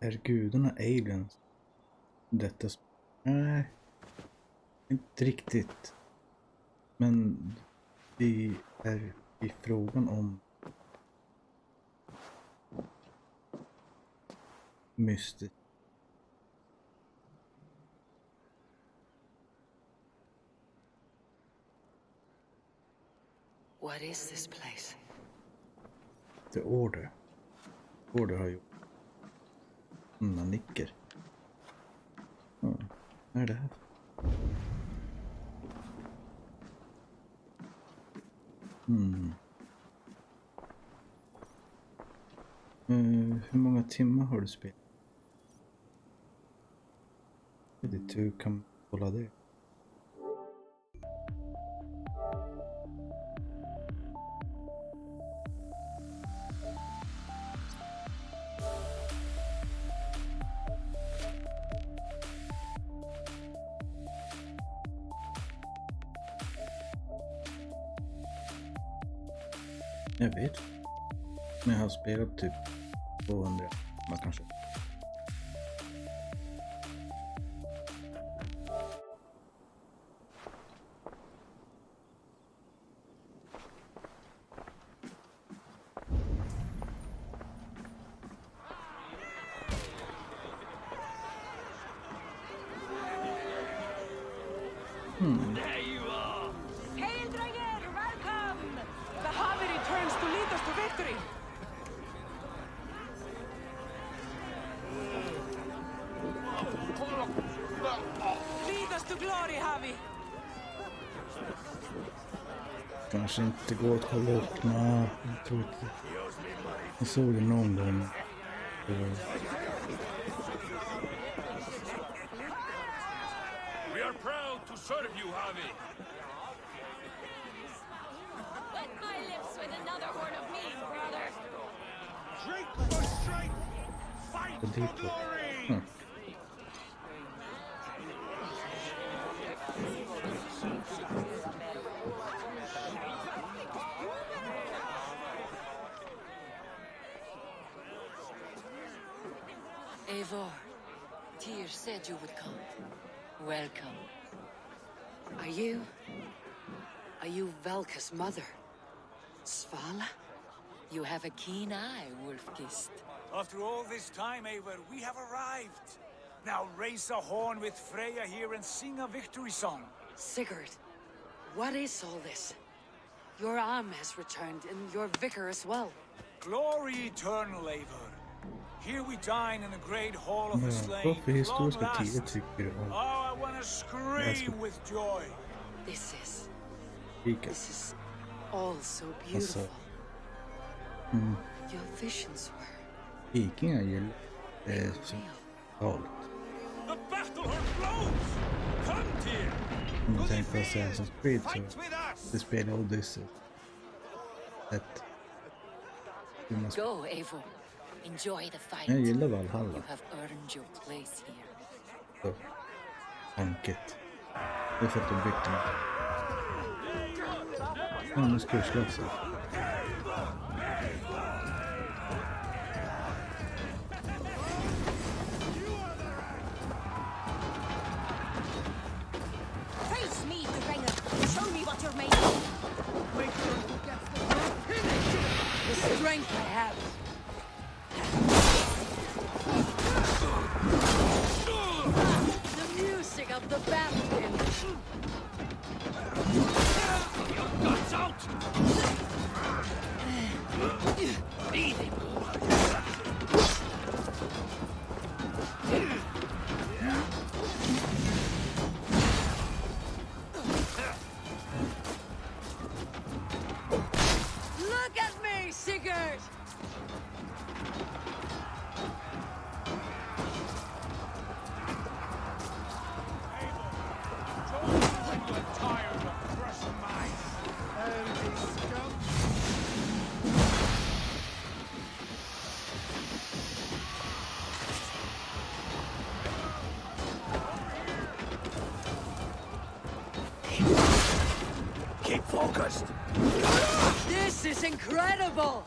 Speaker 1: Är gudarna aliens? Detta nej, inte riktigt. Men vi är i frågan om mystiskt.
Speaker 3: What is this place?
Speaker 1: The Order. Order har gjort man nicker. Vad är det här? Hur många timmar har du spelat? Du kan kolla det. Jag vet. Men jag har spelat typ 200. Man kanske.
Speaker 4: There you are!
Speaker 7: Hail, Drager! Welcome! The Harvey returns to lead us to victory! Lead us to glory, Harvey!
Speaker 1: Kanske inte går att kolla upp. Nej, jag tror inte. Jag såg det någon gång.
Speaker 4: We are proud to serve you, Harvey.
Speaker 18: Wet my lips with another horn of mead, brother.
Speaker 13: Drink for strength! Fight
Speaker 1: Och dit då.
Speaker 3: Eivor, Tyr said you would come. Welcome. Are you Valka's mother? Svala? You have a keen eye, Wolfgist.
Speaker 14: After all this time, Eivor, we have arrived. Now raise a horn with Freya here and sing a victory song.
Speaker 3: Sigurd, what is all this? Your arm has returned, and your vicar as well.
Speaker 14: Glory eternal, Eivor. Here we dine in the great hall of the slain.
Speaker 1: Varför historiska
Speaker 14: Long
Speaker 1: tider
Speaker 14: last.
Speaker 1: tycker du om?
Speaker 14: Oh, I want to scream with joy.
Speaker 3: This
Speaker 1: Vika?
Speaker 3: is all so beautiful.
Speaker 1: Alltså.
Speaker 3: Your visions were
Speaker 1: Vikingar gillar det så galet.
Speaker 4: The battle horn blows! Come, Tyr!
Speaker 1: Om du tänker på Assasins Creed så det spelar Odyssey.
Speaker 3: Go, Eivor. Enjoy the fight.
Speaker 1: Jag gillar Valhalla.
Speaker 3: You have earned your place here.
Speaker 1: Så. Anket. Det är för att de byggt den. Ja, nu ska vi slåss.
Speaker 7: Face me, Drager! Show me what you're made of!
Speaker 3: The strength I have. The music of the battle.
Speaker 4: Your guts out! Eat it!
Speaker 3: Look at me, Sigurd!
Speaker 14: Keep focused.
Speaker 3: This is incredible!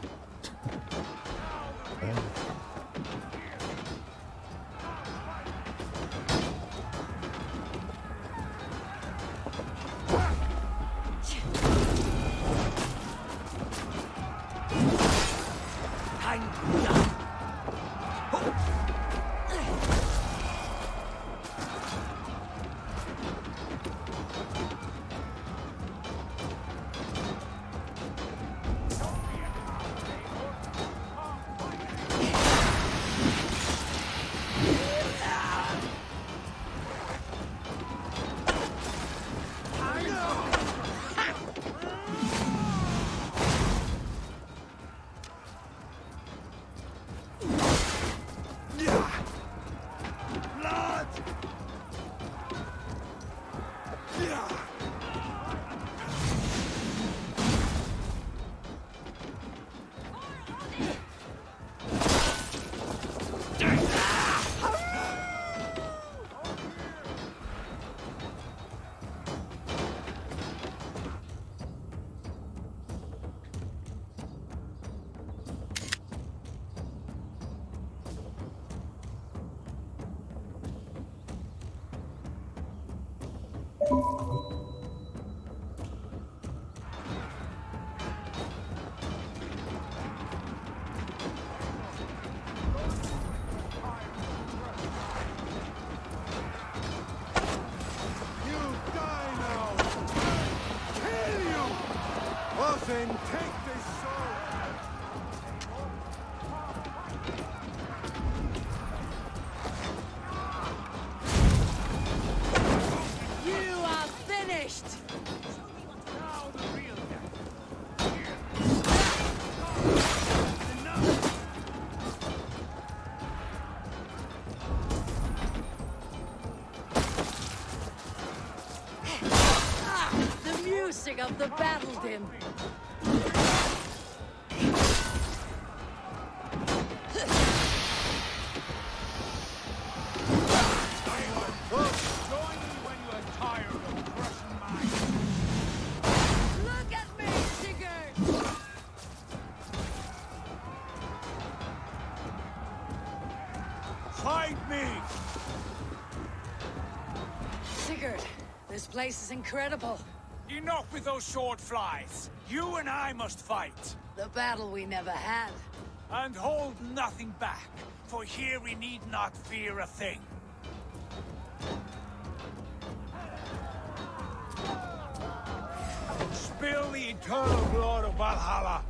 Speaker 14: Yeah.
Speaker 19: die now! Kill you! Well then, take this sword!
Speaker 3: You are finished!
Speaker 14: Now the real
Speaker 3: The music of the battle din.
Speaker 14: join me when you are tired of crushing mine.
Speaker 3: Look at me, Sigurd!
Speaker 14: Fight me!
Speaker 3: Sigurd, this place is incredible.
Speaker 14: Enough with those sword flies. You and I must fight.
Speaker 3: The battle we never had.
Speaker 14: And hold nothing back, for here we need not fear a thing. Spill the eternal blood of Valhalla.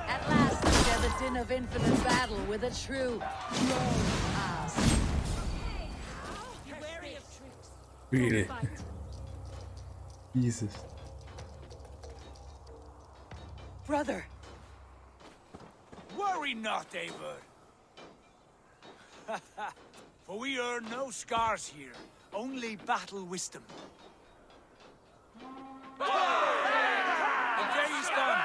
Speaker 3: At last we share the din of infinite battle with a true ass.
Speaker 1: Really? Jesus.
Speaker 3: Brother!
Speaker 14: Worry not, Eivor. For we earn no scars here, only battle wisdom. The day is done.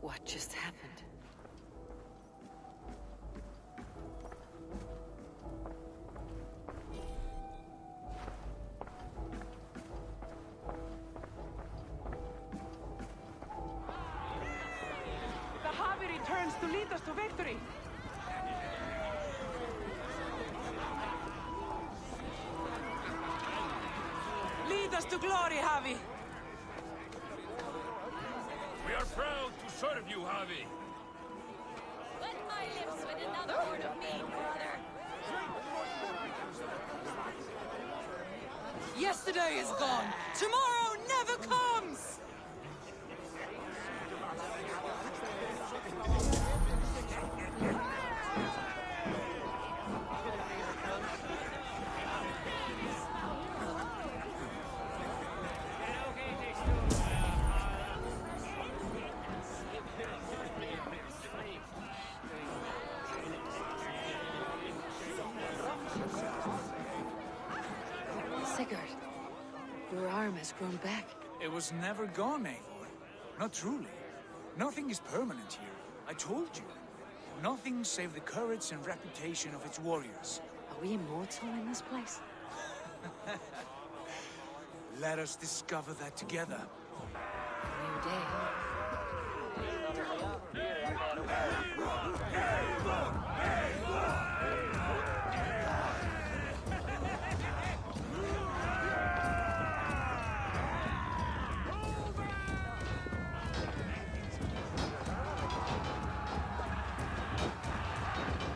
Speaker 3: What just happened?
Speaker 20: The Harvey returns to lead us to victory. Lead us to glory, Harvey.
Speaker 4: We are proud to serve you, Harvey.
Speaker 7: Wet my lips with another word of me, brother.
Speaker 20: Yesterday is gone. Tomorrow never comes.
Speaker 3: Sigurd, your arm has grown back.
Speaker 14: It was never gone, Eivor. Not truly. Nothing is permanent here. I told you. Nothing save the courage and reputation of its warriors.
Speaker 3: Are we immortal in this place?
Speaker 14: Let us discover that together.
Speaker 3: New day.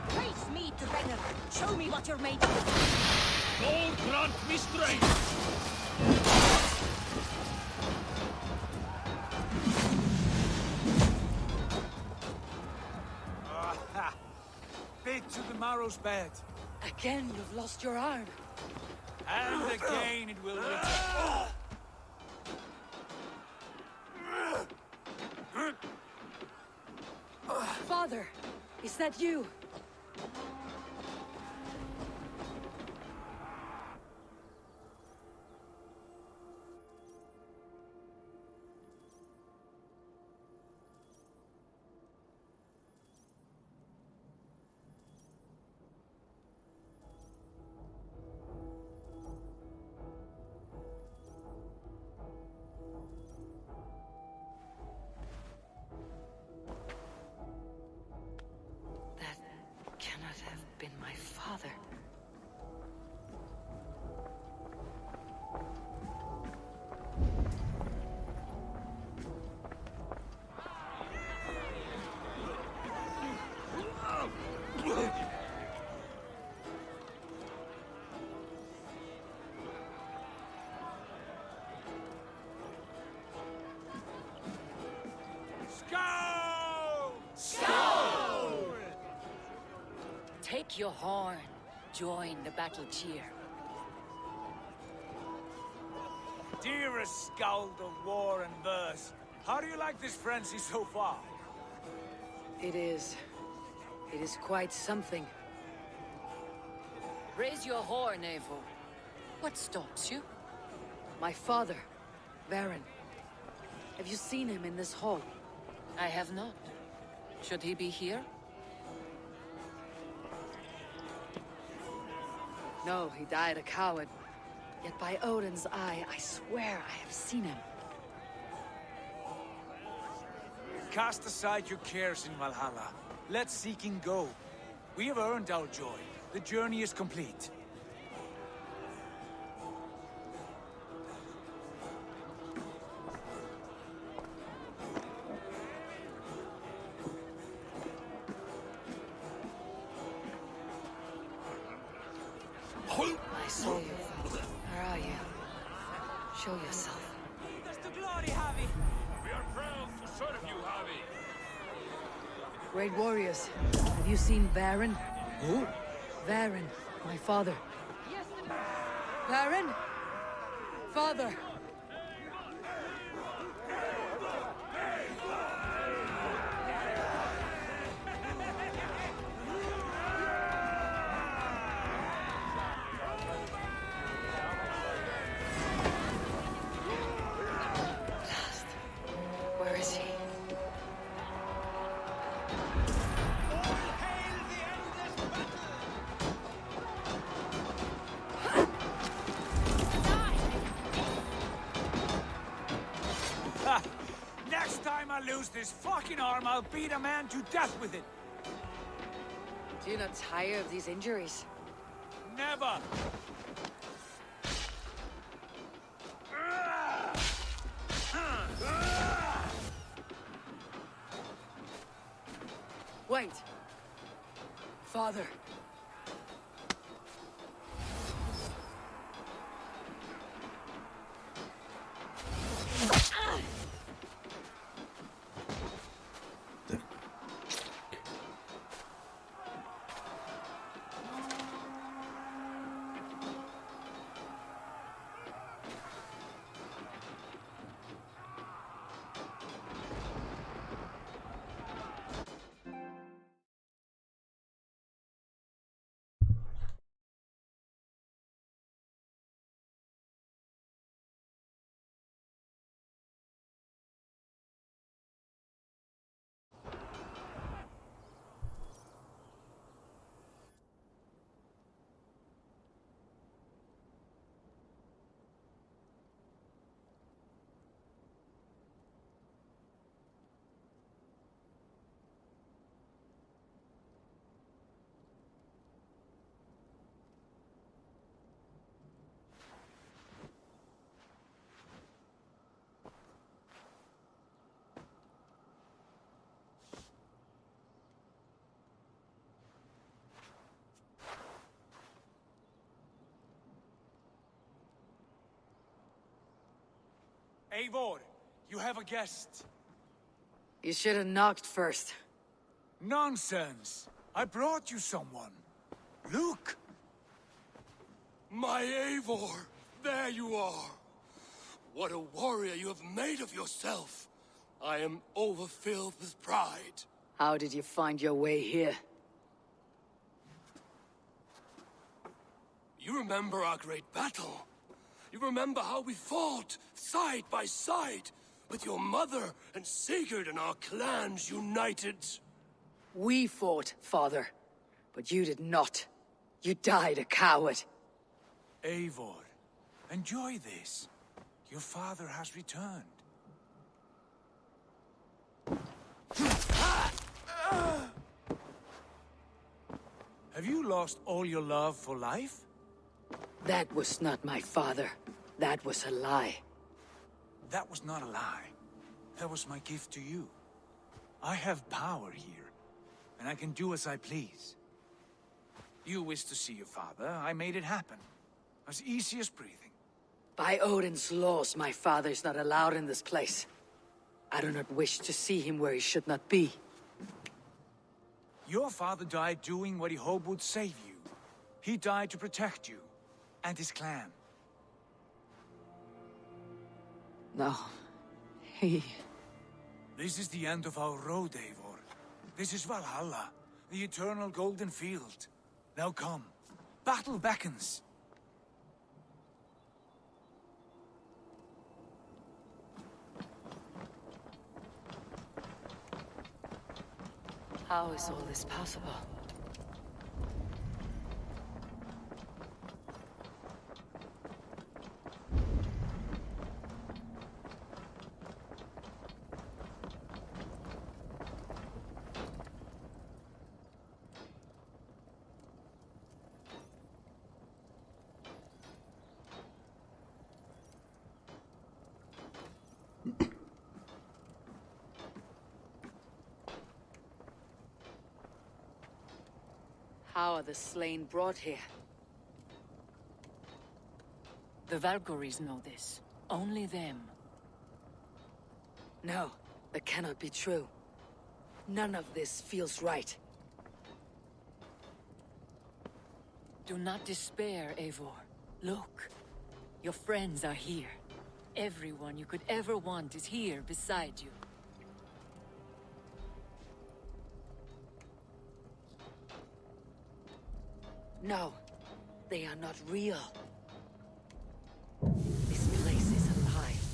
Speaker 10: Face me, Dwenger. Show me what you're made of.
Speaker 4: Lord grant me strength!
Speaker 14: Bit to the marrow's bed.
Speaker 3: Again, you've lost your arm.
Speaker 14: And again it will return.
Speaker 3: Father, is that you? Take your horn. Join the battle cheer.
Speaker 14: Dearest skald of war and verse, how do you like this frenzy so far?
Speaker 3: It is quite something. Raise your horn, Eivor. What stops you? My father, Varin. Have you seen him in this hall? I have not. Should he be here? No, he died a coward. Yet by Odin's eye, I swear I have seen him.
Speaker 14: Cast aside your cares in Valhalla. Let seeking go. We have earned our joy. The journey is complete.
Speaker 3: I saw you. Where are you? Show yourself.
Speaker 4: We are proud to serve you, Harvey.
Speaker 3: Great warriors. Have you seen Varin? Who? Varin, my father. Varin? Father! Where is he?
Speaker 14: Ha! Next time I lose this fucking arm, I'll beat a man to death with it.
Speaker 3: Do you not tire of these injuries?
Speaker 14: Never!
Speaker 3: Wait! Father!
Speaker 14: Eivor, you have a guest.
Speaker 3: You should have knocked first.
Speaker 14: Nonsense! I brought you someone. Look!
Speaker 17: My Eivor, there you are. What a warrior you have made of yourself. I am overfilled with pride.
Speaker 3: How did you find your way here?
Speaker 17: You remember our great battle? You remember how we fought, side by side, with your mother and Sigurd and our clans united?
Speaker 3: We fought, father. But you did not. You died a coward.
Speaker 14: Eivor, enjoy this. Your father has returned. Have you lost all your love for life?
Speaker 3: That was not my father. That was a lie.
Speaker 14: That was not a lie. That was my gift to you. I have power here, and I can do as I please. You wished to see your father, I made it happen. As easy as breathing.
Speaker 3: By Odin's laws, my father is not allowed in this place. I do not wish to see him where he should not be.
Speaker 14: Your father died doing what he hoped would save you. He died to protect you, and his clan.
Speaker 3: No,
Speaker 14: This is the end of our road, Eivor. This is Valhalla, the eternal golden field. Now come, battle beckons.
Speaker 3: How is all this possible? How are the slain brought here?
Speaker 21: The Valkyries know this. Only them.
Speaker 3: No, that cannot be true. None of this feels right.
Speaker 21: Do not despair, Eivor. Look. Your friends are here. Everyone you could ever want is here beside you.
Speaker 3: No, they are not real. This place is alive.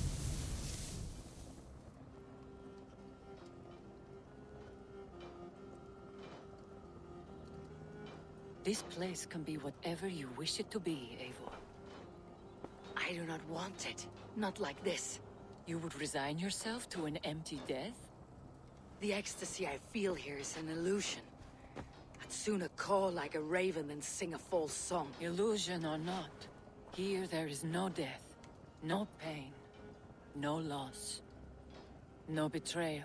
Speaker 21: This place can be whatever you wish it to be, Eivor.
Speaker 3: I do not want it. Not like this.
Speaker 21: You would resign yourself to an empty death?
Speaker 3: The ecstasy I feel here is an illusion. I'd sooner call like a raven than sing a false song.
Speaker 21: Illusion or not, here there is no death, no pain, no loss, no betrayal,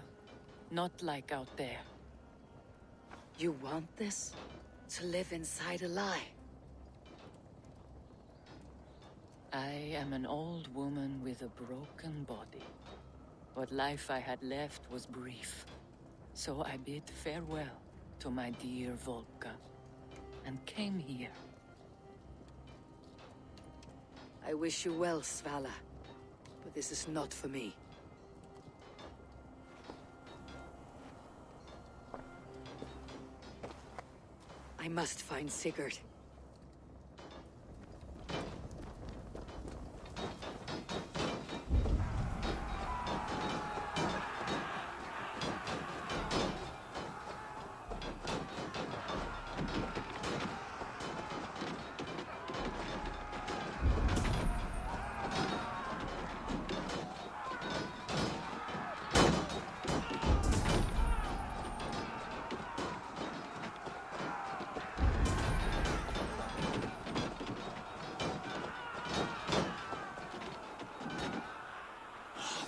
Speaker 21: not like out there.
Speaker 3: You want this? To live inside a lie?
Speaker 21: I am an old woman with a broken body. What life I had left was brief, so I bid farewell to my dear Volka, and came here.
Speaker 3: I wish you well, Svala, but this is not for me. I must find Sigurd.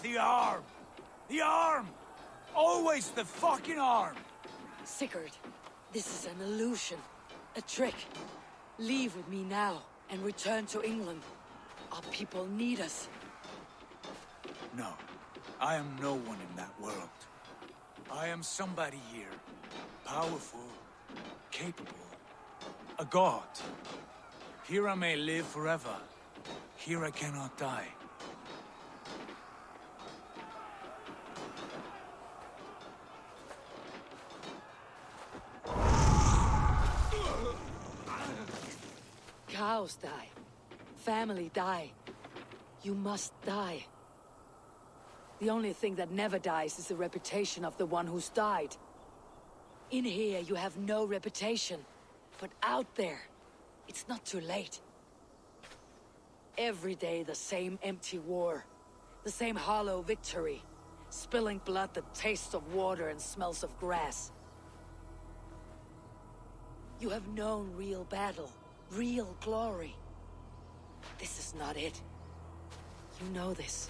Speaker 14: The arm! The arm! Always the fucking arm!
Speaker 3: Sigurd, this is an illusion. A trick. Leave with me now, and return to England. Our people need us.
Speaker 14: No, I am no one in that world. I am somebody here. Powerful, capable, a god. Here I may live forever. Here I cannot die.
Speaker 3: Cows die. Family die. You must die. The only thing that never dies is the reputation of the one who's died. In here, you have no reputation. But out there, it's not too late. Every day, the same empty war. The same hollow victory. Spilling blood that tastes of water and smells of grass. You have known real battle. Real glory. This is not it. You know this.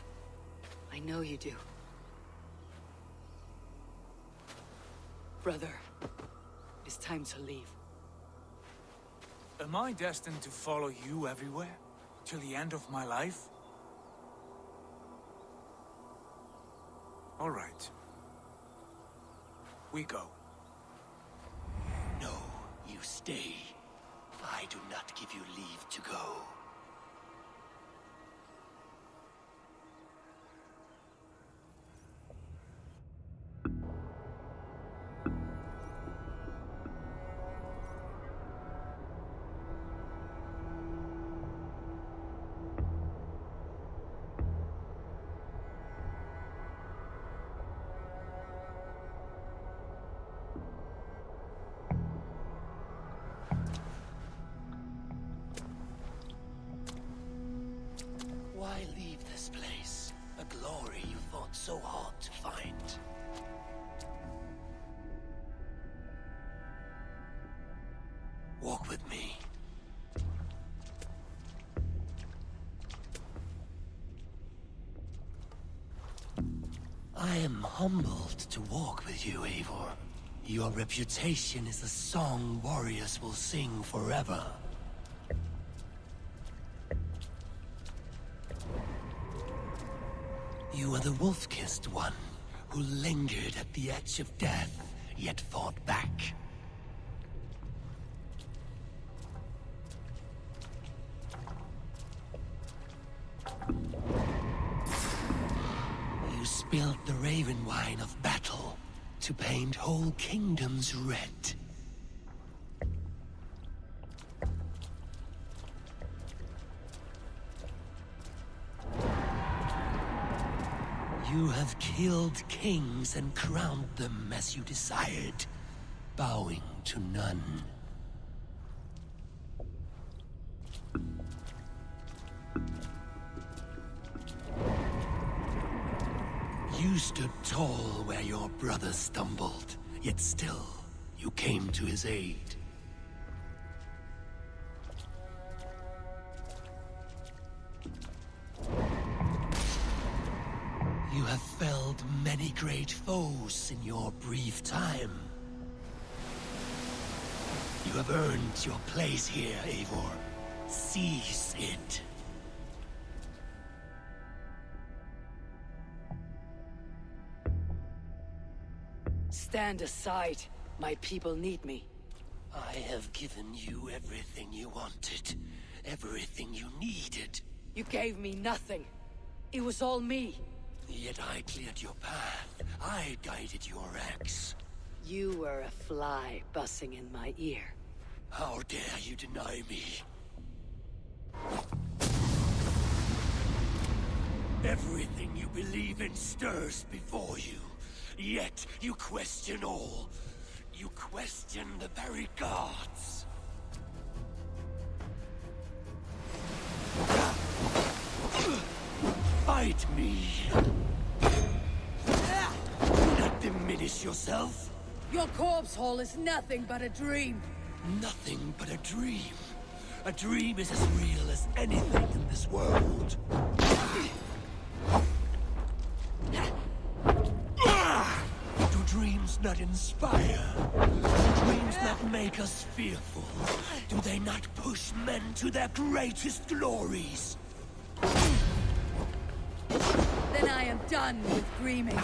Speaker 3: I know you do. Brother, it's time to leave.
Speaker 14: Am I destined to follow you everywhere? Till the end of my life? All right. We go.
Speaker 17: No, you stay. I do not give you leave to go. Why leave this place? A glory you fought so hard to find. Walk with me. I am humbled to walk with you, Eivor. Your reputation is a song warriors will sing forever. You are the wolf-kissed one, who lingered at the edge of death, yet fought back. You spilled the raven wine of battle to paint whole kingdoms red. You have killed kings and crowned them as you desired, bowing to none. You stood tall where your brother stumbled, yet still, you came to his aid. You have felled many great foes in your brief time. You have earned your place here, Eivor. Seize it.
Speaker 3: Stand aside. My people need me.
Speaker 17: I have given you everything you wanted, everything you needed.
Speaker 3: You gave me nothing. It was all me.
Speaker 17: Yet I cleared your path. I guided your axe.
Speaker 3: You were a fly buzzing in my ear.
Speaker 17: How dare you deny me? Everything you believe in stirs before you. Yet you question all. You question the very gods. Fight me. Do not diminish yourself.
Speaker 3: Your corpse hole is nothing but a dream.
Speaker 17: Nothing but a dream. A dream is as real as anything in this world. Do dreams not inspire? Do dreams not make us fearful? Do they not push men to their greatest glories?
Speaker 3: Then I am done with dreaming.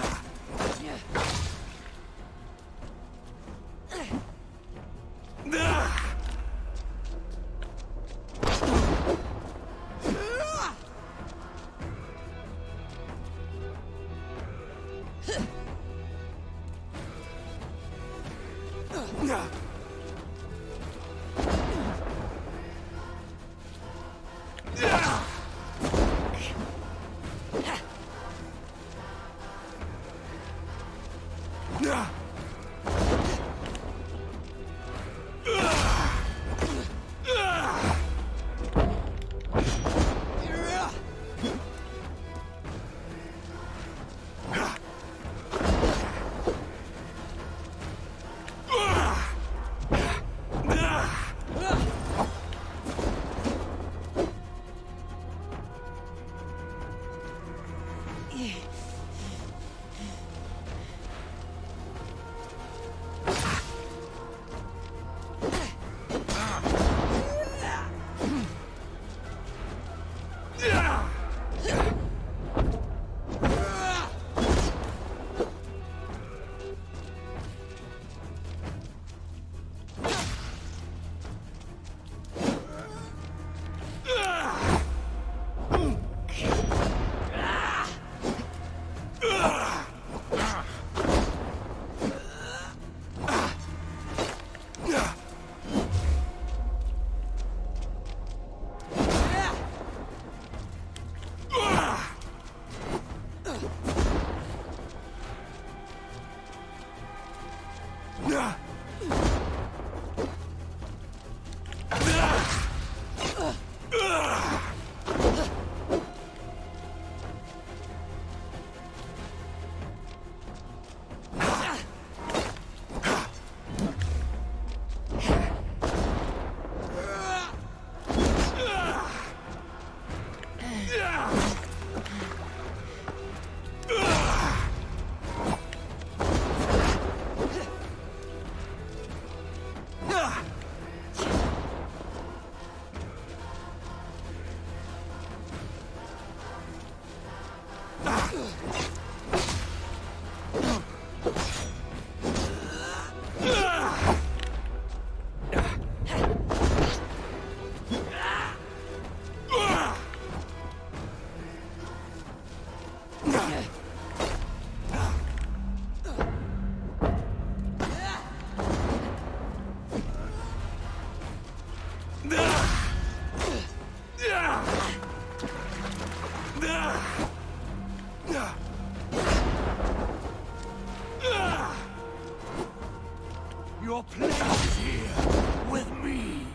Speaker 17: Your place is here, with me.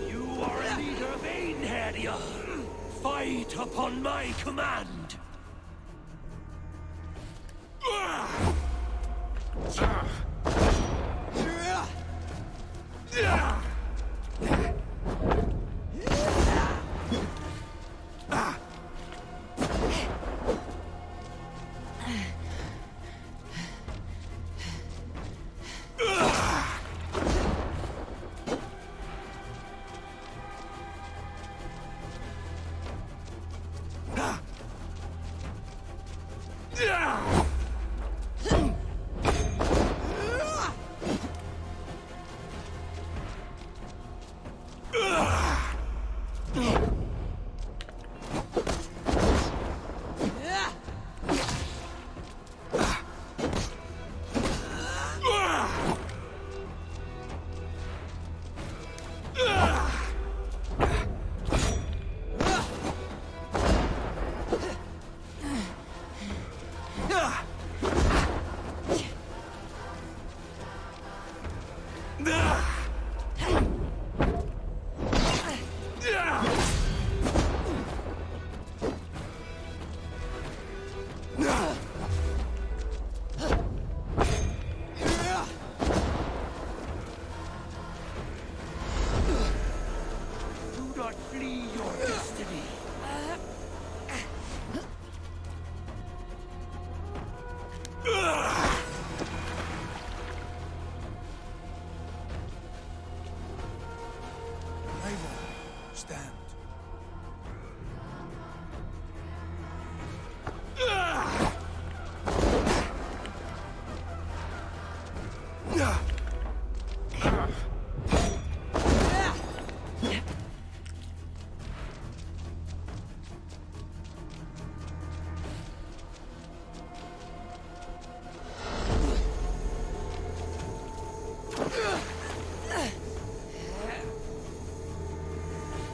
Speaker 17: You are a leader of Einherjar. Fight upon my command.
Speaker 14: Stand.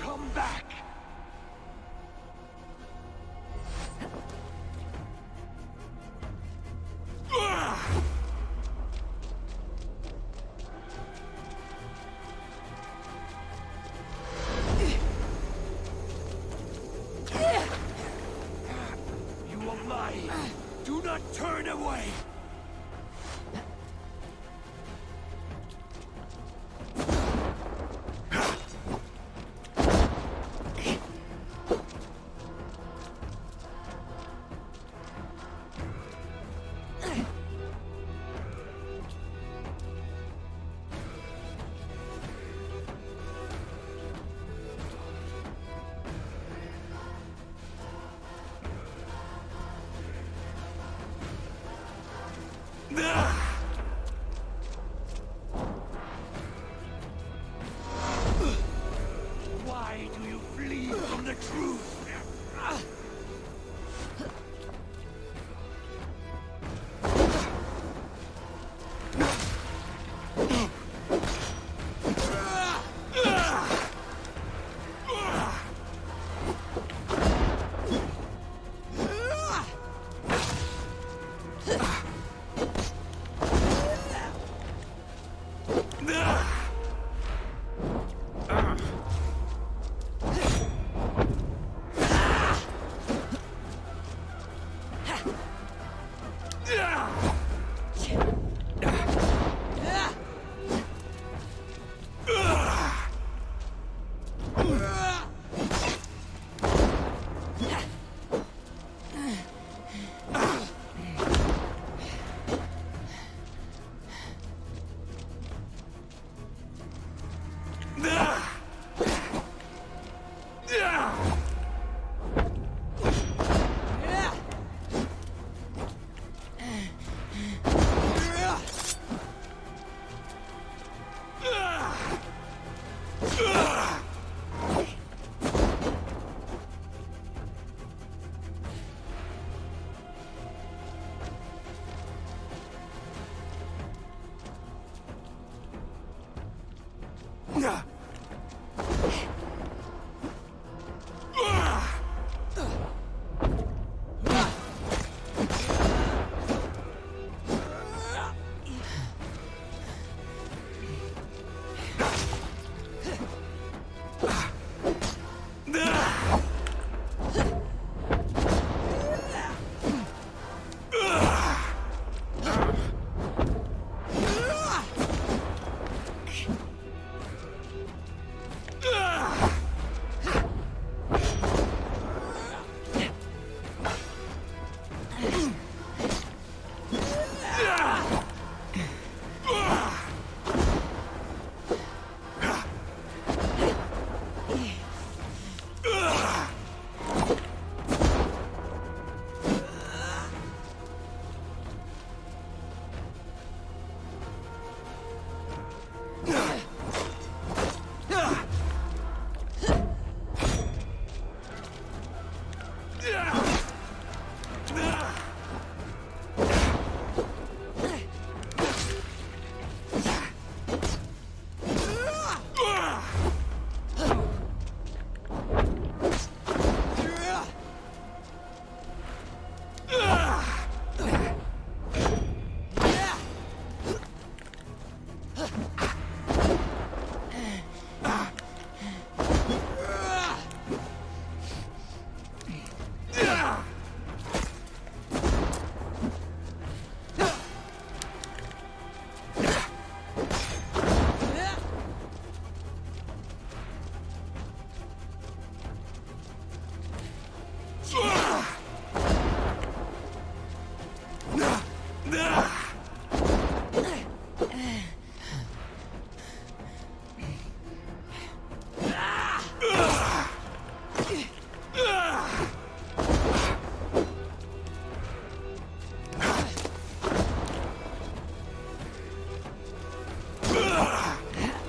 Speaker 17: Come back. You are mine. Do not turn away.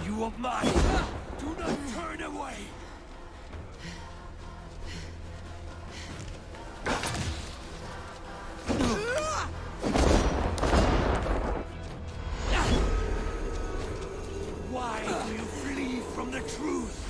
Speaker 17: You are mine. Do not turn away. Why do you flee from the truth?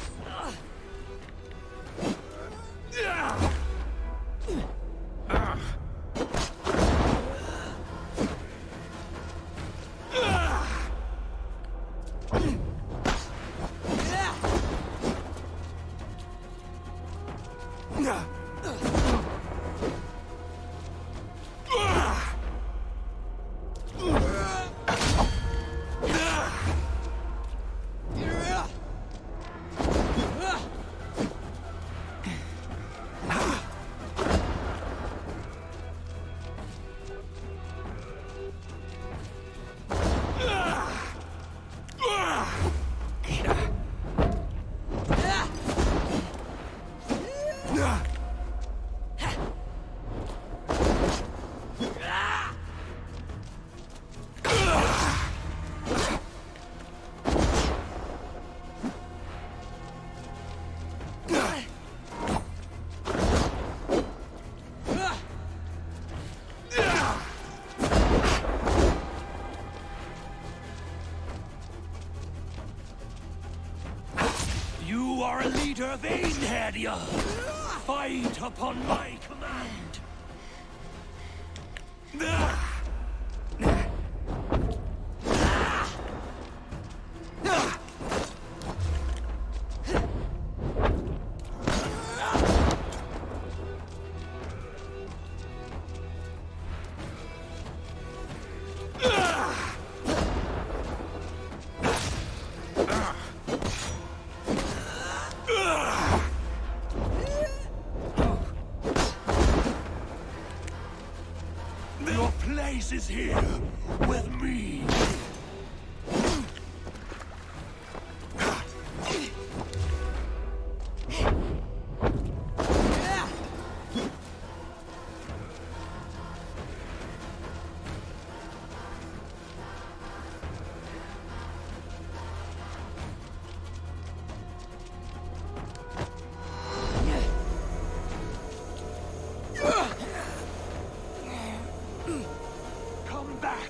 Speaker 17: You are a leader of Einherjar. Fight upon my command. Your place is here with me. Come back.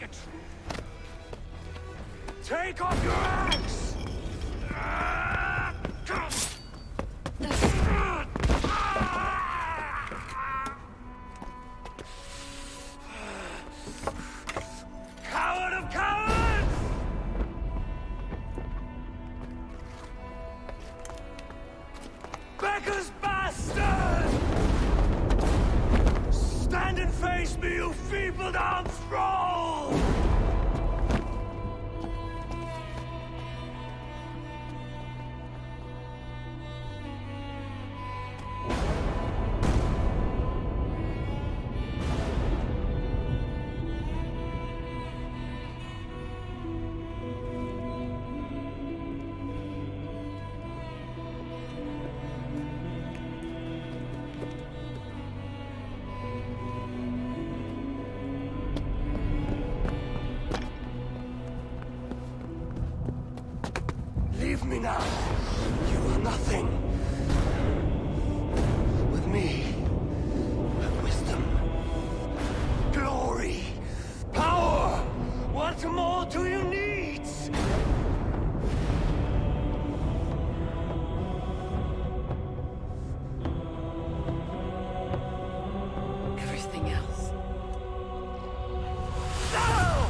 Speaker 17: like it! Take off your axe! Coward of cowards! Becker's bastard! Stand and face me, you feeble-down thrall! Leave me now. You are nothing. With me, have wisdom, glory, power. What more do you need?
Speaker 3: Everything else.
Speaker 17: No!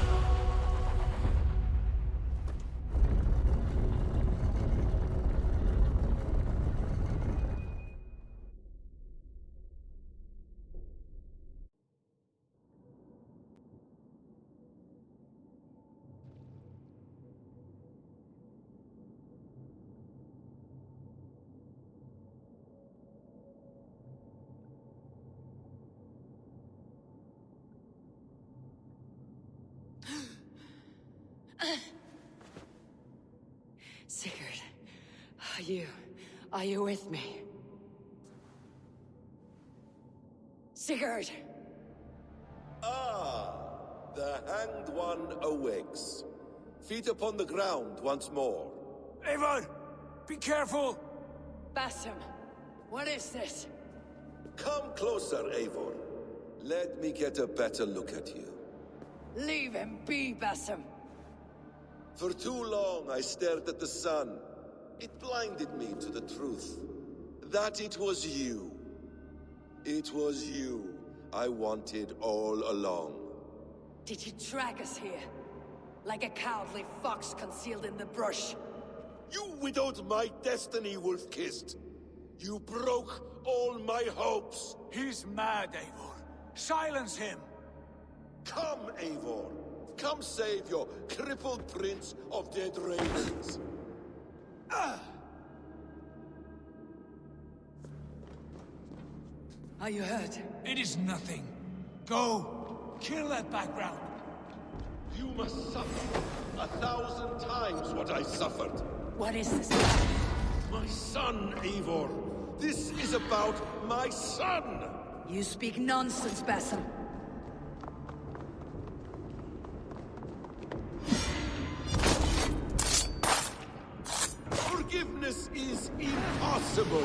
Speaker 3: Sigurd, are you with me? Sigurd!
Speaker 8: Ah, the hanged one awakes. Feet upon the ground once more.
Speaker 14: Eivor! Be careful!
Speaker 3: Basim, what is this?
Speaker 8: Come closer, Eivor. Let me get a better look at you.
Speaker 3: Leave him be, Basim.
Speaker 8: For too long I stared at the sun. It blinded me to the truth. That it was you. It was you I wanted all along.
Speaker 3: Did you drag us here? Like a cowardly fox concealed in the brush?
Speaker 8: You widowed my destiny, wolf-kissed. You broke all my hopes.
Speaker 14: He's mad, Eivor. Silence him!
Speaker 8: Come, Eivor. Come save your crippled prince of dead ravens.
Speaker 3: Are you hurt?
Speaker 14: It is nothing. Go. Kill that background.
Speaker 8: You must suffer 1,000 times what I suffered.
Speaker 3: What is this?
Speaker 8: My son, Eivor. This is about my son.
Speaker 3: You speak nonsense, Basim.
Speaker 8: Forgiveness is impossible.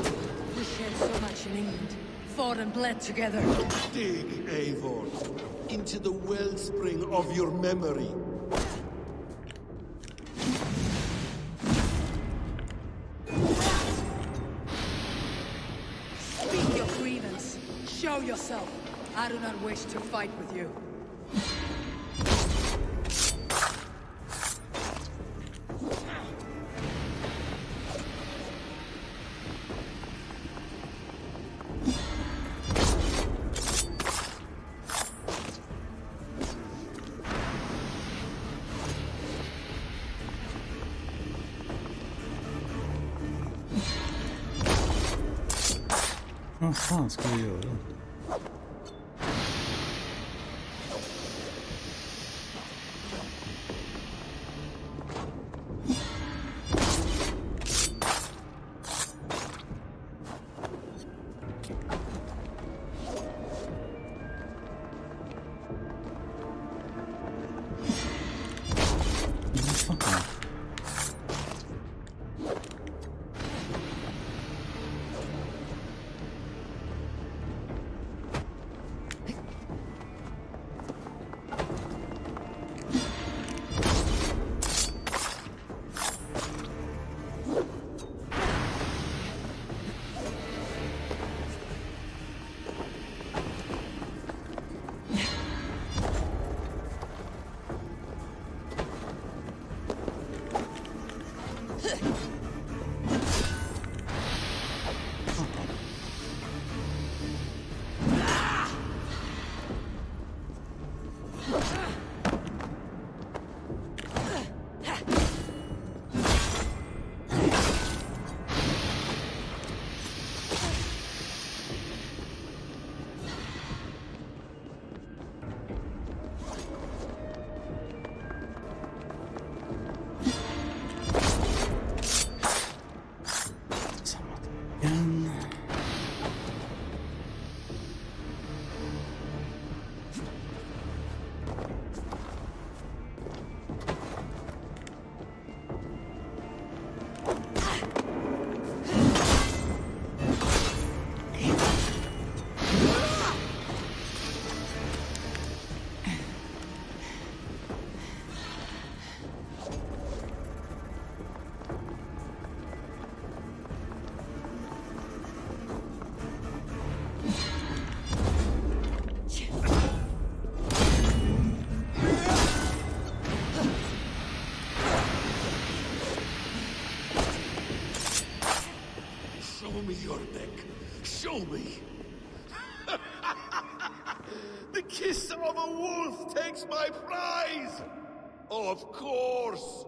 Speaker 3: We shared so much in England. Fought and bled together.
Speaker 8: Dig, Eivor, into the wellspring of your memory.
Speaker 3: Speak your grievance. Show yourself. I do not wish to fight with you.
Speaker 1: Vad fan ska vi göra?
Speaker 8: Rise! Of course!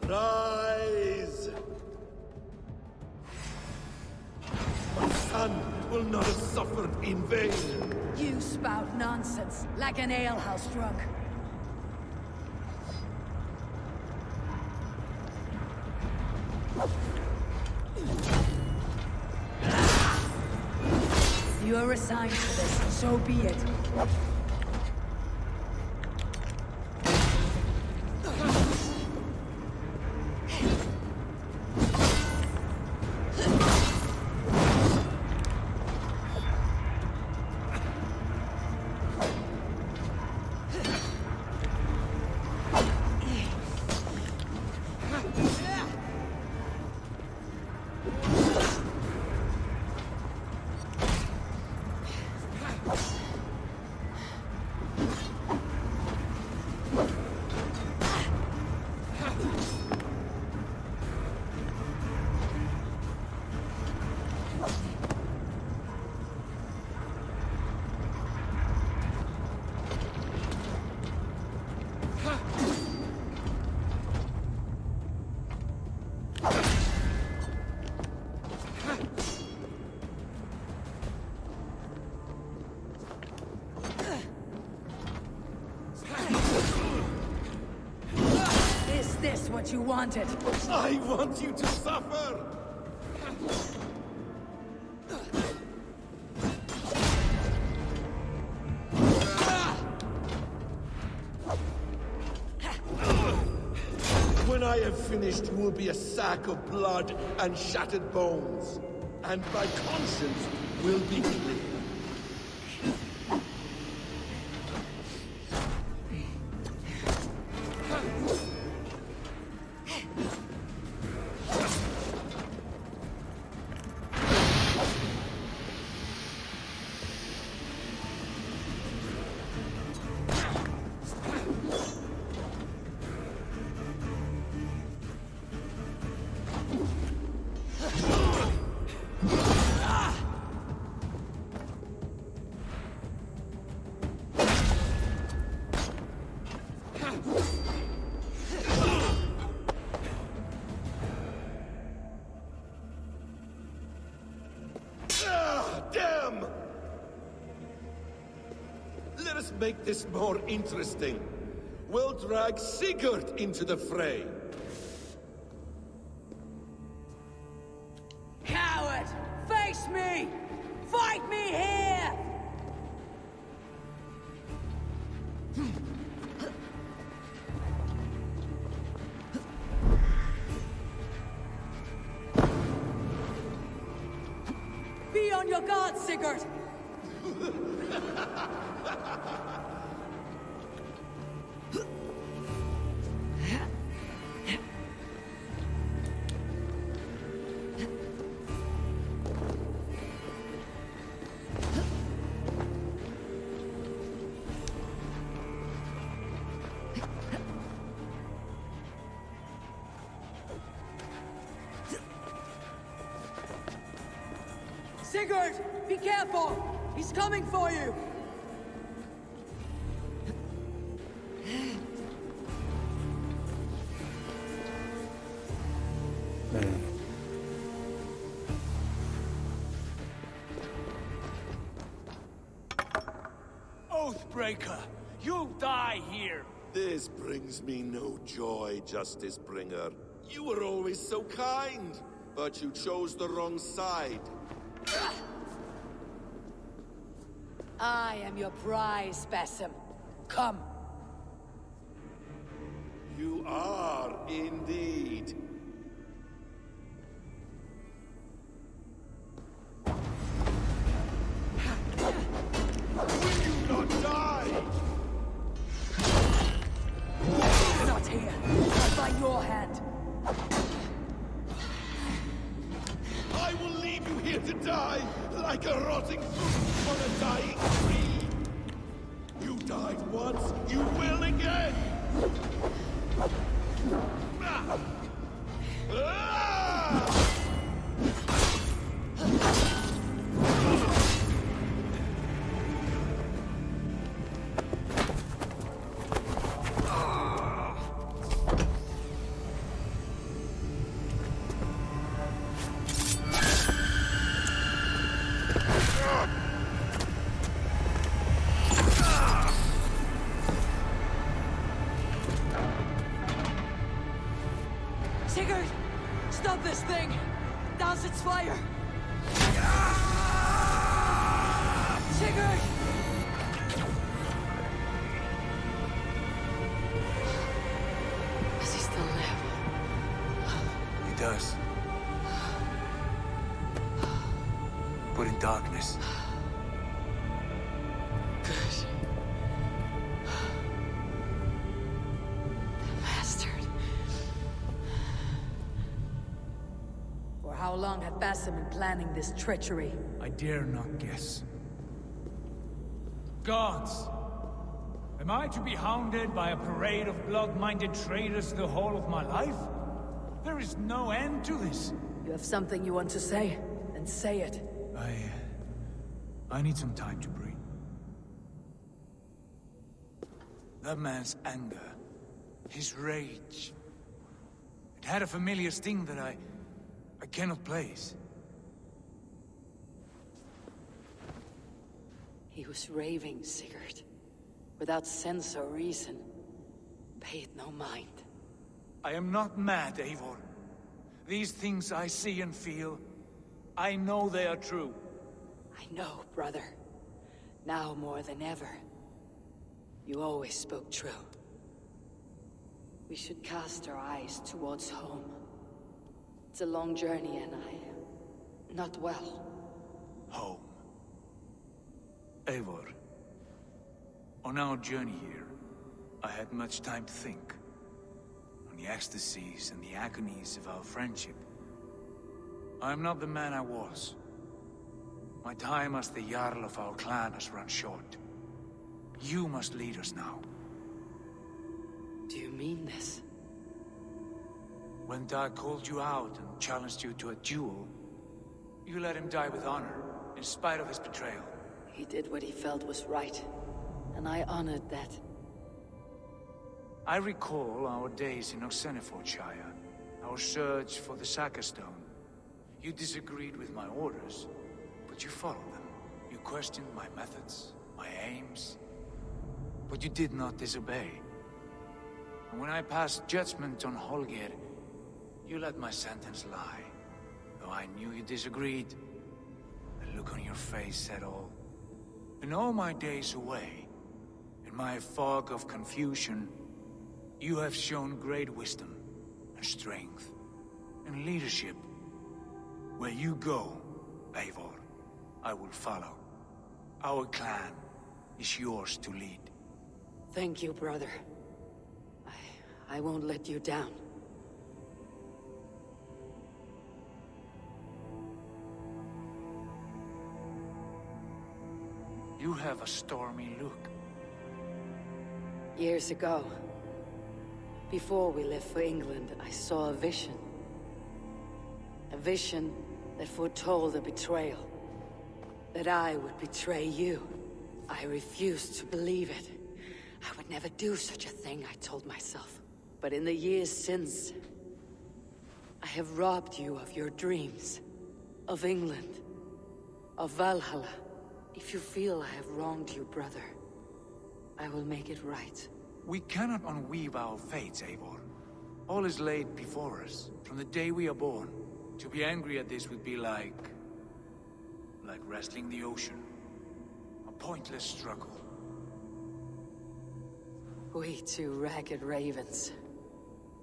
Speaker 8: Rise! My son will not have suffered in vain.
Speaker 3: You spout nonsense, like an alehouse drunk. You're assigned to this, so be it. Is this what you wanted?
Speaker 8: I want you to suffer! When I have finished, you will be a sack of blood and shattered bones. And my conscience will be clear. Damn! Let us make this more interesting. We'll drag Sigurd into the fray.
Speaker 3: Coward! Face me! Fight me here! Be on your guard, Sigurd! Sigurd! Be careful! He's coming for you!
Speaker 17: Oathbreaker! You'll die here!
Speaker 8: This brings me no joy, Justice Bringer. You were always so kind, but you chose the wrong side.
Speaker 3: I am your prize, Basim. Come.
Speaker 8: You are indeed. Will you not die?
Speaker 3: Not here. Not by your hand.
Speaker 8: I will leave you here to die, like a rotting fruit on a dying tree. You died once, you will again.
Speaker 20: Sigurd!
Speaker 3: Does he still live?
Speaker 14: He does. But in darkness.
Speaker 3: Good. The bastard. For how long had Basim been planning this treachery?
Speaker 14: I dare not guess. Gods! Am I to be hounded by a parade of blood-minded traitors the whole of my life? There is no end to this.
Speaker 3: You have something you want to say? Then say it.
Speaker 14: I need some time to breathe. That man's anger, his rage, it had a familiar sting that I cannot place.
Speaker 3: He was raving, Sigurd. Without sense or reason. Pay it no mind.
Speaker 14: I am not mad, Eivor. These things I see and feel, I know they are true.
Speaker 3: I know, brother. Now more than ever. You always spoke true. We should cast our eyes towards home. It's a long journey and not well.
Speaker 14: Home. Eivor. On our journey here, I had much time to think. On the ecstasies and the agonies of our friendship. I am not the man I was. My time as the Jarl of our clan has run short. You must lead us now.
Speaker 3: Do you mean this?
Speaker 14: When Dag called you out and challenged you to a duel, you let him die with honor, in spite of his betrayal.
Speaker 3: He did what he felt was right, and I honored that.
Speaker 14: I recall our days in Oxenifordshire, our search for the Saka Stone. You disagreed with my orders, but you followed them. You questioned my methods, my aims, but you did not disobey. And when I passed judgment on Holger, you let my sentence lie. Though I knew you disagreed, the look on your face said all. In all my days away, in my fog of confusion, you have shown great wisdom and strength and leadership. Where you go, Eivor, I will follow. Our clan is yours to lead.
Speaker 3: Thank you, brother. I won't let you down.
Speaker 14: You have a stormy look.
Speaker 3: Years ago, before we left for England, I saw a vision. A vision that foretold a betrayal. That I would betray you. I refused to believe it. I would never do such a thing, I told myself. But in the years since, I have robbed you of your dreams. Of England. Of Valhalla. If you feel I have wronged you, brother, I will make it right.
Speaker 14: We cannot unweave our fates, Eivor. All is laid before us, from the day we are born. To be angry at this would be like wrestling the ocean. A pointless struggle.
Speaker 3: We two ragged ravens.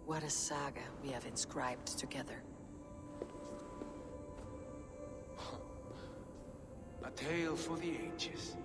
Speaker 3: What a saga we have inscribed together.
Speaker 14: A tale for the ages.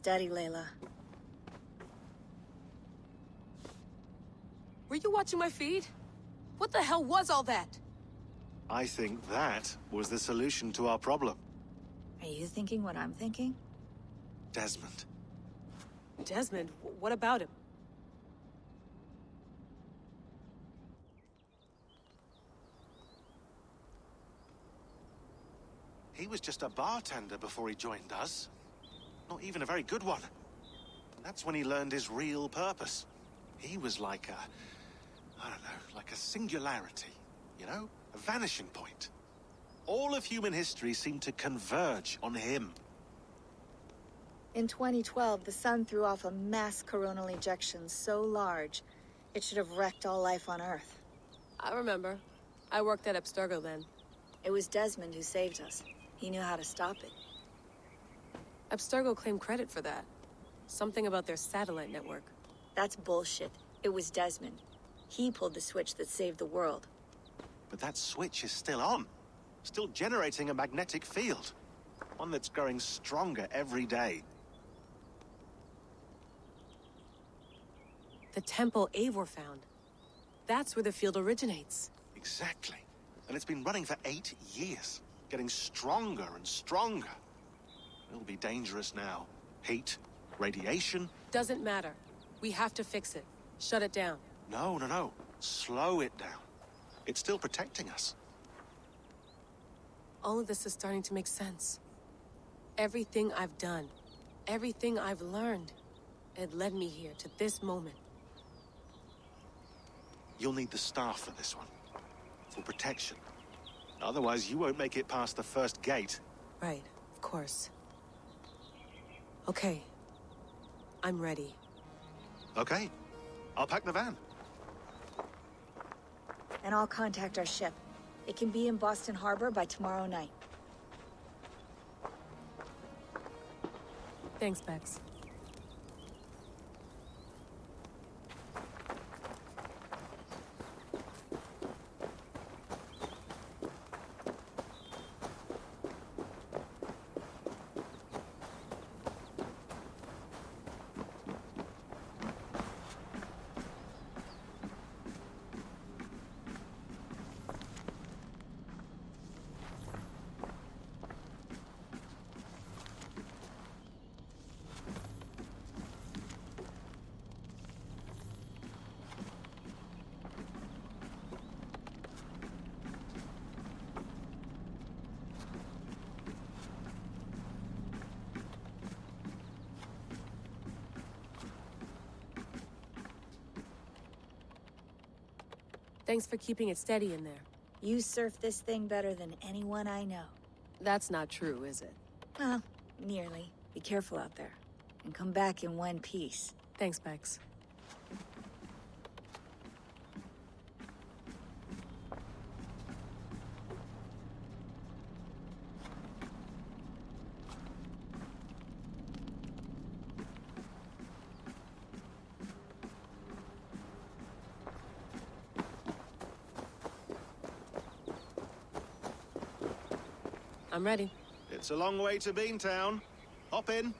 Speaker 12: Steady, Layla.
Speaker 20: Were you watching my feed? What the hell was all that?
Speaker 6: I think that was the solution to our problem.
Speaker 12: Are you thinking what I'm thinking?
Speaker 6: Desmond.
Speaker 20: Desmond? What about him?
Speaker 6: He was just a bartender before he joined us. Not even a very good one. And that's when he learned his real purpose. He was like I don't know, like a singularity, you know? A vanishing point. All of human history seemed to converge on him.
Speaker 12: In 2012, the sun threw off a mass coronal ejection so large, it should have wrecked all life on Earth.
Speaker 20: I remember. I worked at Abstergo then.
Speaker 12: It was Desmond who saved us. He knew how to stop it.
Speaker 20: Abstergo claimed credit for that. Something about their satellite network.
Speaker 12: That's bullshit. It was Desmond. He pulled the switch that saved the world.
Speaker 6: But that switch is still on. Still generating a magnetic field. One that's growing stronger every day.
Speaker 20: The temple Eivor found. That's where the field originates.
Speaker 6: Exactly. And it's been running for 8 years. Getting stronger and stronger. It'll be dangerous now. Heat, radiation.
Speaker 20: Doesn't matter. We have to fix it. Shut it down.
Speaker 6: No, no, no. Slow it down. It's still protecting us.
Speaker 20: All of this is starting to make sense. Everything I've done, everything I've learned, it led me here to this moment.
Speaker 6: You'll need the staff for this one. For protection. Otherwise, you won't make it past the first gate.
Speaker 20: Right, of course. Okay. I'm ready.
Speaker 6: Okay. I'll pack the van.
Speaker 12: And I'll contact our ship. It can be in Boston Harbor by tomorrow night.
Speaker 20: Thanks, Bex. Thanks for keeping it steady in there.
Speaker 12: You surf this thing better than anyone I know.
Speaker 20: That's not true, is it?
Speaker 12: Well, nearly. Be careful out there. And come back in one piece.
Speaker 20: Thanks, Bex. I'm ready.
Speaker 6: It's a long way to Beantown. Hop in.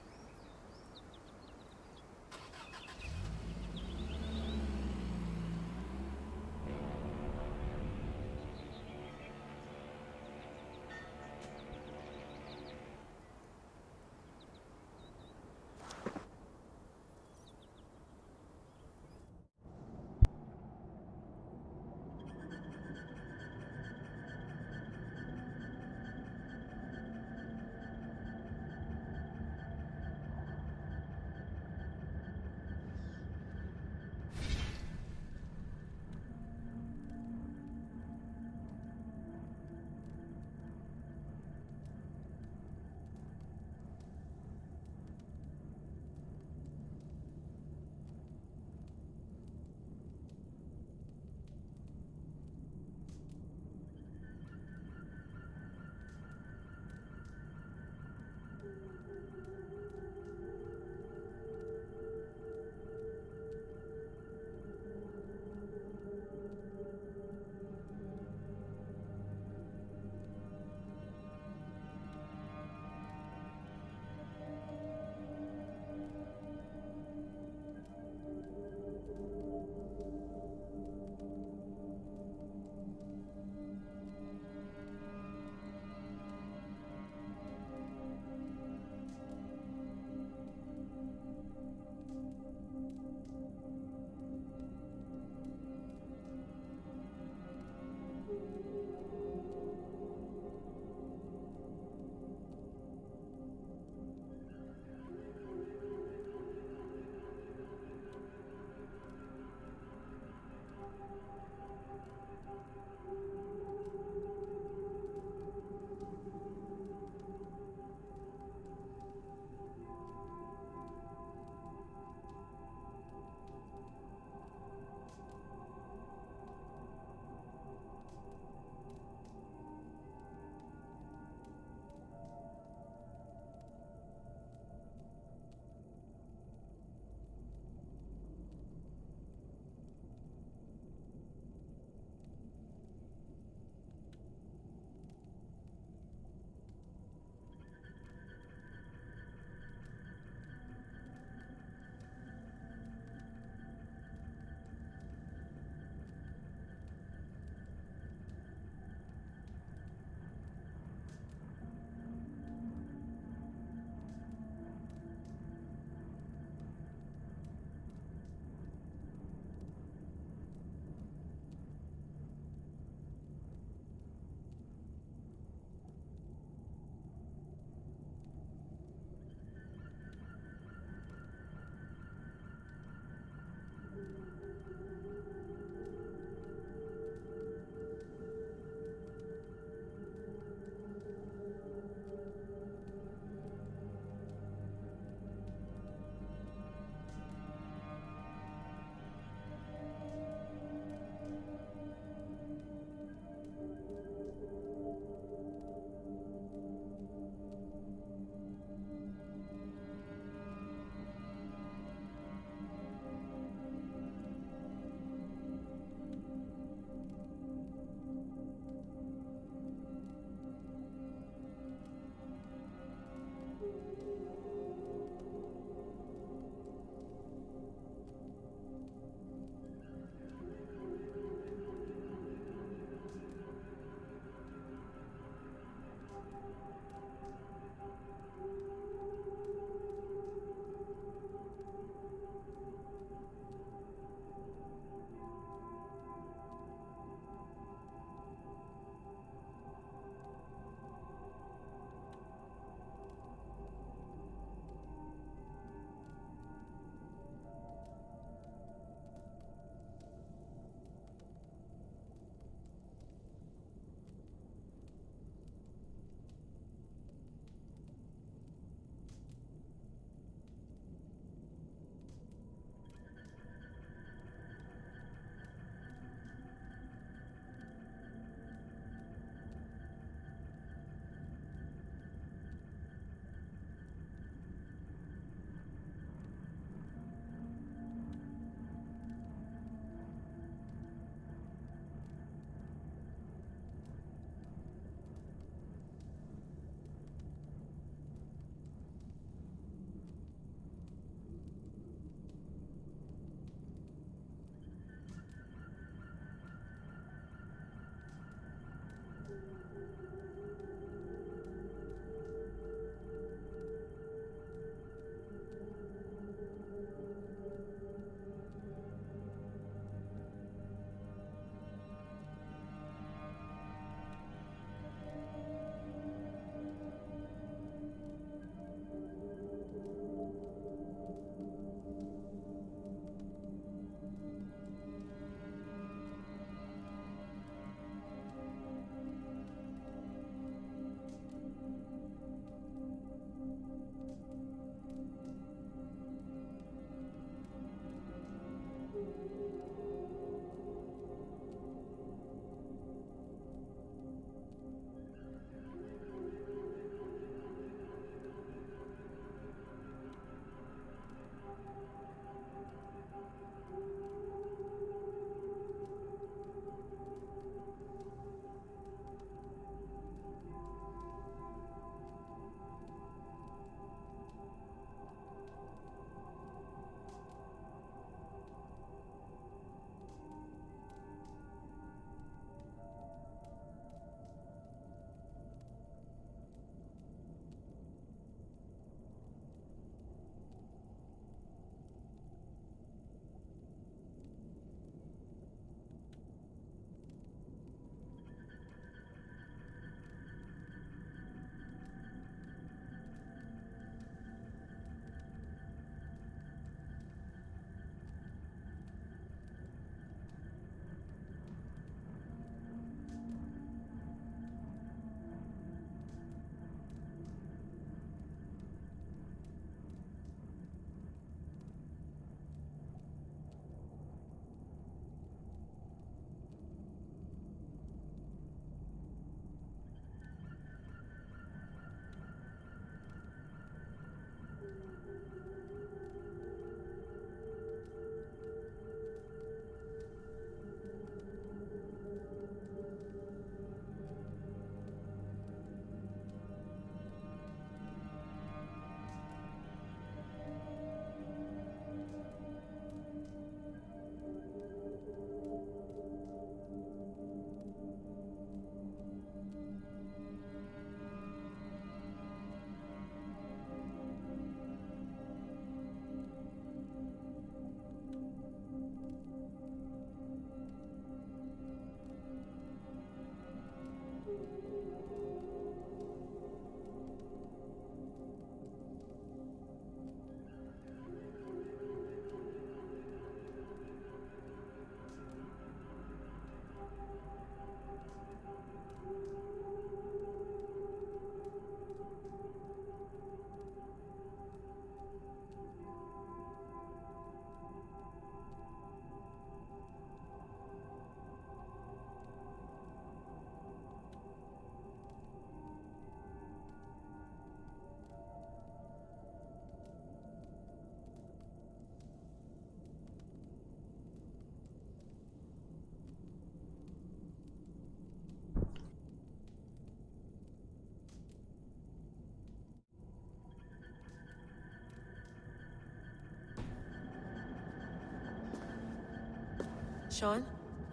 Speaker 20: Sean,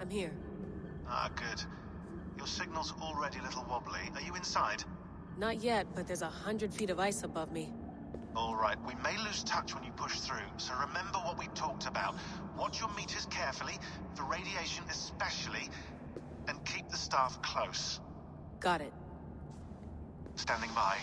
Speaker 20: I'm here.
Speaker 6: Ah, good. Your signal's already a little wobbly. Are you inside?
Speaker 20: Not yet, but there's 100 feet of ice above me.
Speaker 6: All right, we may lose touch when you push through, so remember what we talked about. Watch your meters carefully, for radiation especially, and keep the staff close.
Speaker 20: Got it.
Speaker 6: Standing by.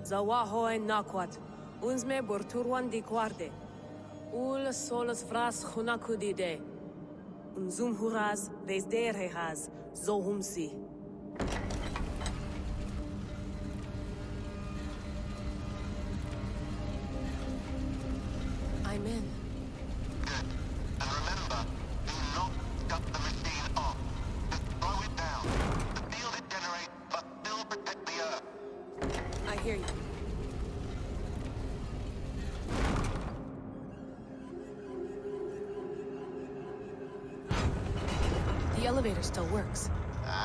Speaker 20: Zawaho en nakwat. Unsme borturwan di guarde. Ul solos vras hunakudide. Unzum huraz, vesderehaz, zohumsi. I'm in.
Speaker 6: Good. And remember, do not shut the machine off. Just slow it down. The field it generates, but still protect the Earth.
Speaker 20: I hear you. elevator still works.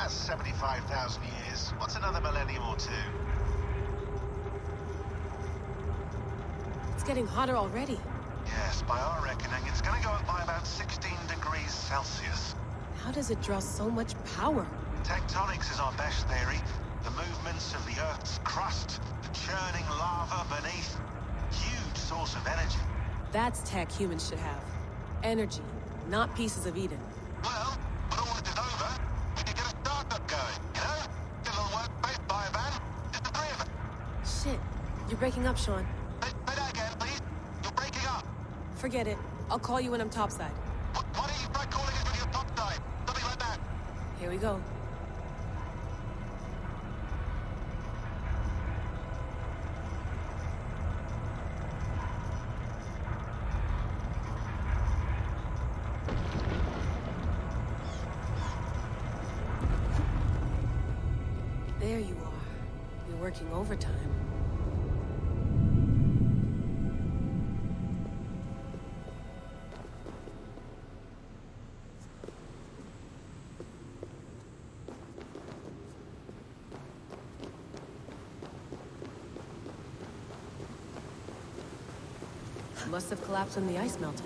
Speaker 6: 75,000 years. What's another millennium or two?
Speaker 20: It's getting hotter already.
Speaker 6: Yes, by our reckoning, it's gonna go up by about 16 degrees Celsius.
Speaker 20: How does it draw so much power?
Speaker 6: Tectonics is our best theory. The movements of the Earth's crust, the churning lava beneath. Huge source of energy.
Speaker 20: That's tech humans should have. Energy, not pieces of Eden.
Speaker 6: Well, when all this is over, we can get a startup going, you know? Get a little workspace, buy a van, just the three of us.
Speaker 20: Shit, you're breaking up, Sean.
Speaker 6: Say that again, please. You're breaking up.
Speaker 20: Forget it. I'll call you when I'm topside.
Speaker 6: Why don't you try calling us when you're topside? Something like that.
Speaker 20: Here we go. There you are. You're working overtime. Must have collapsed when the ice melted.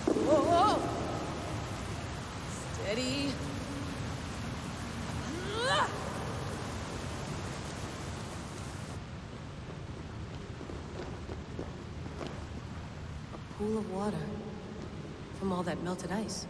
Speaker 20: Whoa! Steady. A pool of water from all that melted ice.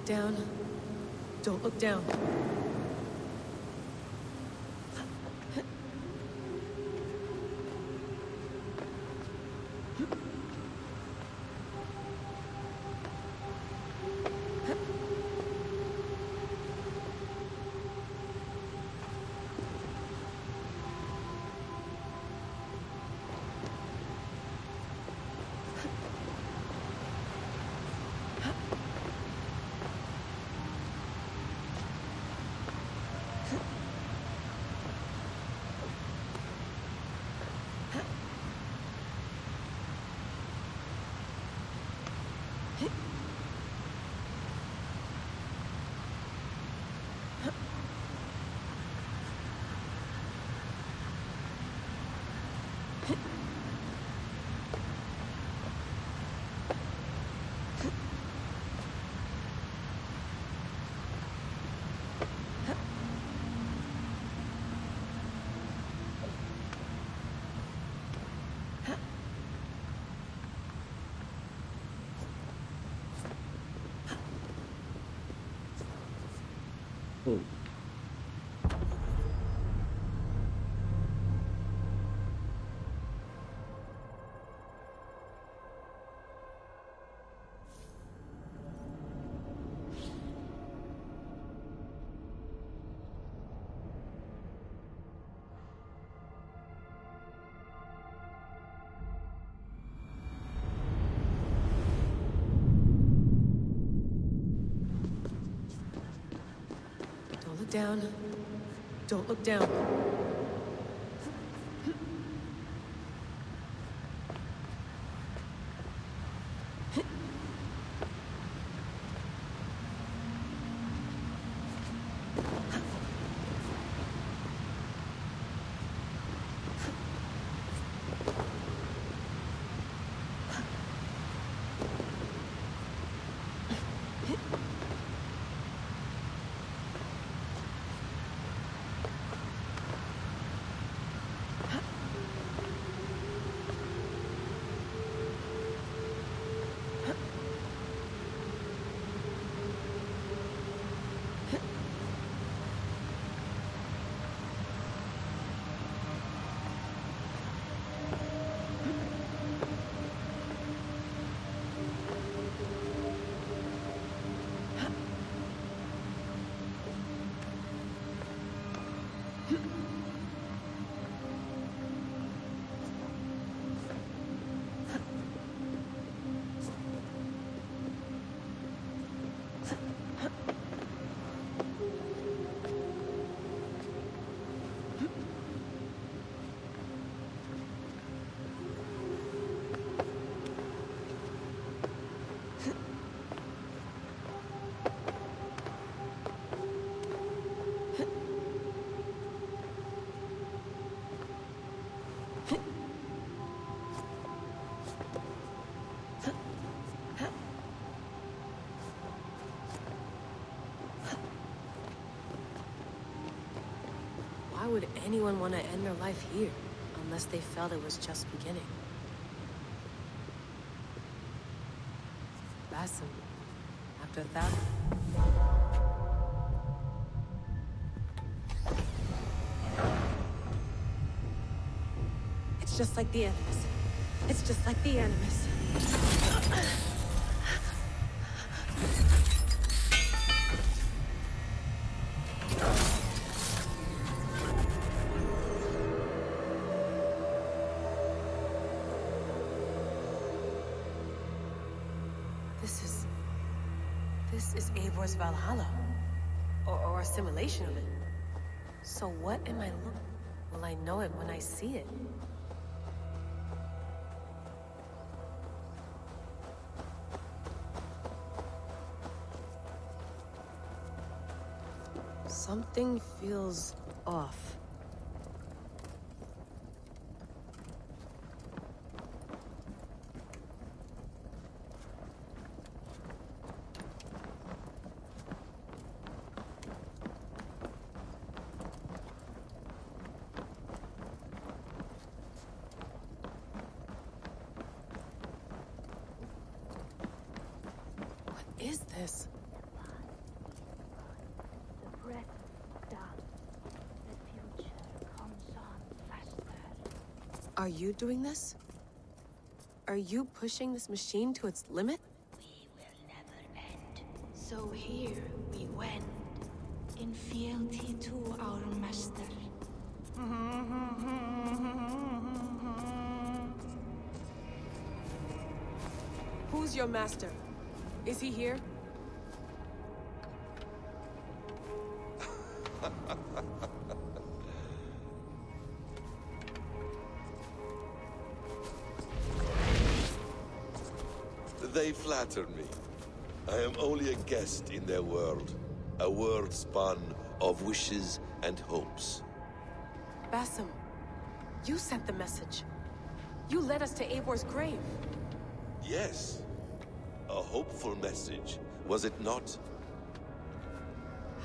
Speaker 20: Down. Don't look down.
Speaker 1: Oh.
Speaker 20: Down. Don't look down. anyone want to end their life here? Unless they felt it was just beginning. Basim, after that... It's just like the Animus. It's just like the Animus. This is Eivor's Valhalla. Or a simulation of it. So what am I looking? Will I know it when I see it? Something feels off. What is this?
Speaker 15: The breath of death. The future comes on faster.
Speaker 20: Are you doing this? Are you pushing this machine to its limit?
Speaker 15: We will never end. So here we wend, in fealty to our master.
Speaker 20: Who's your master? Is he here?
Speaker 8: They flatter me. I am only a guest in their world. A world spun of wishes and hopes.
Speaker 20: Basim, you sent the message. You led us to Eivor's grave.
Speaker 8: Yes. A hopeful message, was it not?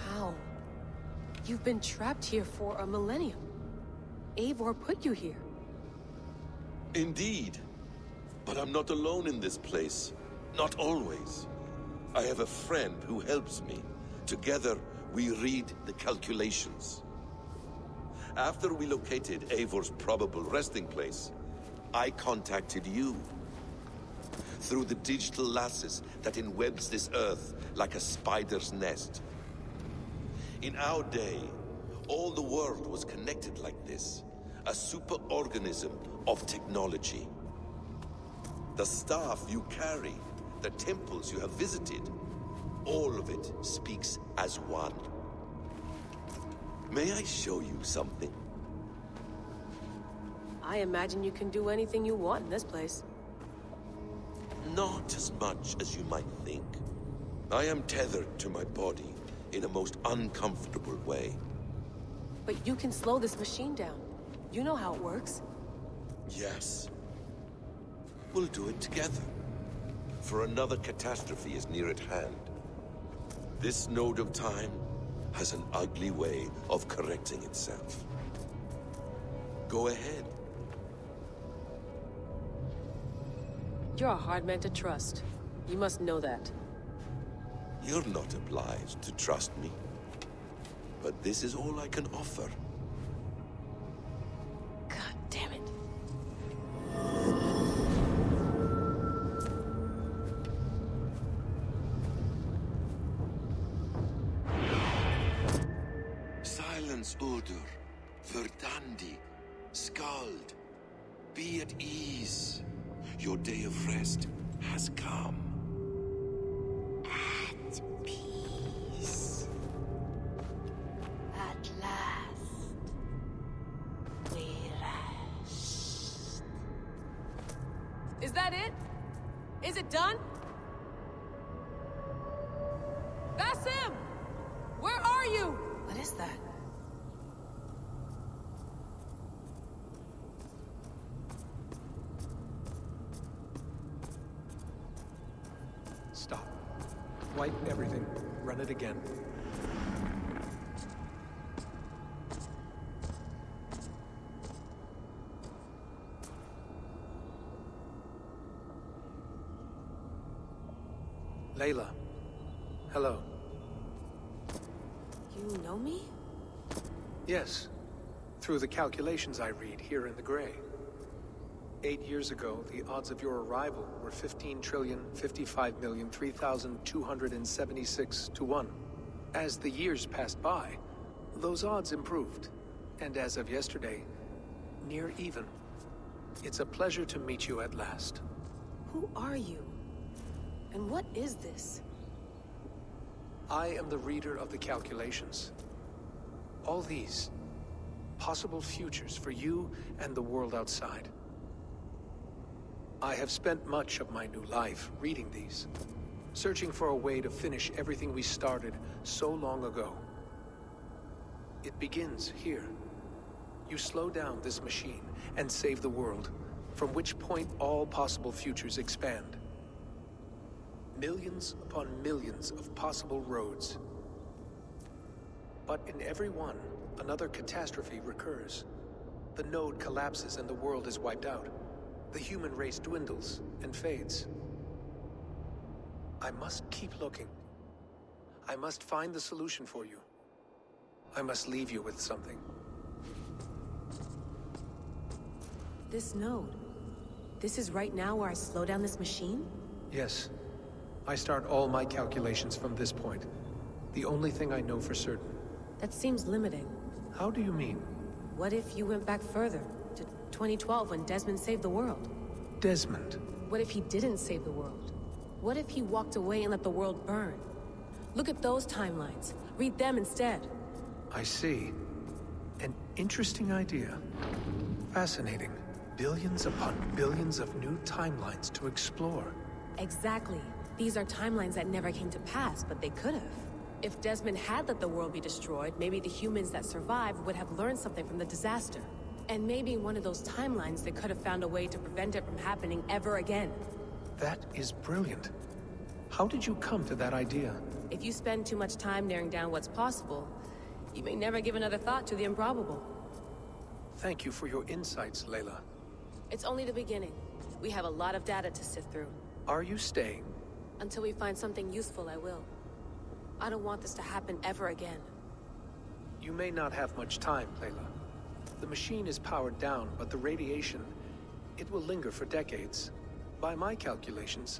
Speaker 20: How? You've been trapped here for a millennium. Eivor put you here.
Speaker 8: Indeed. But I'm not alone in this place. Not always. I have a friend who helps me. Together, we read the calculations. After we located Eivor's probable resting place, I contacted you. Through the digital lasses that enwebs this Earth like a spider's nest. In our day, all the world was connected like this. A superorganism of technology. The staff you carry, the temples you have visited, all of it speaks as one. May I show you something?
Speaker 20: I imagine you can do anything you want in this place.
Speaker 8: Not as much as you might think. I am tethered to my body in a most uncomfortable way.
Speaker 20: But you can slow this machine down. You know how it works.
Speaker 8: Yes. We'll do it together. For another catastrophe is near at hand. This node of time has an ugly way of correcting itself. Go ahead.
Speaker 20: You're a hard man to trust. You must know that.
Speaker 8: You're not obliged to trust me. But this is all I can offer.
Speaker 20: God damn it.
Speaker 8: Silence, Udur. Verdandi. Skald. Be at ease. Your day of rest has come.
Speaker 15: At peace. At last. We rest.
Speaker 20: Is that it? Is it done? Basim! Where are you? What is that?
Speaker 5: Stop. Wipe everything. Run it again. Layla. Hello.
Speaker 20: You know me?
Speaker 5: Yes. Through the calculations I read here in the gray. 8 years ago, the odds of your arrival were 15,055,003,276 to 1. As the years passed by, those odds improved. And as of yesterday, near even. It's a pleasure to meet you at last.
Speaker 20: Who are you? And what is this?
Speaker 5: I am the reader of the calculations. All these possible futures for you and the world outside. I have spent much of my new life reading these, searching for a way to finish everything we started so long ago. It begins here. You slow down this machine and save the world, from which point all possible futures expand. Millions upon millions of possible roads. But in every one, another catastrophe recurs. The node collapses and the world is wiped out. The human race dwindles and fades. I must keep looking. I must find the solution for you. I must leave you with something.
Speaker 20: This node. This is right now where I slow down this machine?
Speaker 5: Yes. I start all my calculations from this point. The only thing I know for certain.
Speaker 20: That seems limiting.
Speaker 5: How do you mean?
Speaker 20: What if you went back further, to 2012 when Desmond saved the world?
Speaker 5: Desmond?
Speaker 20: What if he didn't save the world? What if he walked away and let the world burn? Look at those timelines. Read them instead.
Speaker 5: I see. An interesting idea. Fascinating. Billions upon billions of new timelines to explore.
Speaker 20: Exactly. These are timelines that never came to pass, but they could have. If Desmond had let the world be destroyed, maybe the humans that survived would have learned something from the disaster. And maybe in one of those timelines they could have found a way to prevent it from happening ever again.
Speaker 5: That is brilliant. How did you come to that idea?
Speaker 20: If you spend too much time narrowing down what's possible, you may never give another thought to the improbable.
Speaker 5: Thank you for your insights, Layla.
Speaker 20: It's only the beginning. We have a lot of data to sift through.
Speaker 5: Are you staying?
Speaker 20: Until we find something useful, I will. I don't want this to happen ever again.
Speaker 5: You may not have much time, Layla. The machine is powered down, but the radiation, it will linger for decades. By my calculations,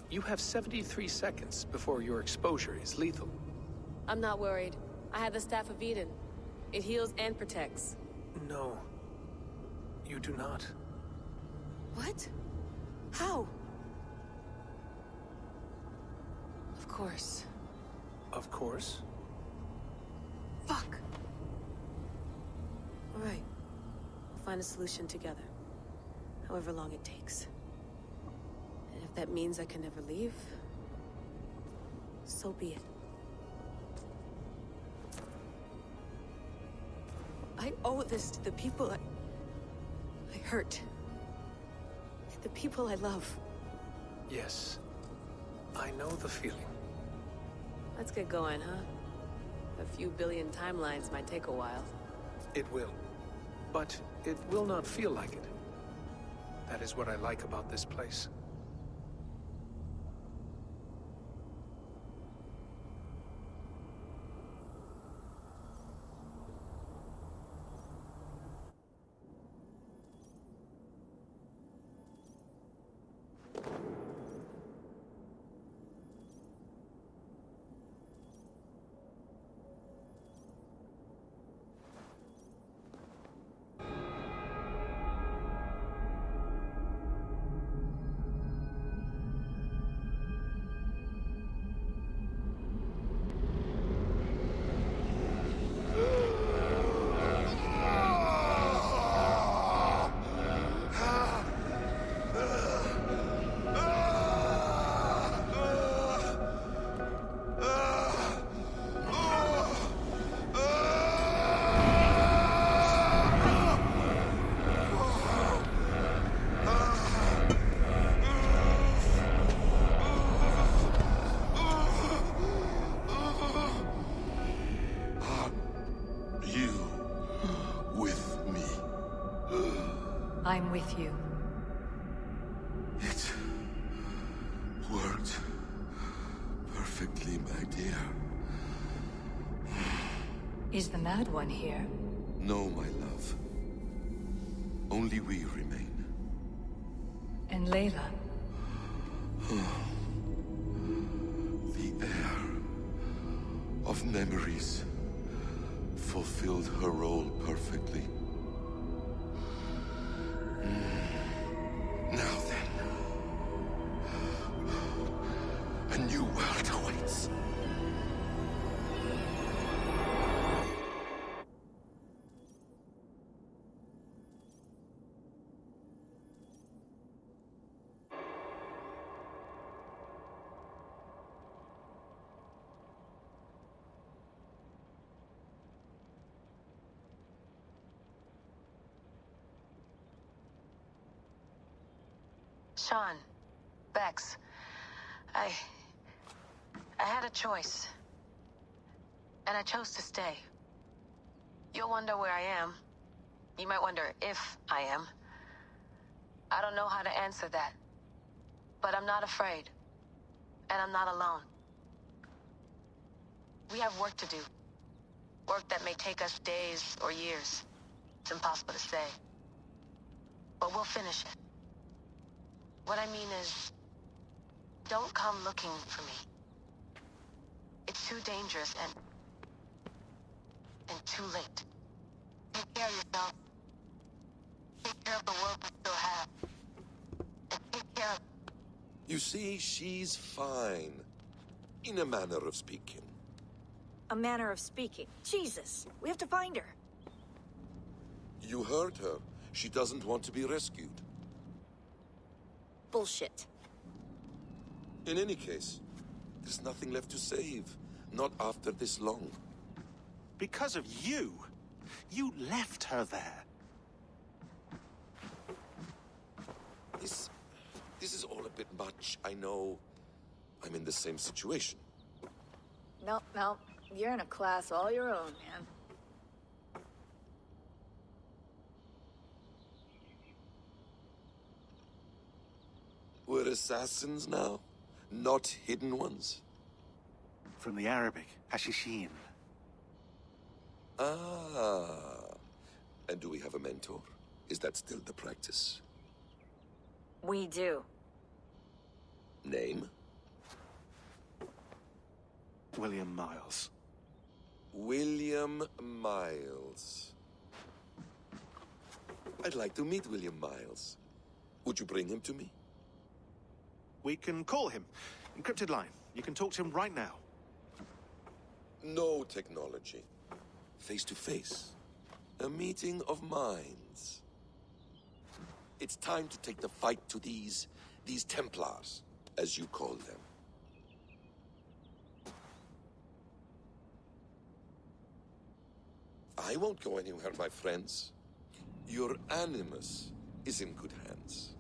Speaker 5: you have 73 seconds before your exposure is lethal.
Speaker 20: I'm not worried. I have the Staff of Eden. It heals and protects.
Speaker 5: No. You do not.
Speaker 20: What? How? Of course.
Speaker 5: Of course?
Speaker 20: Fuck! All right. We'll find a solution together. However long it takes. And if that means I can never leave, so be it. I owe this to the people I hurt. The people I love.
Speaker 5: Yes. I know the feeling.
Speaker 20: Let's get going, huh? A few billion timelines might take a while.
Speaker 5: It will. But it will not feel like it. That is what I like about this place.
Speaker 3: I'm with you.
Speaker 8: It worked. quickly, my dear.
Speaker 3: Is the Mad One here?
Speaker 8: No, my love. Only we remain.
Speaker 3: And Layla?
Speaker 8: The air of memories fulfilled her role perfectly. Now then, a new world awaits.
Speaker 3: Sean, Bex, I had a choice. And I chose to stay. You'll wonder where I am. You might wonder if I am. I don't know how to answer that. But I'm not afraid. And I'm not alone. We have work to do. Work that may take us days or years. It's impossible to say. But we'll finish it. What I mean is, don't come looking for me. It's too dangerous and too late. Take care of yourself. Take care of the world we still have. And take care of...
Speaker 8: You see, she's fine. In a manner of speaking.
Speaker 16: A manner of speaking. Jesus, we have to find her.
Speaker 8: You heard her. She doesn't want to be rescued.
Speaker 16: Bullshit.
Speaker 8: In any case, there's nothing left to save. Not after this long.
Speaker 6: Because of you. You left her there.
Speaker 8: This is all a bit much. I know. I'm in the same situation.
Speaker 16: No, you're in a class all your own, man.
Speaker 8: We're assassins now, not hidden ones.
Speaker 6: From the Arabic, Hashishin.
Speaker 8: Ah. And do we have a mentor? Is that still the practice?
Speaker 16: We do.
Speaker 8: Name?
Speaker 6: William Miles.
Speaker 8: William Miles. I'd like to meet William Miles. Would you bring him to me?
Speaker 6: We can call him. Encrypted line. You can talk to him right now.
Speaker 8: No technology. Face to face. A meeting of minds. It's time to take the fight to these Templars, as you call them. I won't go anywhere, my friends. Your animus is in good hands.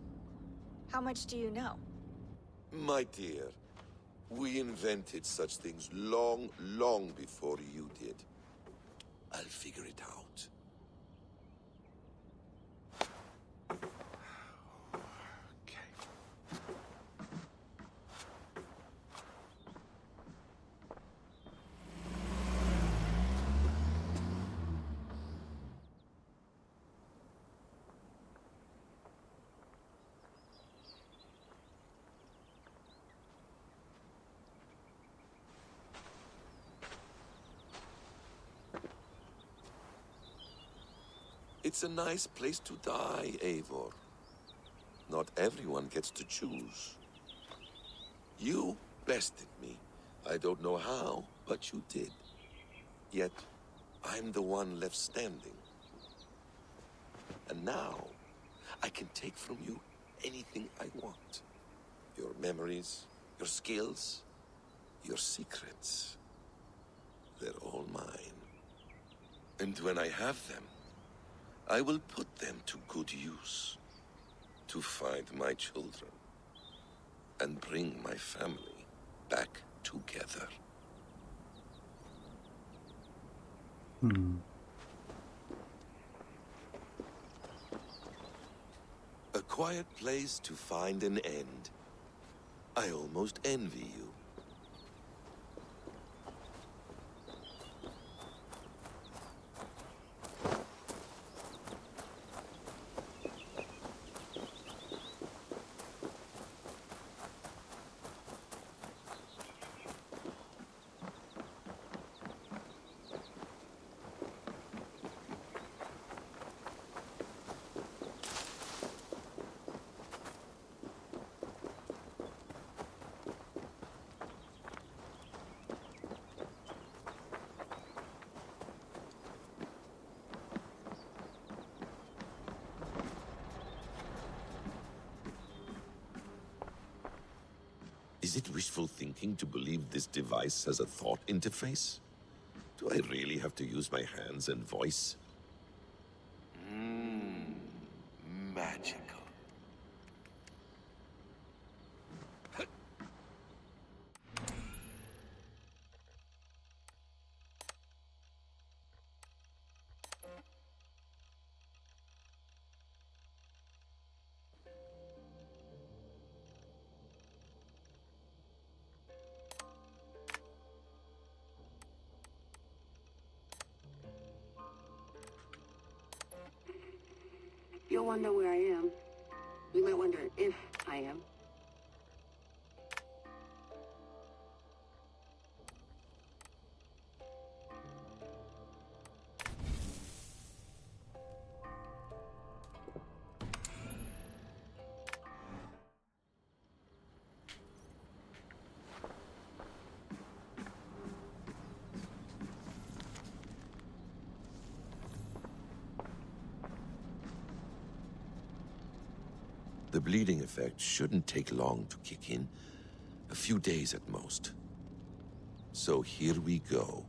Speaker 16: How much do you know?
Speaker 8: My dear, we invented such things long, long before you did. I'll figure it out. It's a nice place to die, Eivor. Not everyone gets to choose. You bested me. I don't know how, but you did. Yet, I'm the one left standing. And now, I can take from you anything I want. Your memories, your skills, your secrets. They're all mine. And when I have them, I will put them to good use. To find my children. And bring my family back together. A quiet place to find an end. I almost envy you.
Speaker 2: Is it wishful thinking to believe this device has a thought interface? Do I really have to use my hands and voice?
Speaker 8: Magical.
Speaker 22: You'll wonder where I am. You might wonder if I am.
Speaker 2: The bleeding effect shouldn't take long to kick in. A few days at most. So here we go.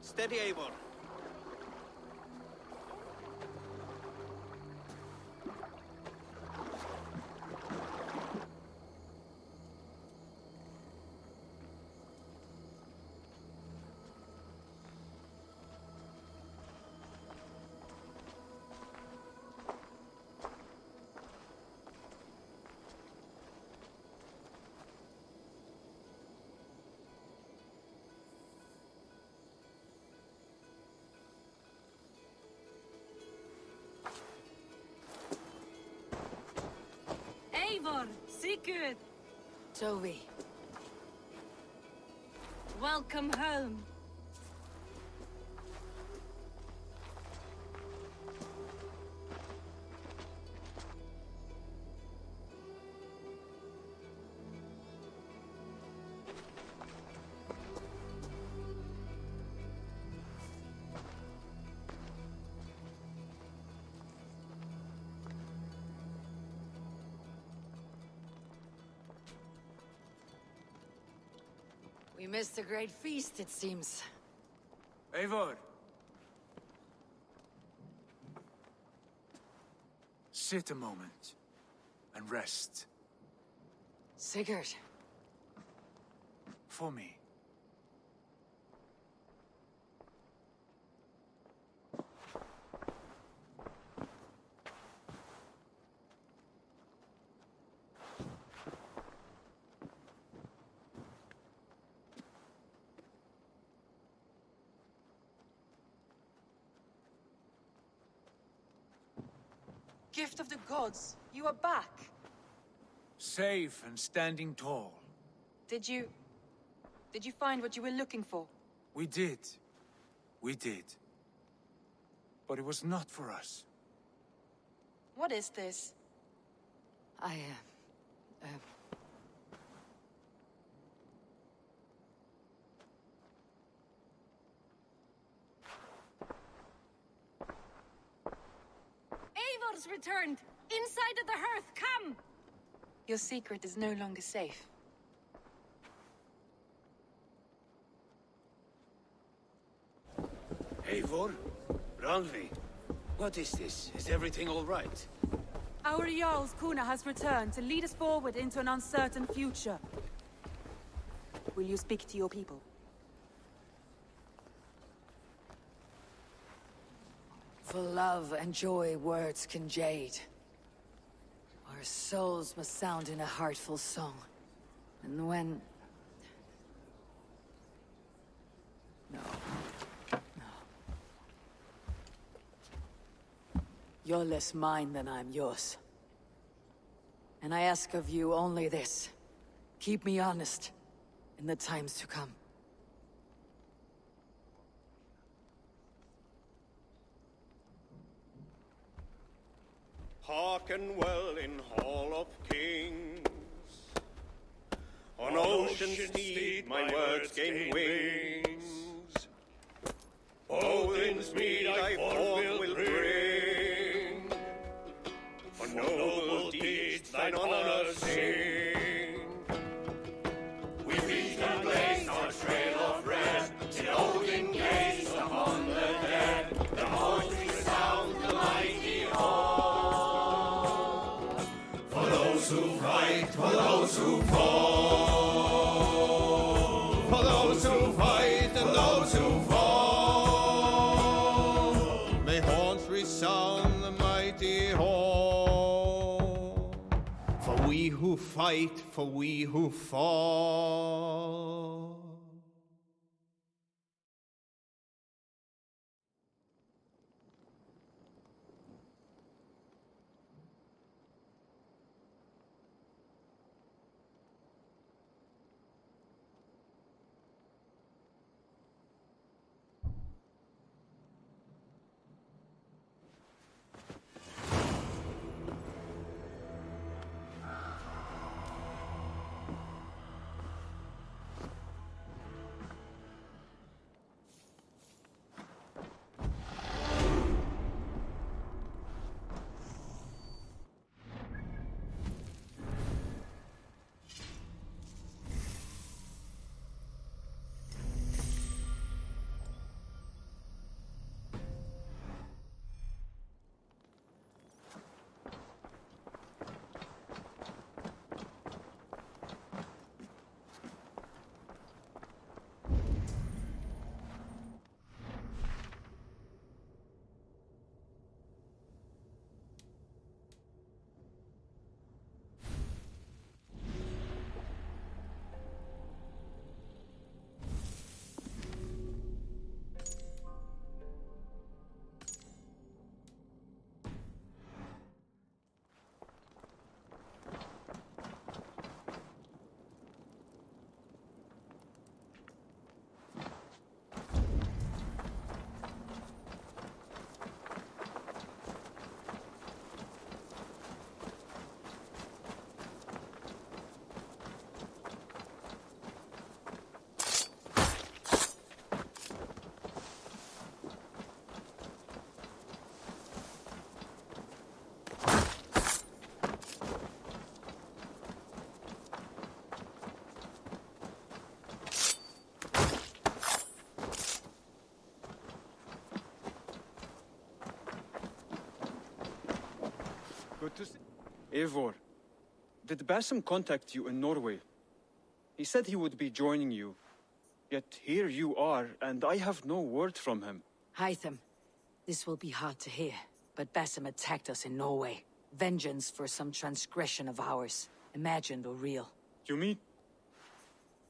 Speaker 23: Steady, Eivor.
Speaker 9: Sigurd!
Speaker 3: Toby.
Speaker 9: Welcome home.
Speaker 3: We missed a great feast, it seems.
Speaker 14: Eivor! Sit a moment and rest.
Speaker 3: Sigurd.
Speaker 14: For me.
Speaker 9: Gift of the gods, you are back.
Speaker 14: Safe and standing tall.
Speaker 9: Did you find what you were looking for?
Speaker 14: We did. We did. But it was not for us.
Speaker 9: What is this? Eivor's returned! Inside of the hearth, come! Your secret is no longer safe.
Speaker 23: Eivor? Randvi? What is this? Is everything all right?
Speaker 9: Our Jarl's Kuna has returned to lead us forward into an uncertain future. Will you speak to your people?
Speaker 3: For love and joy words can jade. Our souls must sound in a heartful song. And when... No. You're less mine than I'm yours. And I ask of you only this. Keep me honest in the times to come.
Speaker 23: Hearken well in Hall of Kings. On ocean's steed my words gain wings. Odin's mead I forth will bring. For noble deeds thine honor sing. We reach the place our trail of rest. Till Odin gazed upon the dead. The voice resound the mighty hall. For those who fight, for those who fall. For those who fight and those who fall. May horns resound the mighty hall. For we who fight, for we who fall.
Speaker 11: Good to see... Eivor, did Basim contact you in Norway? He said he would be joining you. Yet here you are, and I have no word from him.
Speaker 3: Hytham, this will be hard to hear, but Basim attacked us in Norway. Vengeance for some transgression of ours, imagined or real.
Speaker 11: You mean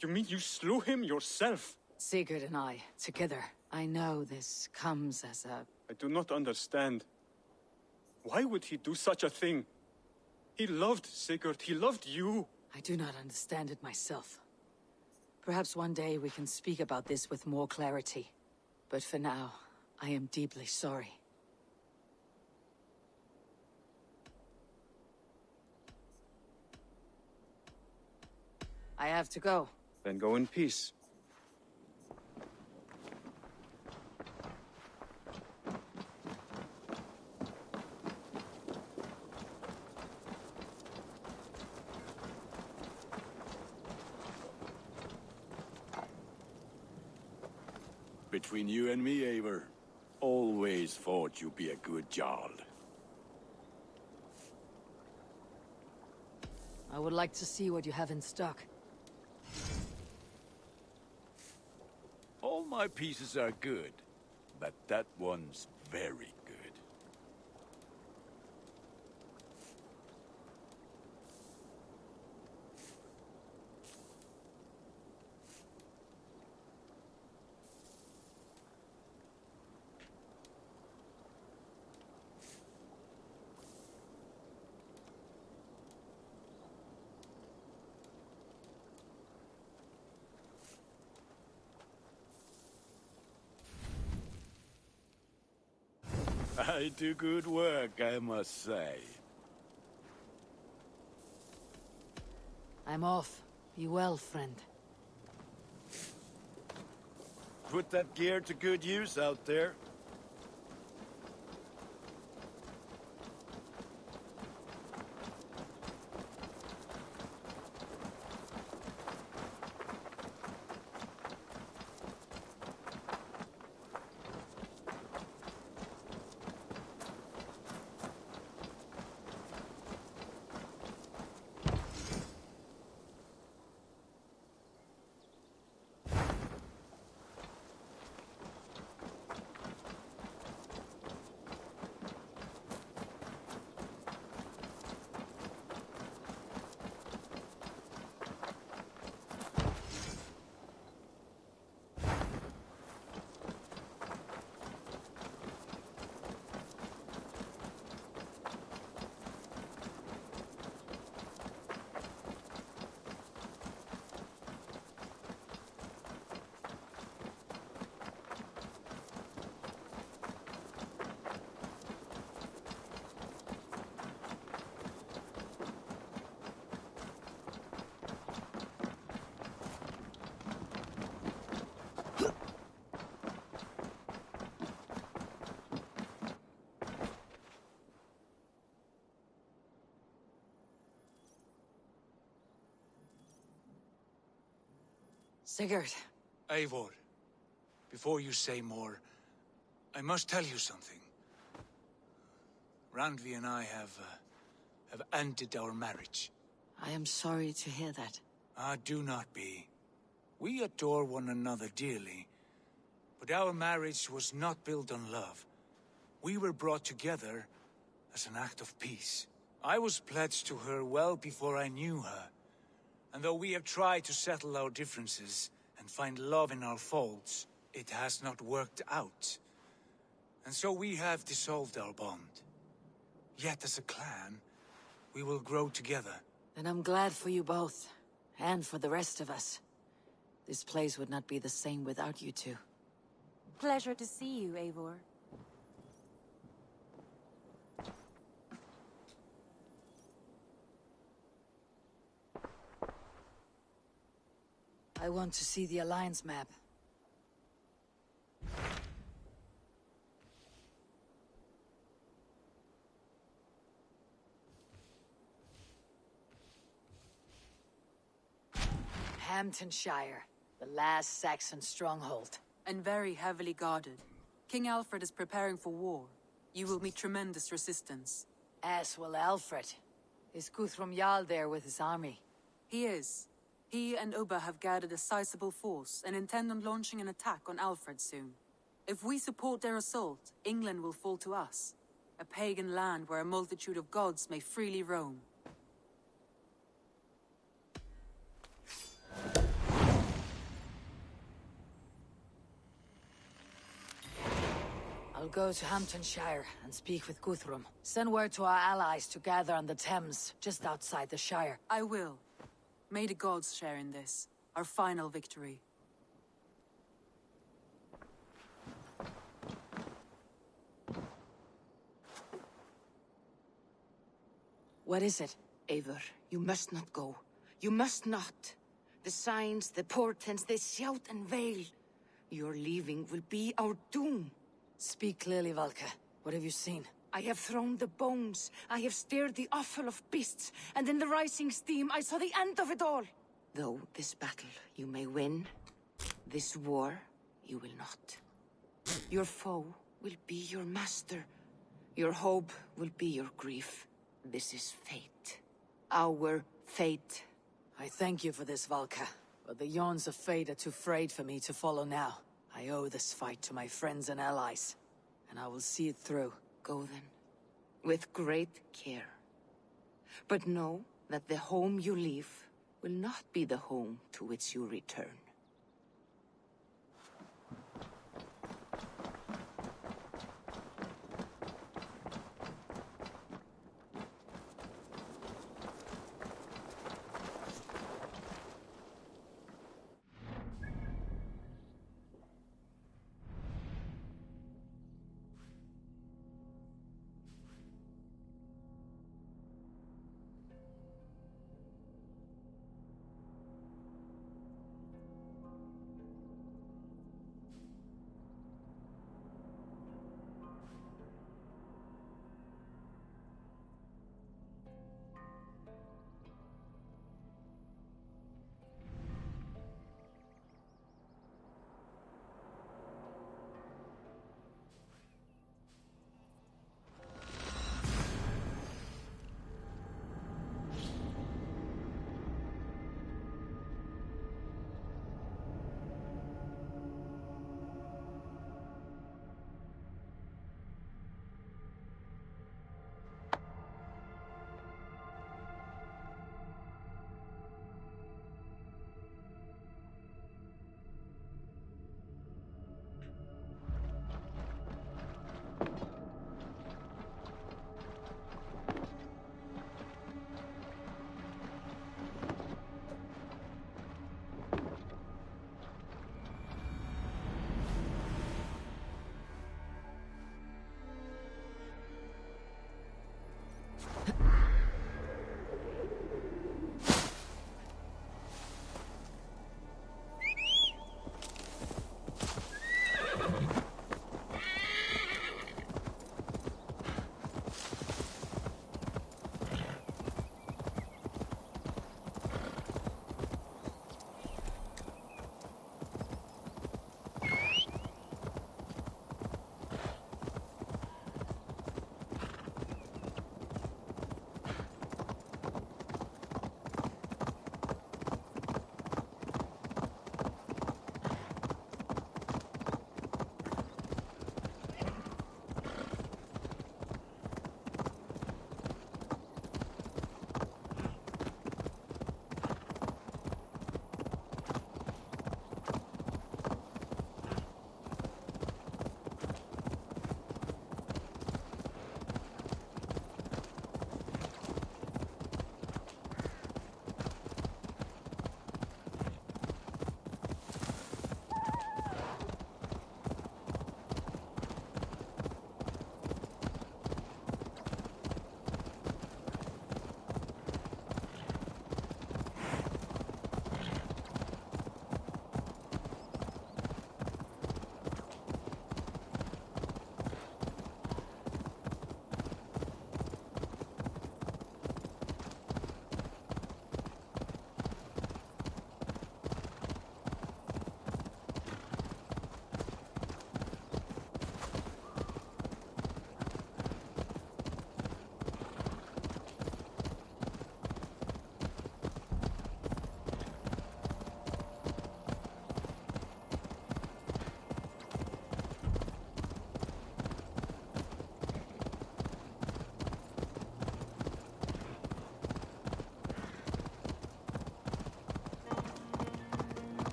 Speaker 11: you slew him yourself?
Speaker 3: Sigurd and I, together. I know this comes as a...
Speaker 11: I do not understand. Why would he do such a thing? He loved Sigurd, he loved you.
Speaker 3: I do not understand it myself. Perhaps one day we can speak about this with more clarity. But for now, I am deeply sorry. I have to go.
Speaker 11: Then go in peace.
Speaker 13: Between you and me, Eivor, always thought you'd be a good Jarl.
Speaker 3: I would like to see what you have in stock.
Speaker 13: All my pieces are good, but that one's very good. I do good work, I must say.
Speaker 3: I'm off. Be well, friend.
Speaker 13: Put that gear to good use out there.
Speaker 3: Sigurd.
Speaker 14: Eivor, before you say more, I must tell you something. Randvi and I have ended our marriage.
Speaker 3: I am sorry to hear that.
Speaker 14: Ah, do not be. We adore one another dearly, but our marriage was not built on love. We were brought together as an act of peace. I was pledged to her well before I knew her. And though we have tried to settle our differences and find love in our faults, it has not worked out. And so we have dissolved our bond. Yet as a clan, we will grow together.
Speaker 3: And I'm glad for you both, and for the rest of us. This place would not be the same without you two.
Speaker 9: Pleasure to see you, Eivor.
Speaker 3: I want to see the Alliance map. Hamptonshire, the last Saxon stronghold.
Speaker 9: And very heavily guarded. King Alfred is preparing for war. You will meet tremendous resistance.
Speaker 3: As will Alfred. Is Guthrum Jarl there with his army?
Speaker 9: He is. He and Ubba have gathered a sizable force and intend on launching an attack on Alfred soon. If we support their assault, England will fall to us. A pagan land where a multitude of gods may freely roam.
Speaker 3: I'll go to Hamptonshire and speak with Guthrum. Send word to our allies to gather on the Thames, just outside the Shire.
Speaker 9: I will. May the gods share in this, our final victory.
Speaker 3: What is it?
Speaker 7: Eivor, you must not go. You must not. The signs, the portents, they shout and wail. Your leaving will be our doom.
Speaker 3: Speak clearly, Valka. What have you seen?
Speaker 7: I have thrown the bones. I have stirred the offal of beasts. And in the rising steam, I saw the end of it all. Though this battle you may win, this war you will not. Your foe will be your master. Your hope will be your grief. This is fate. Our fate.
Speaker 3: I thank you for this, Valka. But the yawns of fate are too frayed for me to follow now. I owe this fight to my friends and allies. And I will see it through.
Speaker 7: Go then. With great care. But know that the home you leave will not be the home to which you return.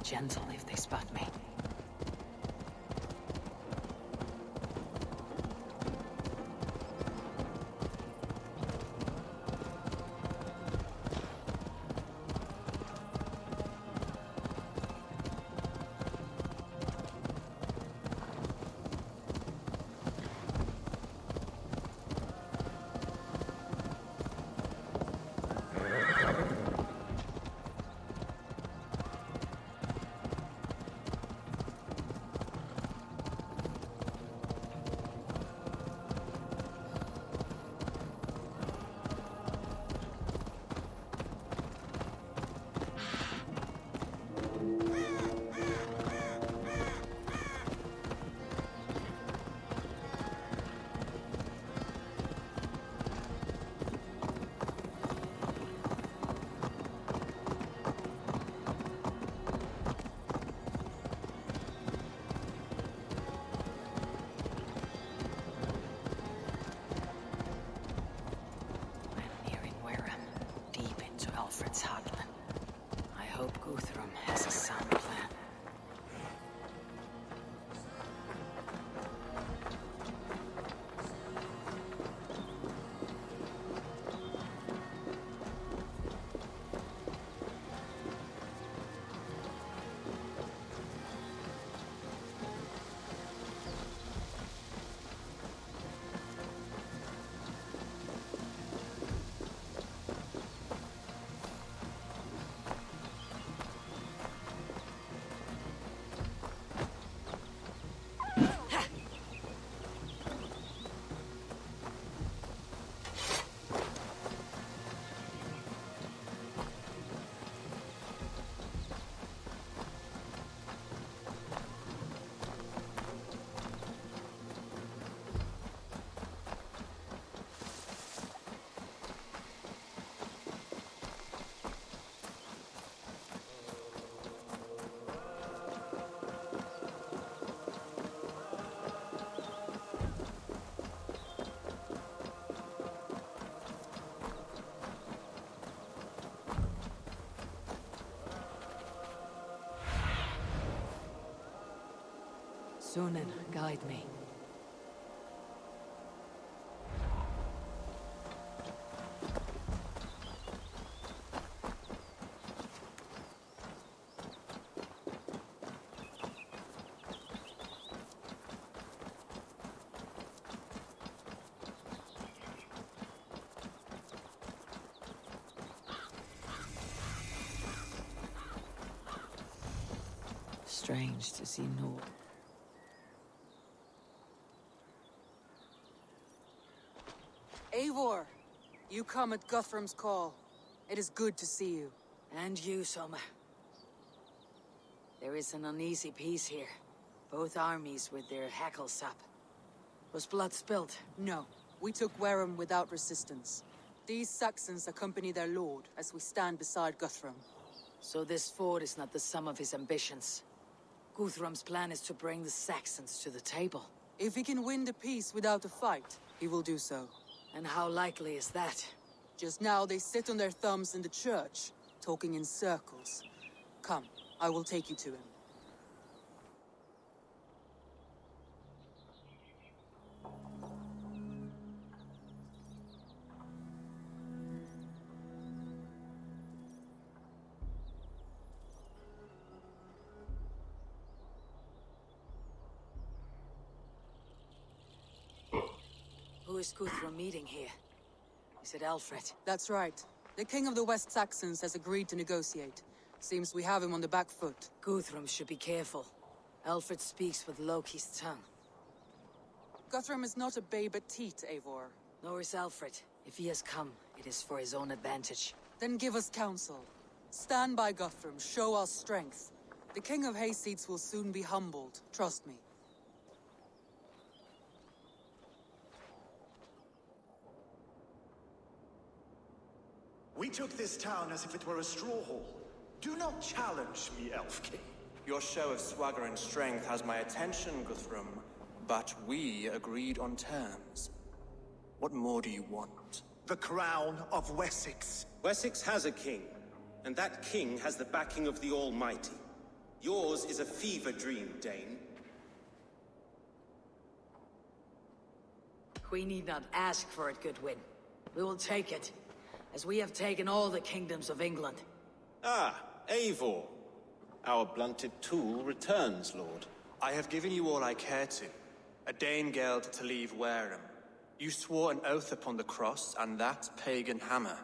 Speaker 3: gentle if they spot me. Alfred's heartland. I hope Guthrum has a sound plan. Sunan, guide me. Strange to see Nord.
Speaker 9: Eivor, you come at Guthrum's call. It is good to see you.
Speaker 3: And you, Soma. There is an uneasy peace here. Both armies with their hackles up. Was blood spilled?
Speaker 9: No. We took Wareham without resistance. These Saxons accompany their lord as we stand beside Guthrum.
Speaker 3: So this fort is not the sum of his ambitions. Guthrum's plan is to bring the Saxons to the table.
Speaker 9: If he can win the peace without a fight, he will do so.
Speaker 3: And how likely is that?
Speaker 9: Just now they sit on their thumbs in the church, talking in circles. Come, I will take you to him.
Speaker 3: Who is Guthrum meeting here? Is it Alfred?
Speaker 9: That's right. The king of the West Saxons has agreed to negotiate. Seems we have him on the back foot.
Speaker 3: Guthrum should be careful. Alfred speaks with Loki's tongue.
Speaker 9: Guthrum is not a babe at teat, Eivor.
Speaker 3: Nor is Alfred. If he has come, it is for his own advantage.
Speaker 9: Then give us counsel. Stand by Guthrum, show our strength. The king of Hayseeds will soon be humbled, trust me.
Speaker 10: We took this town as if it were a straw hall. Do not challenge me, Elf King.
Speaker 18: Your show of swagger and strength has my attention, Guthrum. But we agreed on terms. What more do you want?
Speaker 10: The crown of Wessex.
Speaker 19: Wessex has a king, and that king has the backing of the Almighty.
Speaker 18: Yours is a fever dream, Dane.
Speaker 3: We need not ask for it, Goodwin. We will take it, as we have taken all the kingdoms of England.
Speaker 18: Ah, Eivor. Our blunted tool returns, Lord. I have given you all I care to. A Danegeld to leave Wareham. You swore an oath upon the cross, and that pagan hammer.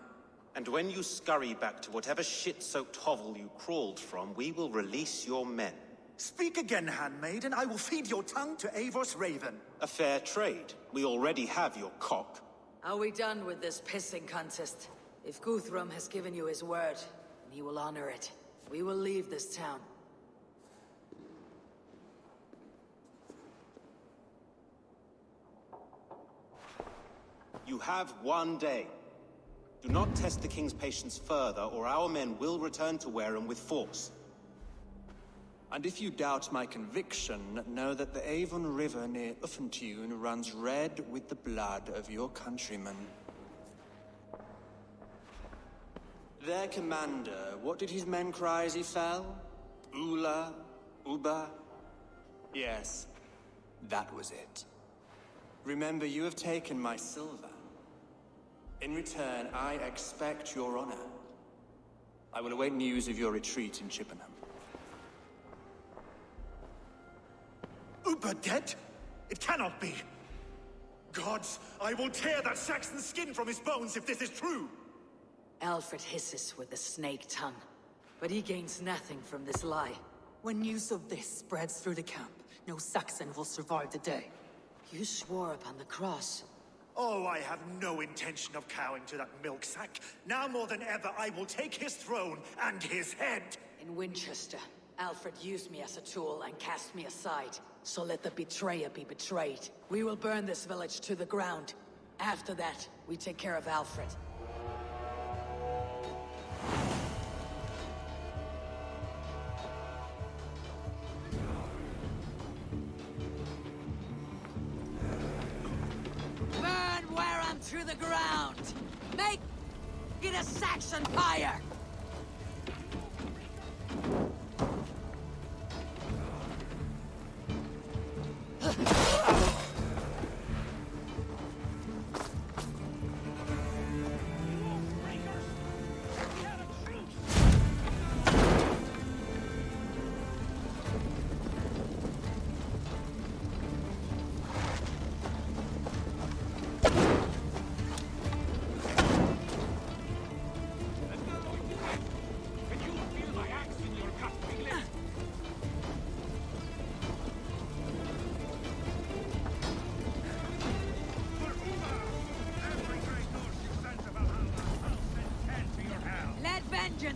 Speaker 18: And when you scurry back to whatever shit-soaked hovel you crawled from, we will release your men.
Speaker 10: Speak again, handmaid, and I will feed your tongue to Eivor's raven.
Speaker 18: A fair trade. We already have your cock.
Speaker 3: Are we done with this pissing contest? If Guthrum has given you his word, then he will honor it. We will leave this town.
Speaker 18: You have 1 day. Do not test the king's patience further, or our men will return to Wareham with force. And if you doubt my conviction, know that the Avon River near Uffentune runs red with the blood of your countrymen. Their commander, what did his men cry as he fell? Ula? Uba? Yes, that was it. Remember, you have taken my silver. In return, I expect your honor. I will await news of your retreat in Chippenham.
Speaker 10: Uber dead? It cannot be. Gods, I will tear that Saxon's skin from his bones if this is true.
Speaker 3: Alfred hisses with a snake tongue, but he gains nothing from this lie.
Speaker 9: When news of this spreads through the camp, no Saxon will survive the day.
Speaker 3: You swore upon the cross.
Speaker 10: Oh, I have no intention of cowing to that milk sack. Now more than ever, I will take his throne and his head.
Speaker 3: In Winchester, Alfred used me as a tool and cast me aside. So let the betrayer be betrayed. We will burn this village to the ground. After that, we take care of Alfred. Burn Wareham to the ground! Make it a Saxon pyre!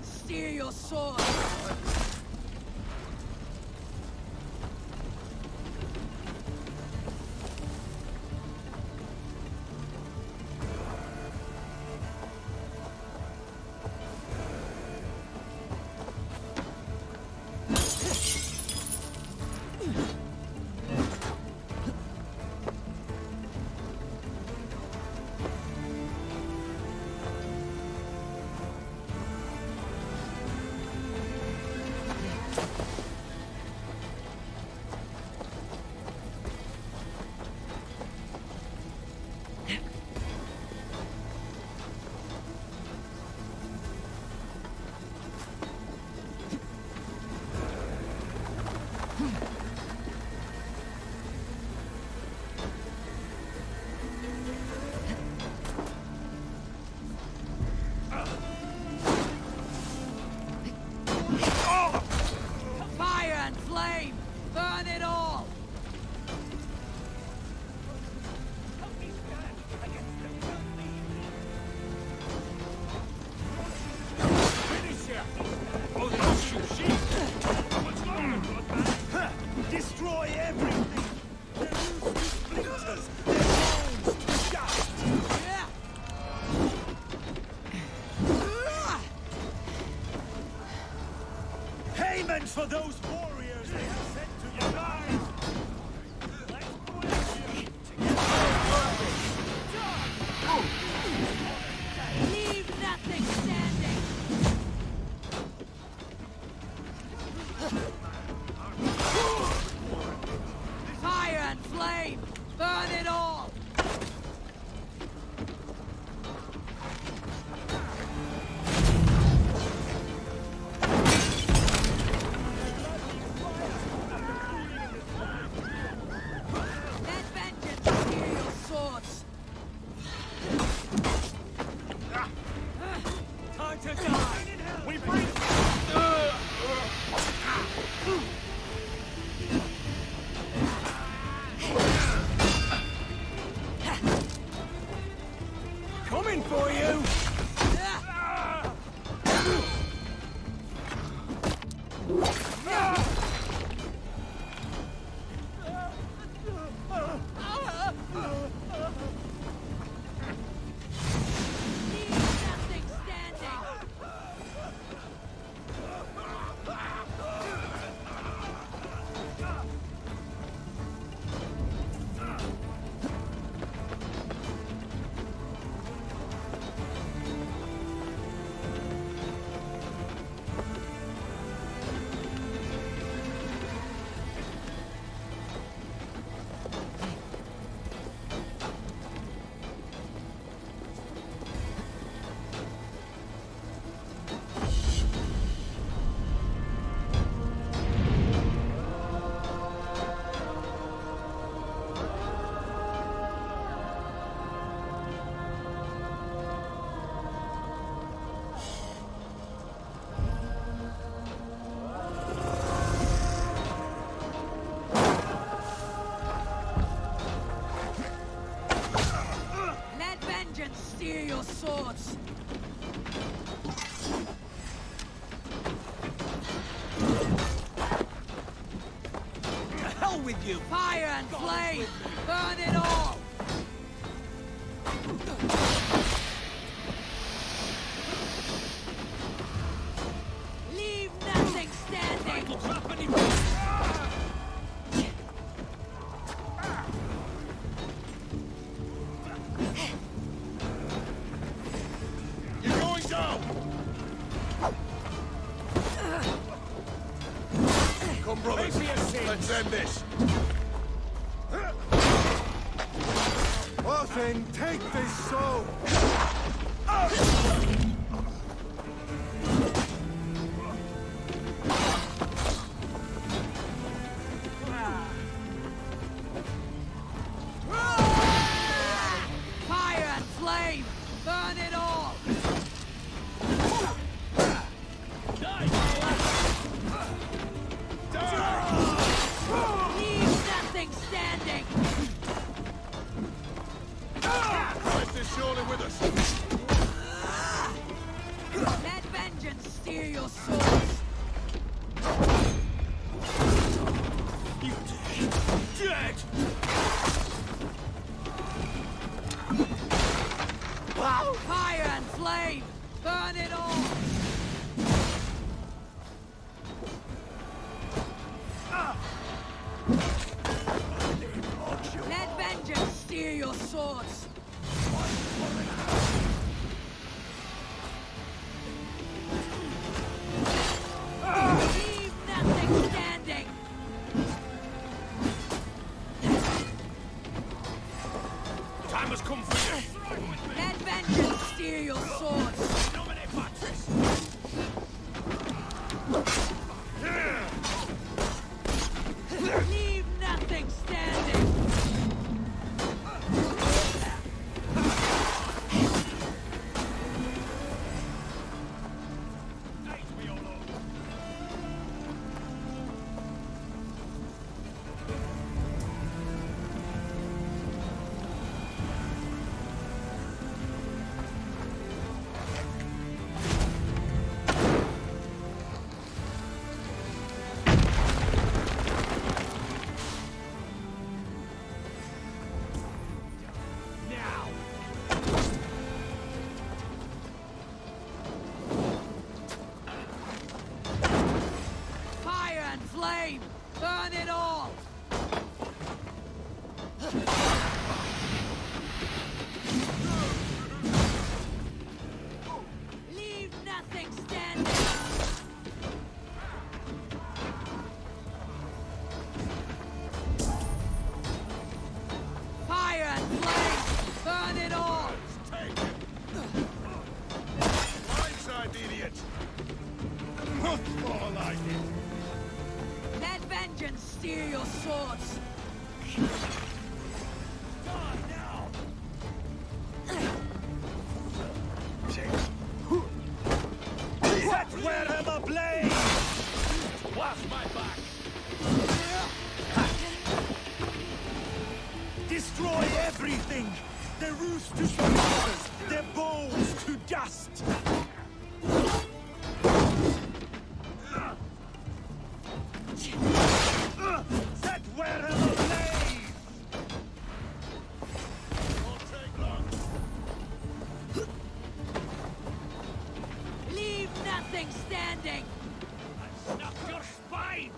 Speaker 3: Steer your sword! and flame! Burn it all! Let vengeance steer your swords! Time to die! We bring...
Speaker 17: Coming for you!
Speaker 3: Steer your swords!
Speaker 17: To hell with you!
Speaker 3: Fire and flame! Burn it all! Leave nothing standing!
Speaker 17: You're going down! Come, brothers. Let's end this.
Speaker 4: Othin, take this soul!
Speaker 3: Fire and flame! Burn it all! Leave nothing standing!
Speaker 17: Christ is surely with us.
Speaker 3: Let vengeance steer your swords!
Speaker 17: You dead!
Speaker 3: Fire and flame! Burn it all! Let vengeance steer your swords! Leave nothing standing!
Speaker 17: Time has come for you.
Speaker 3: Let vengeance steer your swords!
Speaker 17: Nominate Patris.
Speaker 3: Leave nothing standing!
Speaker 7: steer your swords!
Speaker 23: Die now!
Speaker 10: Set wherever blaze!
Speaker 23: Watch my back!
Speaker 10: Destroy everything! Their roofs to splinters, their bones to dust! Set wherever blaze!
Speaker 23: Won't take long.
Speaker 7: Leave nothing standing!
Speaker 23: Snap your spine!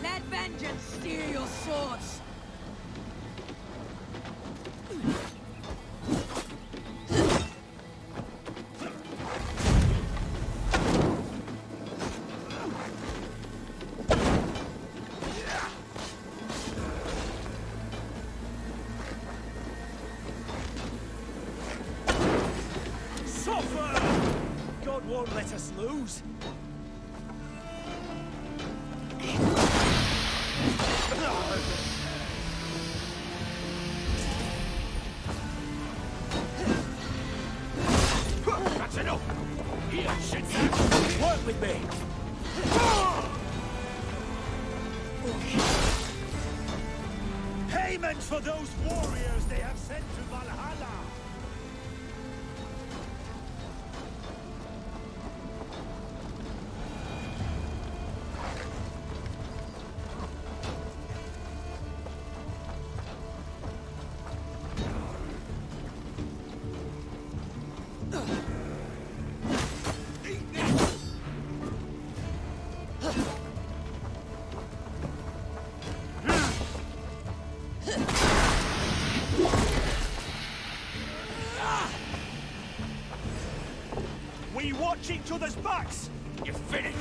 Speaker 7: Let vengeance steer your swords!
Speaker 10: Suffer! God won't let us lose.
Speaker 23: That's enough! Here, shit!
Speaker 10: Work with me! Payment for those warriors they have sent to Valhalla! We watch each other's backs!
Speaker 23: You're finished!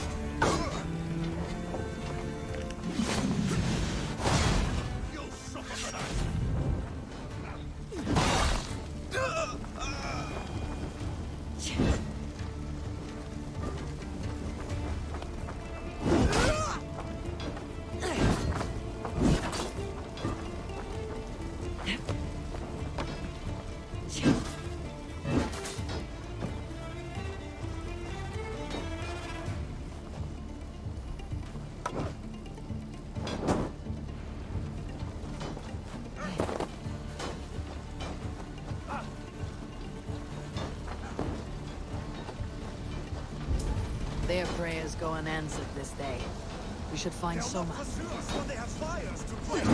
Speaker 10: You'll suffer for that!
Speaker 3: Their prayers go unanswered this day. We should find
Speaker 10: They'll
Speaker 3: Soma.
Speaker 10: not pursue us when they have fires to quench!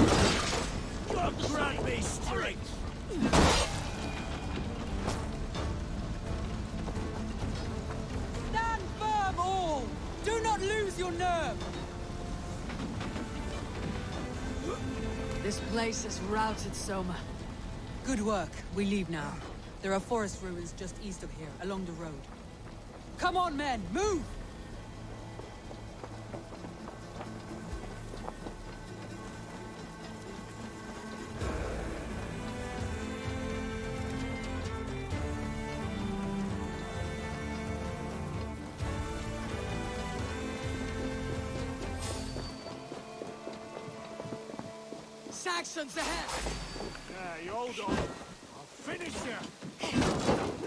Speaker 10: Grant me strength!
Speaker 9: Stand firm, all! Do not lose your nerve!
Speaker 3: This place has routed Soma.
Speaker 9: Good work. We leave now. There are forest ruins just east of here, along the road. Come on, men! Move!
Speaker 7: Saxons ahead!
Speaker 10: Yeah, you hold on. I'll finish you!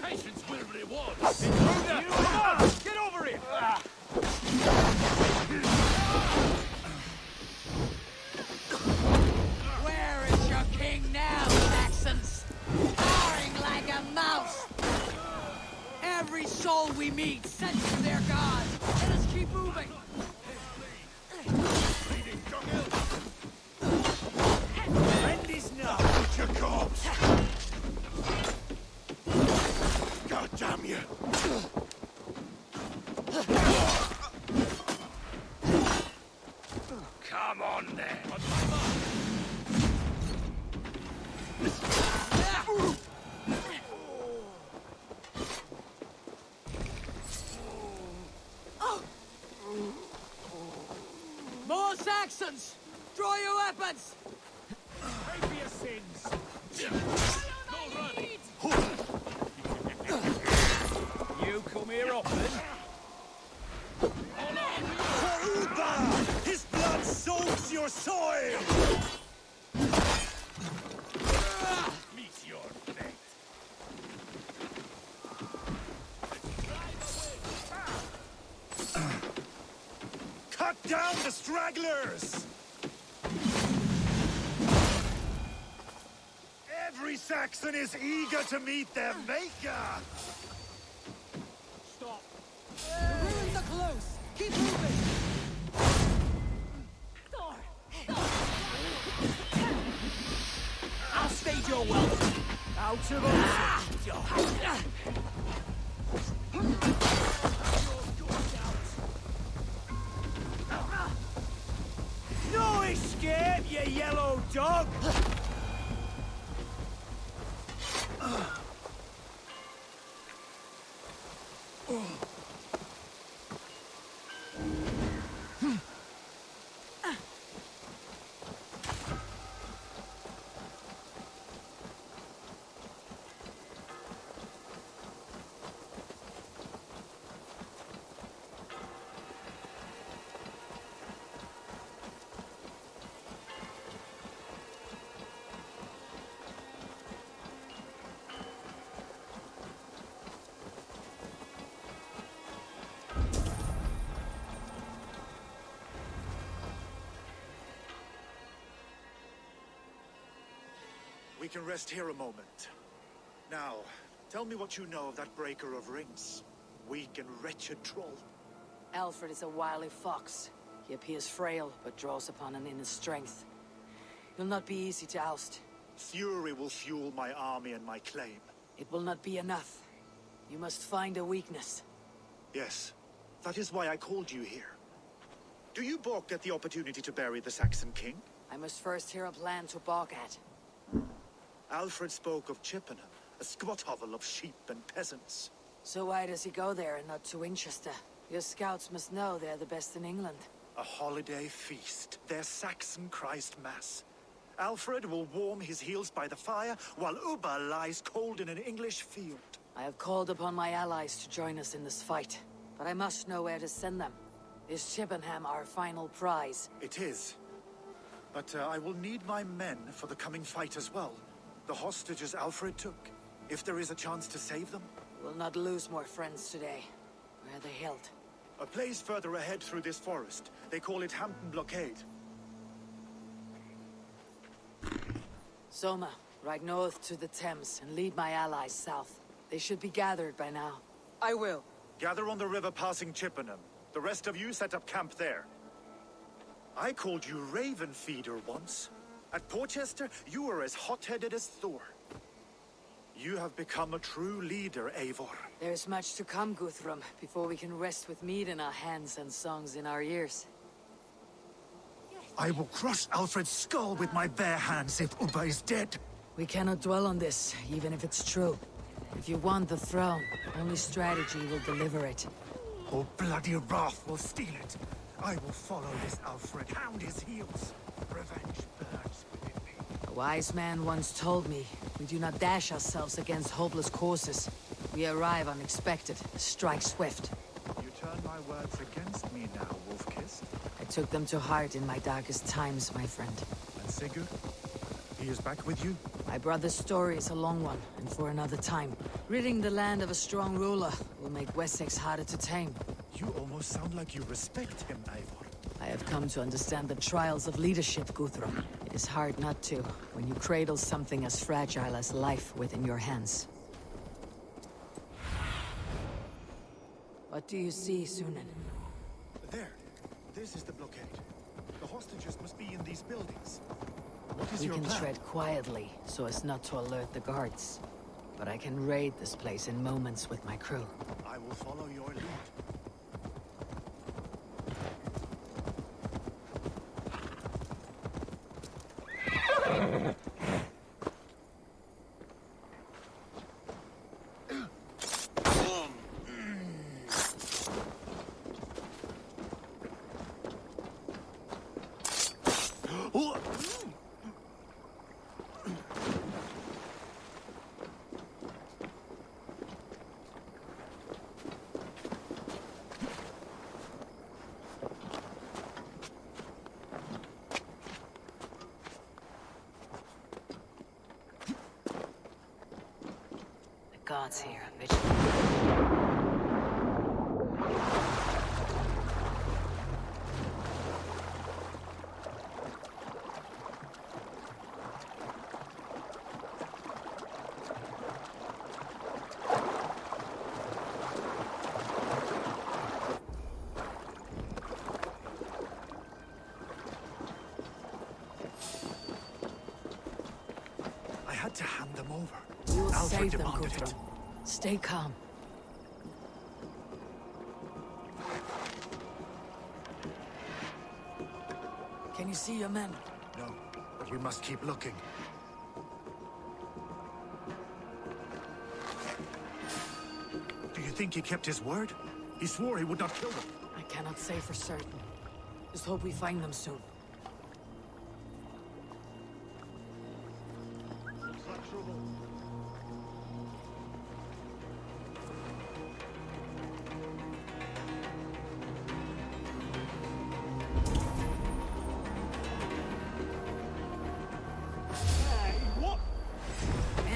Speaker 23: Patience will reward!
Speaker 10: You come on! Get over here!
Speaker 7: Where is your king now, Saxons? Roaring like a mouse! Every soul we meet sends to their god! Let us keep moving!
Speaker 10: End is now! With your corpse! God damn you!
Speaker 23: Come on then!
Speaker 3: servants!
Speaker 10: Pay for your sins!
Speaker 23: You come here often?
Speaker 10: Uba! His blood soaks your soil!
Speaker 23: Meet your fate.
Speaker 10: Cut down the stragglers! Every Saxon is eager to meet their maker!
Speaker 23: Stop.
Speaker 3: The ruins are close! Keep moving!
Speaker 10: I'll stage your welcome! Out of No escape, you yellow dog! We can rest here a moment. Now, tell me what you know of that breaker of rings. Weak and wretched troll.
Speaker 3: Alfred is a wily fox. He appears frail, but draws upon an inner strength. He'll not be easy to oust.
Speaker 10: Fury will fuel my army and my claim.
Speaker 3: It will not be enough. You must find a weakness.
Speaker 10: Yes, that is why I called you here. Do you balk at the opportunity to bury the Saxon king?
Speaker 3: I must first hear a plan to balk at.
Speaker 10: Alfred spoke of Chippenham, a squat hovel of sheep and peasants.
Speaker 3: So why does he go there and not to Winchester? Your scouts must know they're the best in England.
Speaker 10: A holiday feast, their Saxon Christ Mass. Alfred will warm his heels by the fire, while Uba lies cold in an English field.
Speaker 3: I have called upon my allies to join us in this fight, but I must know where to send them. Is Chippenham our final prize?
Speaker 10: It is. But I will need my men for the coming fight as well. The hostages Alfred took. If there is a chance to save them.
Speaker 3: We'll not lose more friends today. Where are they held?
Speaker 10: A place further ahead through this forest. They call it Hampton Blockade.
Speaker 3: Soma, ride north to the Thames and lead my allies south. They should be gathered by now.
Speaker 9: I will.
Speaker 10: Gather on the river passing Chippenham. The rest of you set up camp there. I called you Raven Feeder once. At Porchester, you were as hot-headed as Thor. You have become a true leader, Eivor.
Speaker 3: There's much to come, Guthrum, before we can rest with mead in our hands and songs in our ears.
Speaker 10: I will crush Alfred's skull with my bare hands if Uba is dead.
Speaker 3: We cannot dwell on this, even if it's true. If you want the throne, only strategy will deliver it.
Speaker 10: Oh, bloody wrath will steal it. I will follow this Alfred, hound his heels. Revenge burns within me.
Speaker 3: A wise man once told me, we do not dash ourselves against hopeless courses. We arrive unexpected, strike swift.
Speaker 10: You turn my words against me now, Wolf-Kissed.
Speaker 3: I took them to heart in my darkest times, my friend.
Speaker 10: And Sigurd? He is back with you?
Speaker 3: My brother's story is a long one, and for another time. Ridding the land of a strong ruler will make Wessex harder to tame.
Speaker 10: You almost sound like you respect him, Eivor.
Speaker 3: I have come to understand the trials of leadership, Guthrum. It is hard not to, when you cradle something as fragile as life within your hands. What do you see, Sunan?
Speaker 10: There. This is the blockade. The hostages must be in these buildings. What is
Speaker 3: We
Speaker 10: your
Speaker 3: can
Speaker 10: plan?
Speaker 3: tread quietly, so as not to alert the guards. But I can raid this place in moments with my crew.
Speaker 10: I will follow your lead.
Speaker 3: gods here are vigilant.
Speaker 10: I had to hand them over.
Speaker 3: We will
Speaker 10: Alfred
Speaker 3: save them,
Speaker 10: demanded
Speaker 3: Guthrum.
Speaker 10: it.
Speaker 3: Stay calm. Can you see your men?
Speaker 10: No, but we must keep looking. Do you think he kept his word? He swore he would not kill them.
Speaker 3: I cannot say for certain. Just hope we find them soon.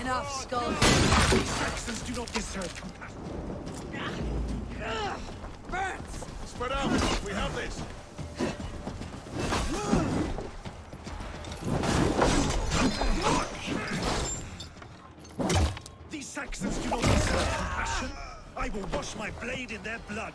Speaker 3: Enough, skull.
Speaker 10: These Saxons do not deserve compassion.
Speaker 3: Burns!
Speaker 23: Spread out! We have this!
Speaker 10: These Saxons do not deserve compassion. I will wash my blade in their blood.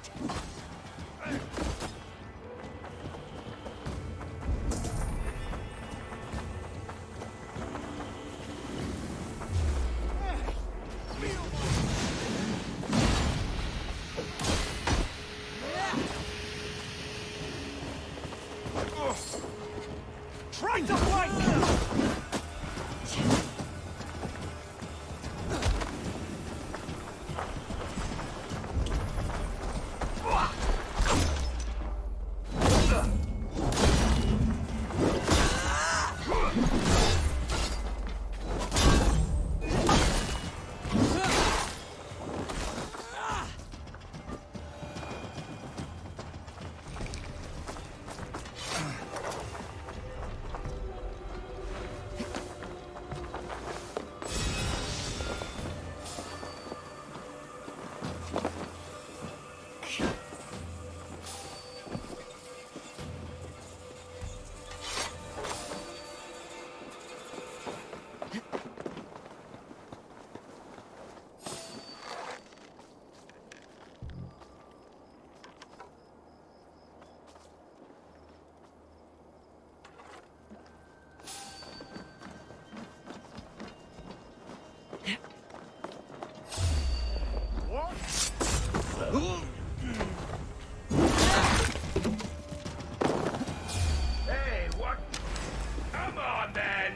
Speaker 10: Try to flank!
Speaker 17: Hey, what? Come on, then!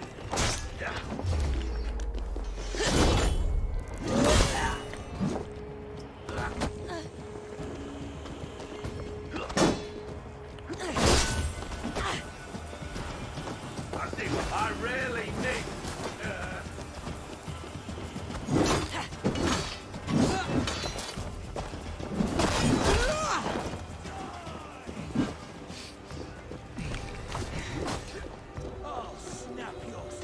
Speaker 17: I think I really need...
Speaker 14: Oh, snap yours.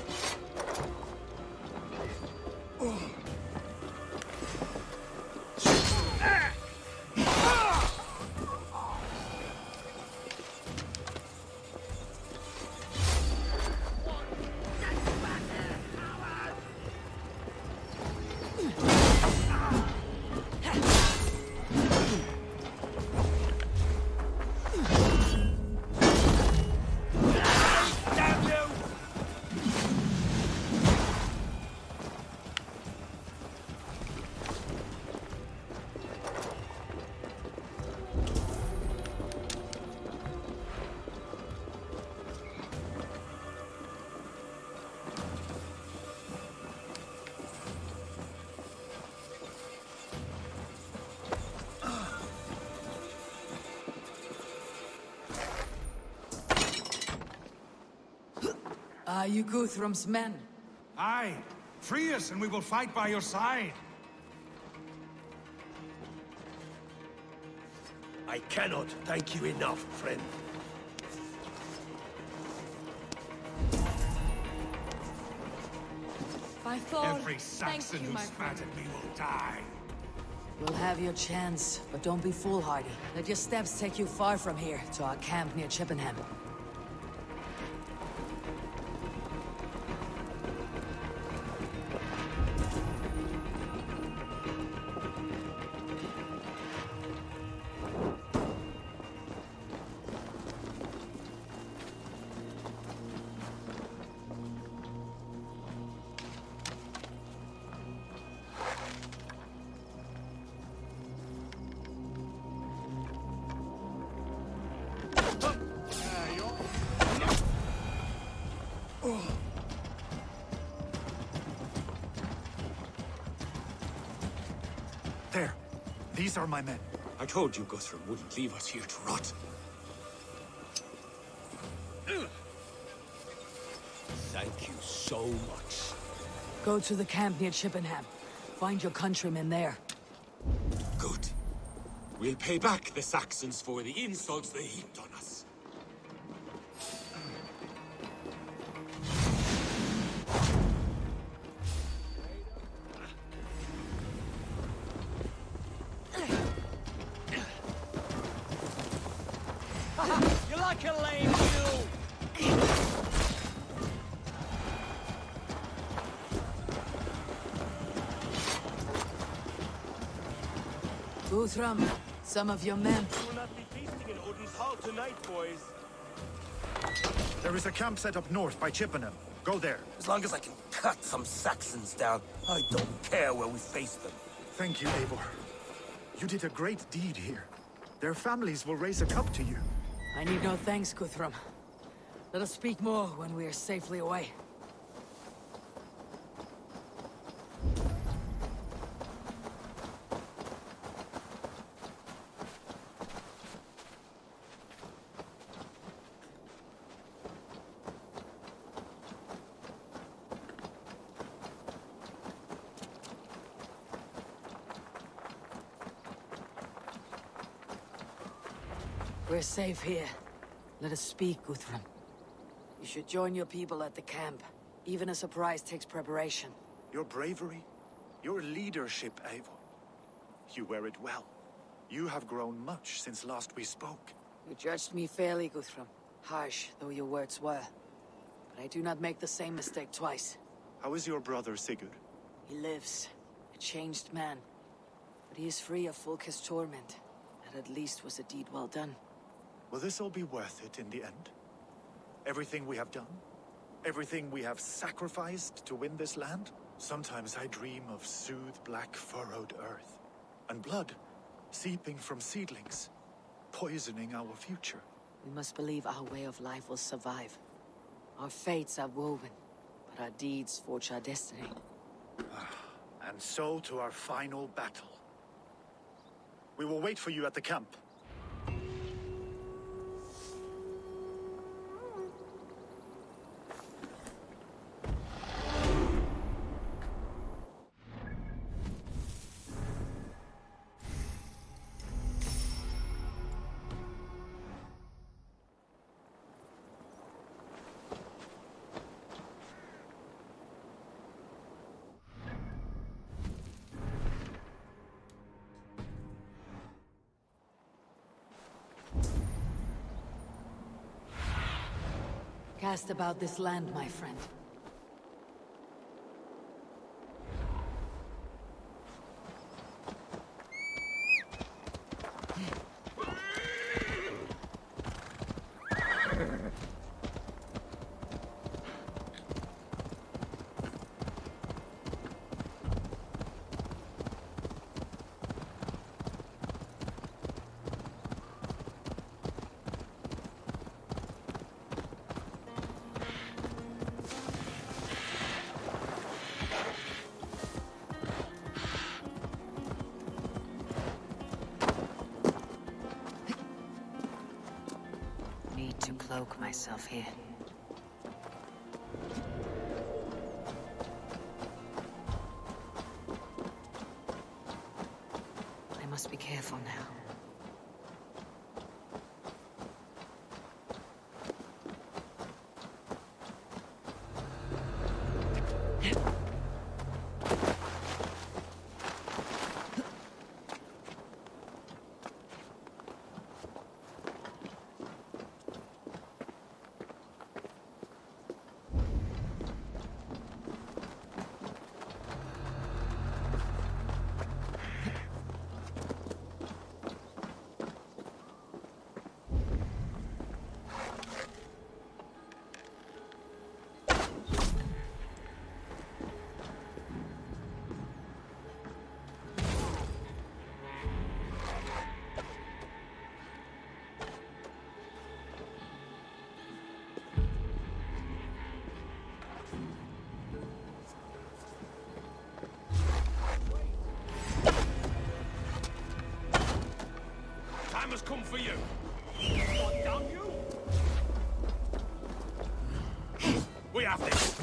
Speaker 3: Are you Guthrum's men?
Speaker 4: Aye. Free us and we will fight by your side.
Speaker 17: I cannot thank you enough, friend.
Speaker 3: My thought.
Speaker 4: Every Saxon who spat at me will die.
Speaker 3: You'll have your chance, but don't be foolhardy. Let your steps take you far from here, to our camp near Chippenham.
Speaker 10: There. These are my men.
Speaker 17: I told you Guthrum wouldn't leave us here to rot. Thank you so much.
Speaker 3: Go to the camp near Chippenham. Find your countrymen there.
Speaker 17: Good. We'll pay back the Saxons for the insults they heaped on us.
Speaker 12: You like a lame mule?
Speaker 3: Guthrum, some of your men.
Speaker 12: You will not be feasting in Odin's hall tonight, boys.
Speaker 10: There is a camp set up north by Chippenham. Go there.
Speaker 12: As long as I can cut some Saxons down, I don't care where we face them.
Speaker 10: Thank you, Eivor. You did a great deed here. Their families will raise a cup to you.
Speaker 3: I need no thanks, Guthrum. Let us speak more when we are safely away. We're safe here. Let us speak, Guthrum. You should join your people at the camp. Even a surprise takes preparation.
Speaker 10: Your bravery, your leadership, Eivor. You wear it well. You have grown much since last we spoke.
Speaker 3: You judged me fairly, Guthrum. Harsh though your words were. But I do not make the same mistake twice.
Speaker 10: How is your brother, Sigurd?
Speaker 3: He lives. A changed man. But he is free of Fulke's torment. That at least was a deed well done.
Speaker 10: Will this all be worth it in the end? Everything we have done? Everything we have sacrificed to win this land? Sometimes I dream of soothed black furrowed earth. And blood seeping from seedlings, poisoning our future.
Speaker 3: We must believe our way of life will survive. Our fates are woven, but our deeds forge our destiny.
Speaker 10: And so to our final battle. We will wait for you at the camp.
Speaker 3: Cast about this land, my friend. To cloak myself here. I must be careful now.
Speaker 17: for you! What, damn you? We have this!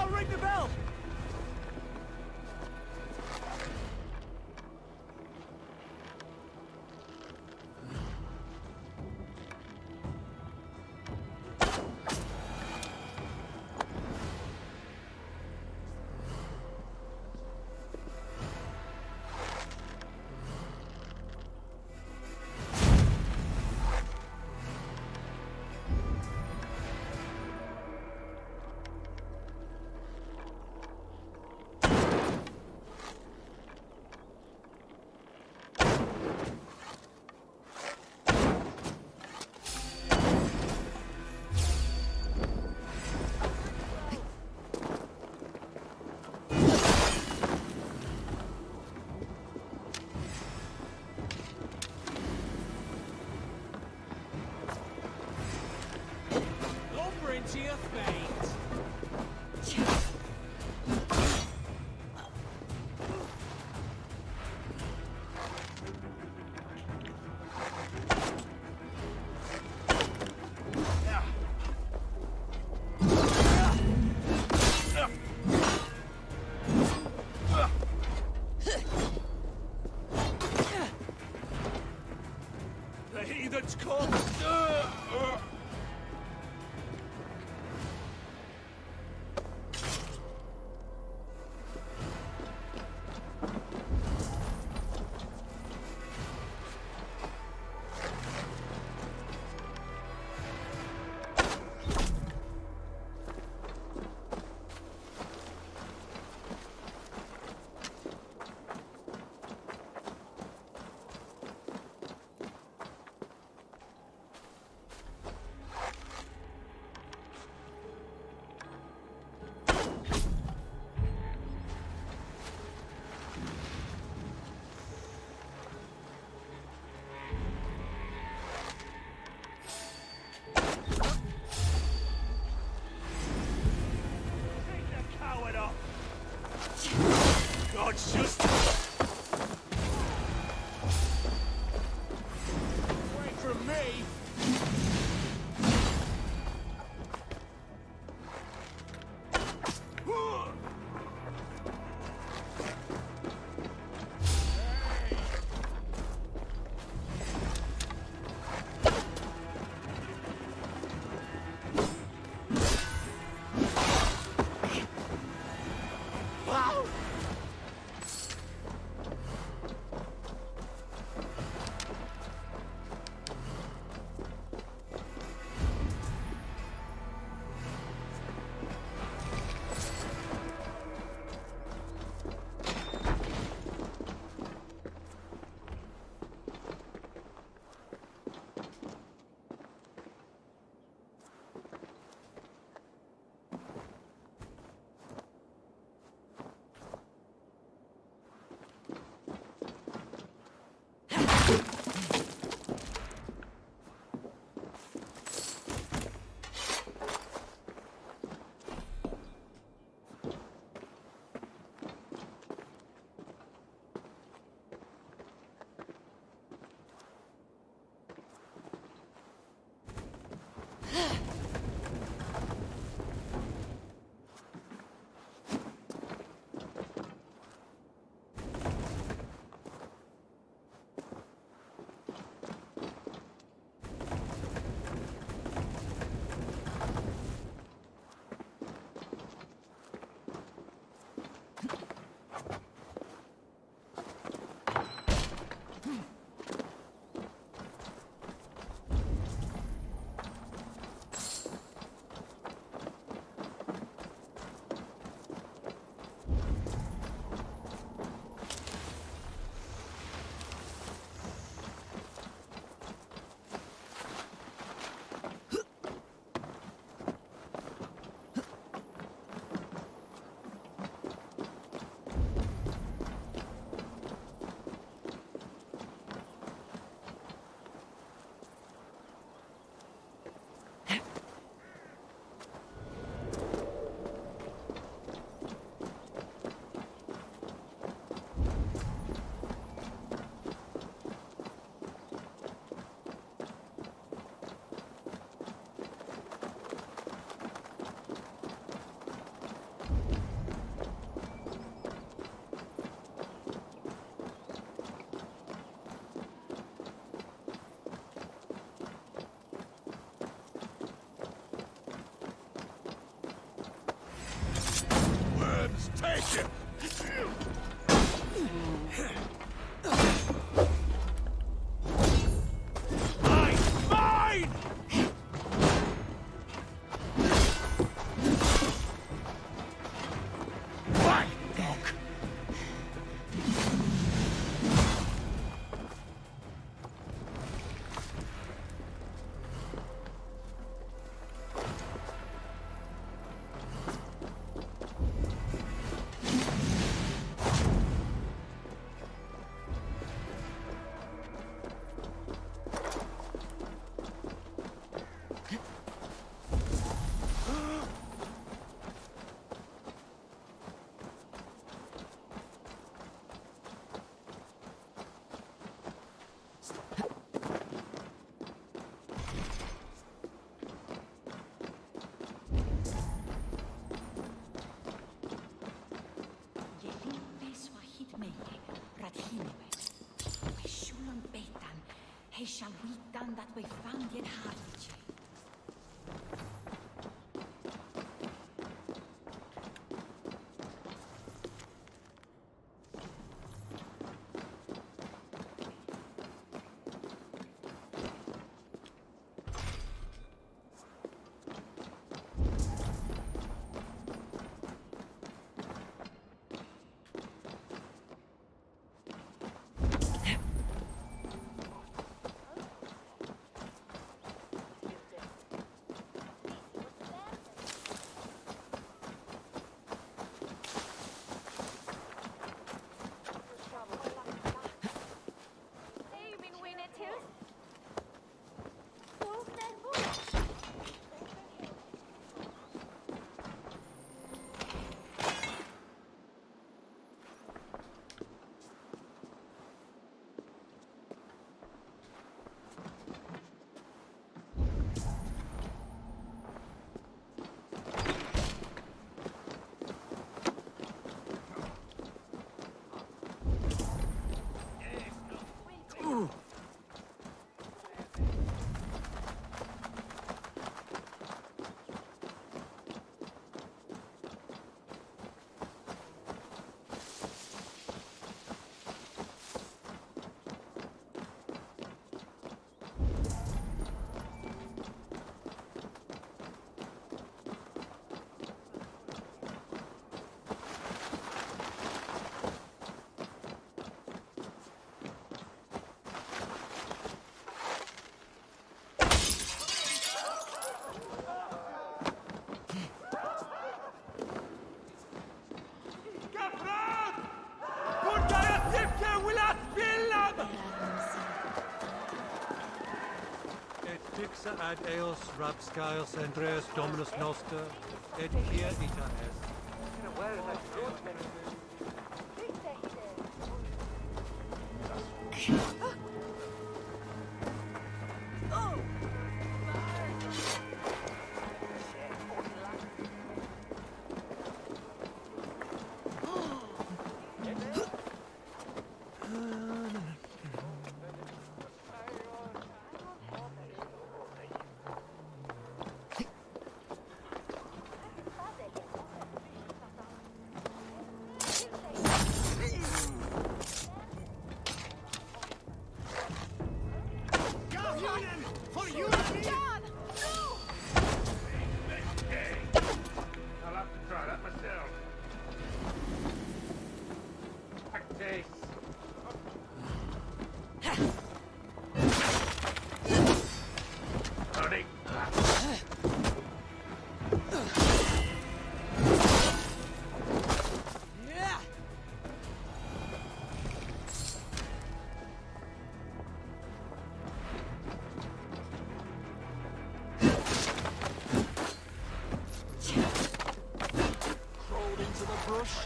Speaker 17: Ring the bell! To your fate. The heathen's caught.
Speaker 15: that we found yet haven't you?
Speaker 1: Ad eos rapscaios Andreas Dominus Noster, et quia ita est.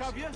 Speaker 1: Have you?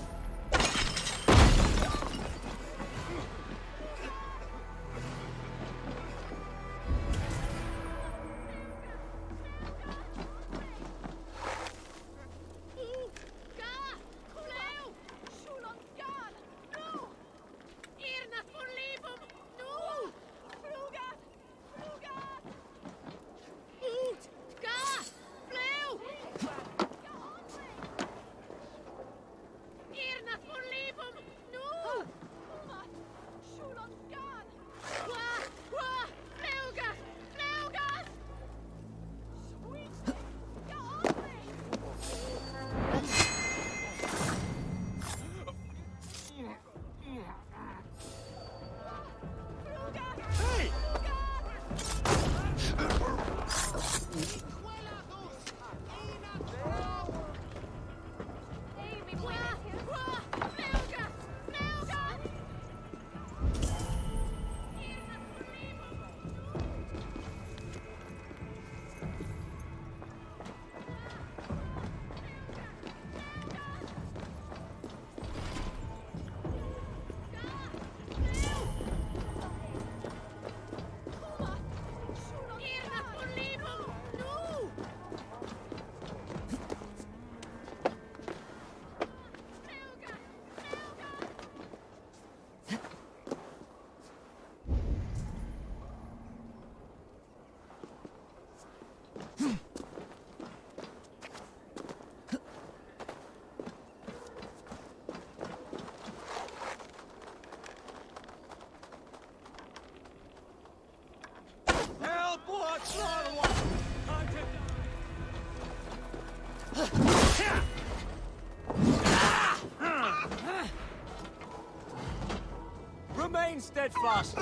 Speaker 19: Remain steadfast.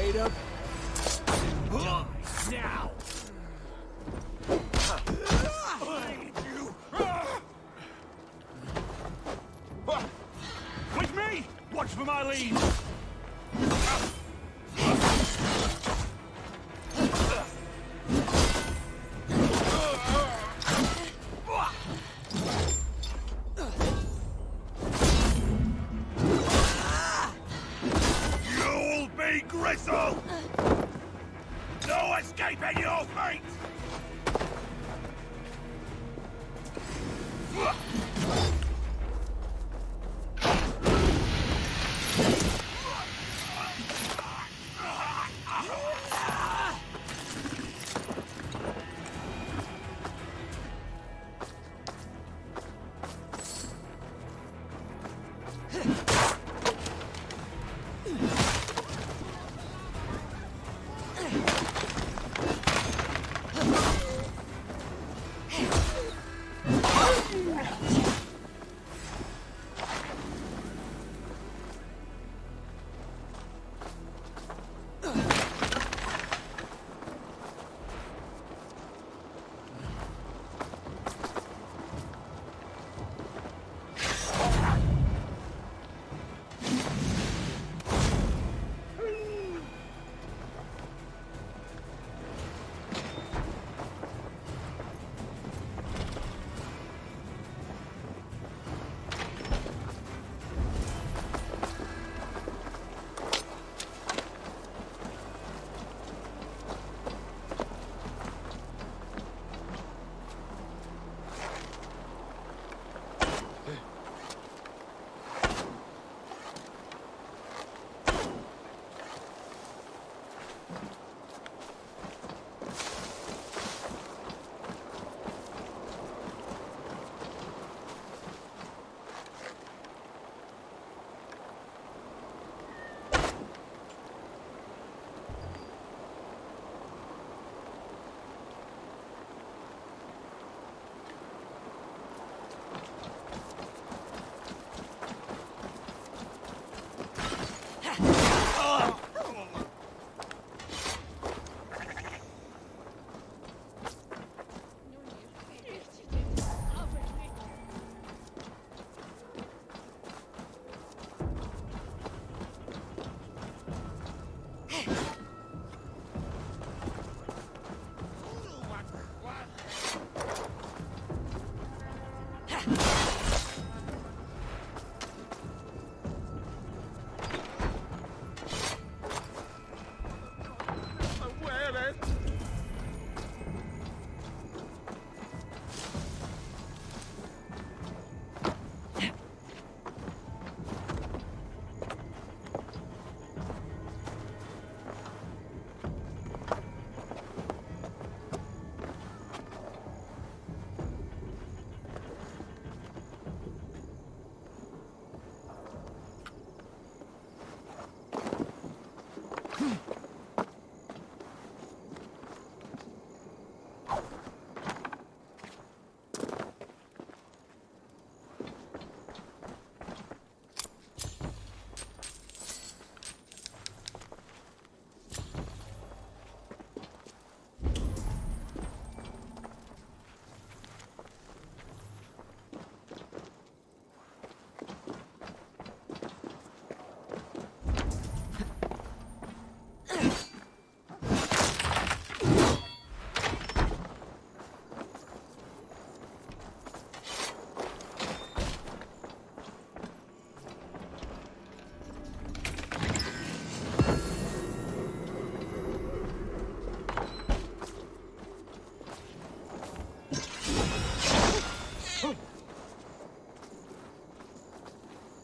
Speaker 19: Wait up. Now.
Speaker 4: With me! Watch for my lead!
Speaker 23: You'll be gristle! No escaping your fate!
Speaker 15: Yeah.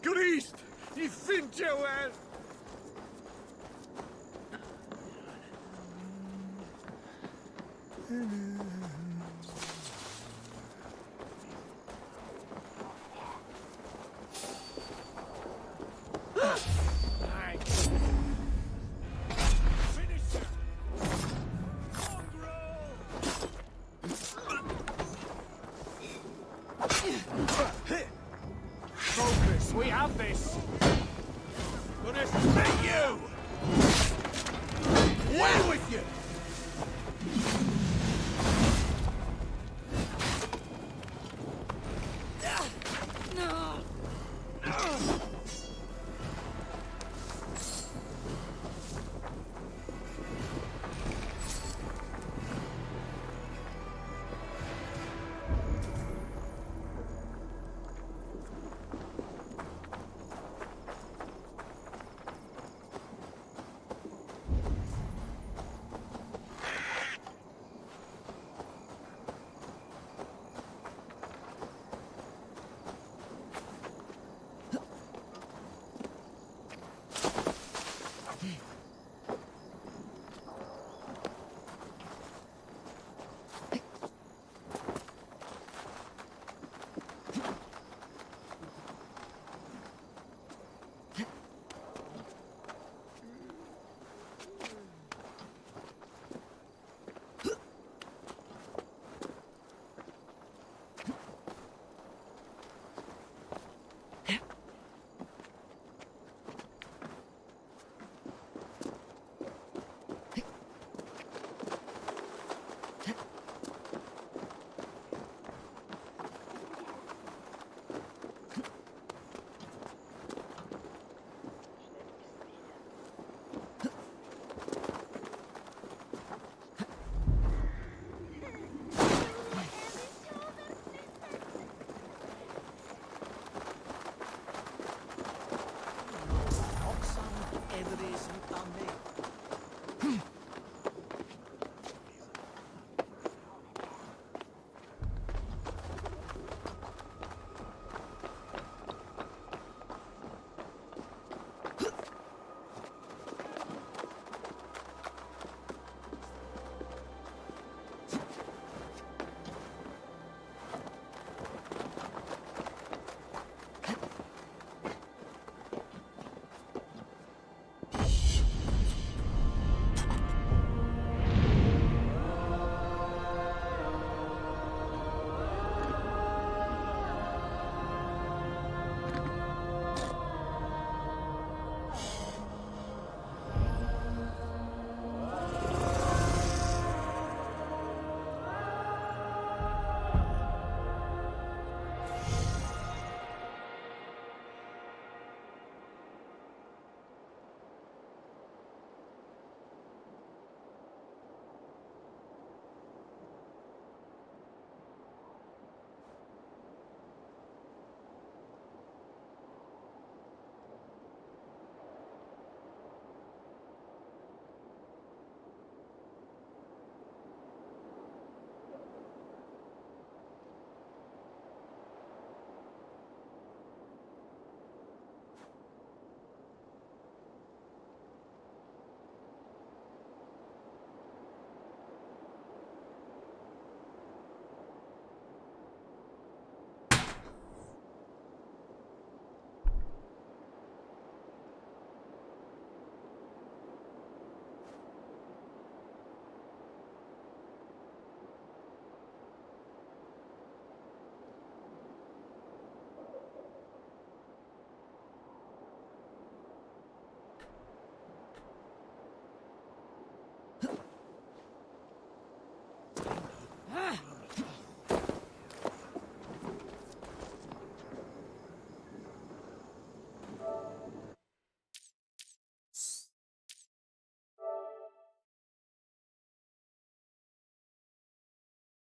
Speaker 17: Grist! I Finchewell!
Speaker 19: Focus, we have this!
Speaker 17: Gonna spit you! Away with you!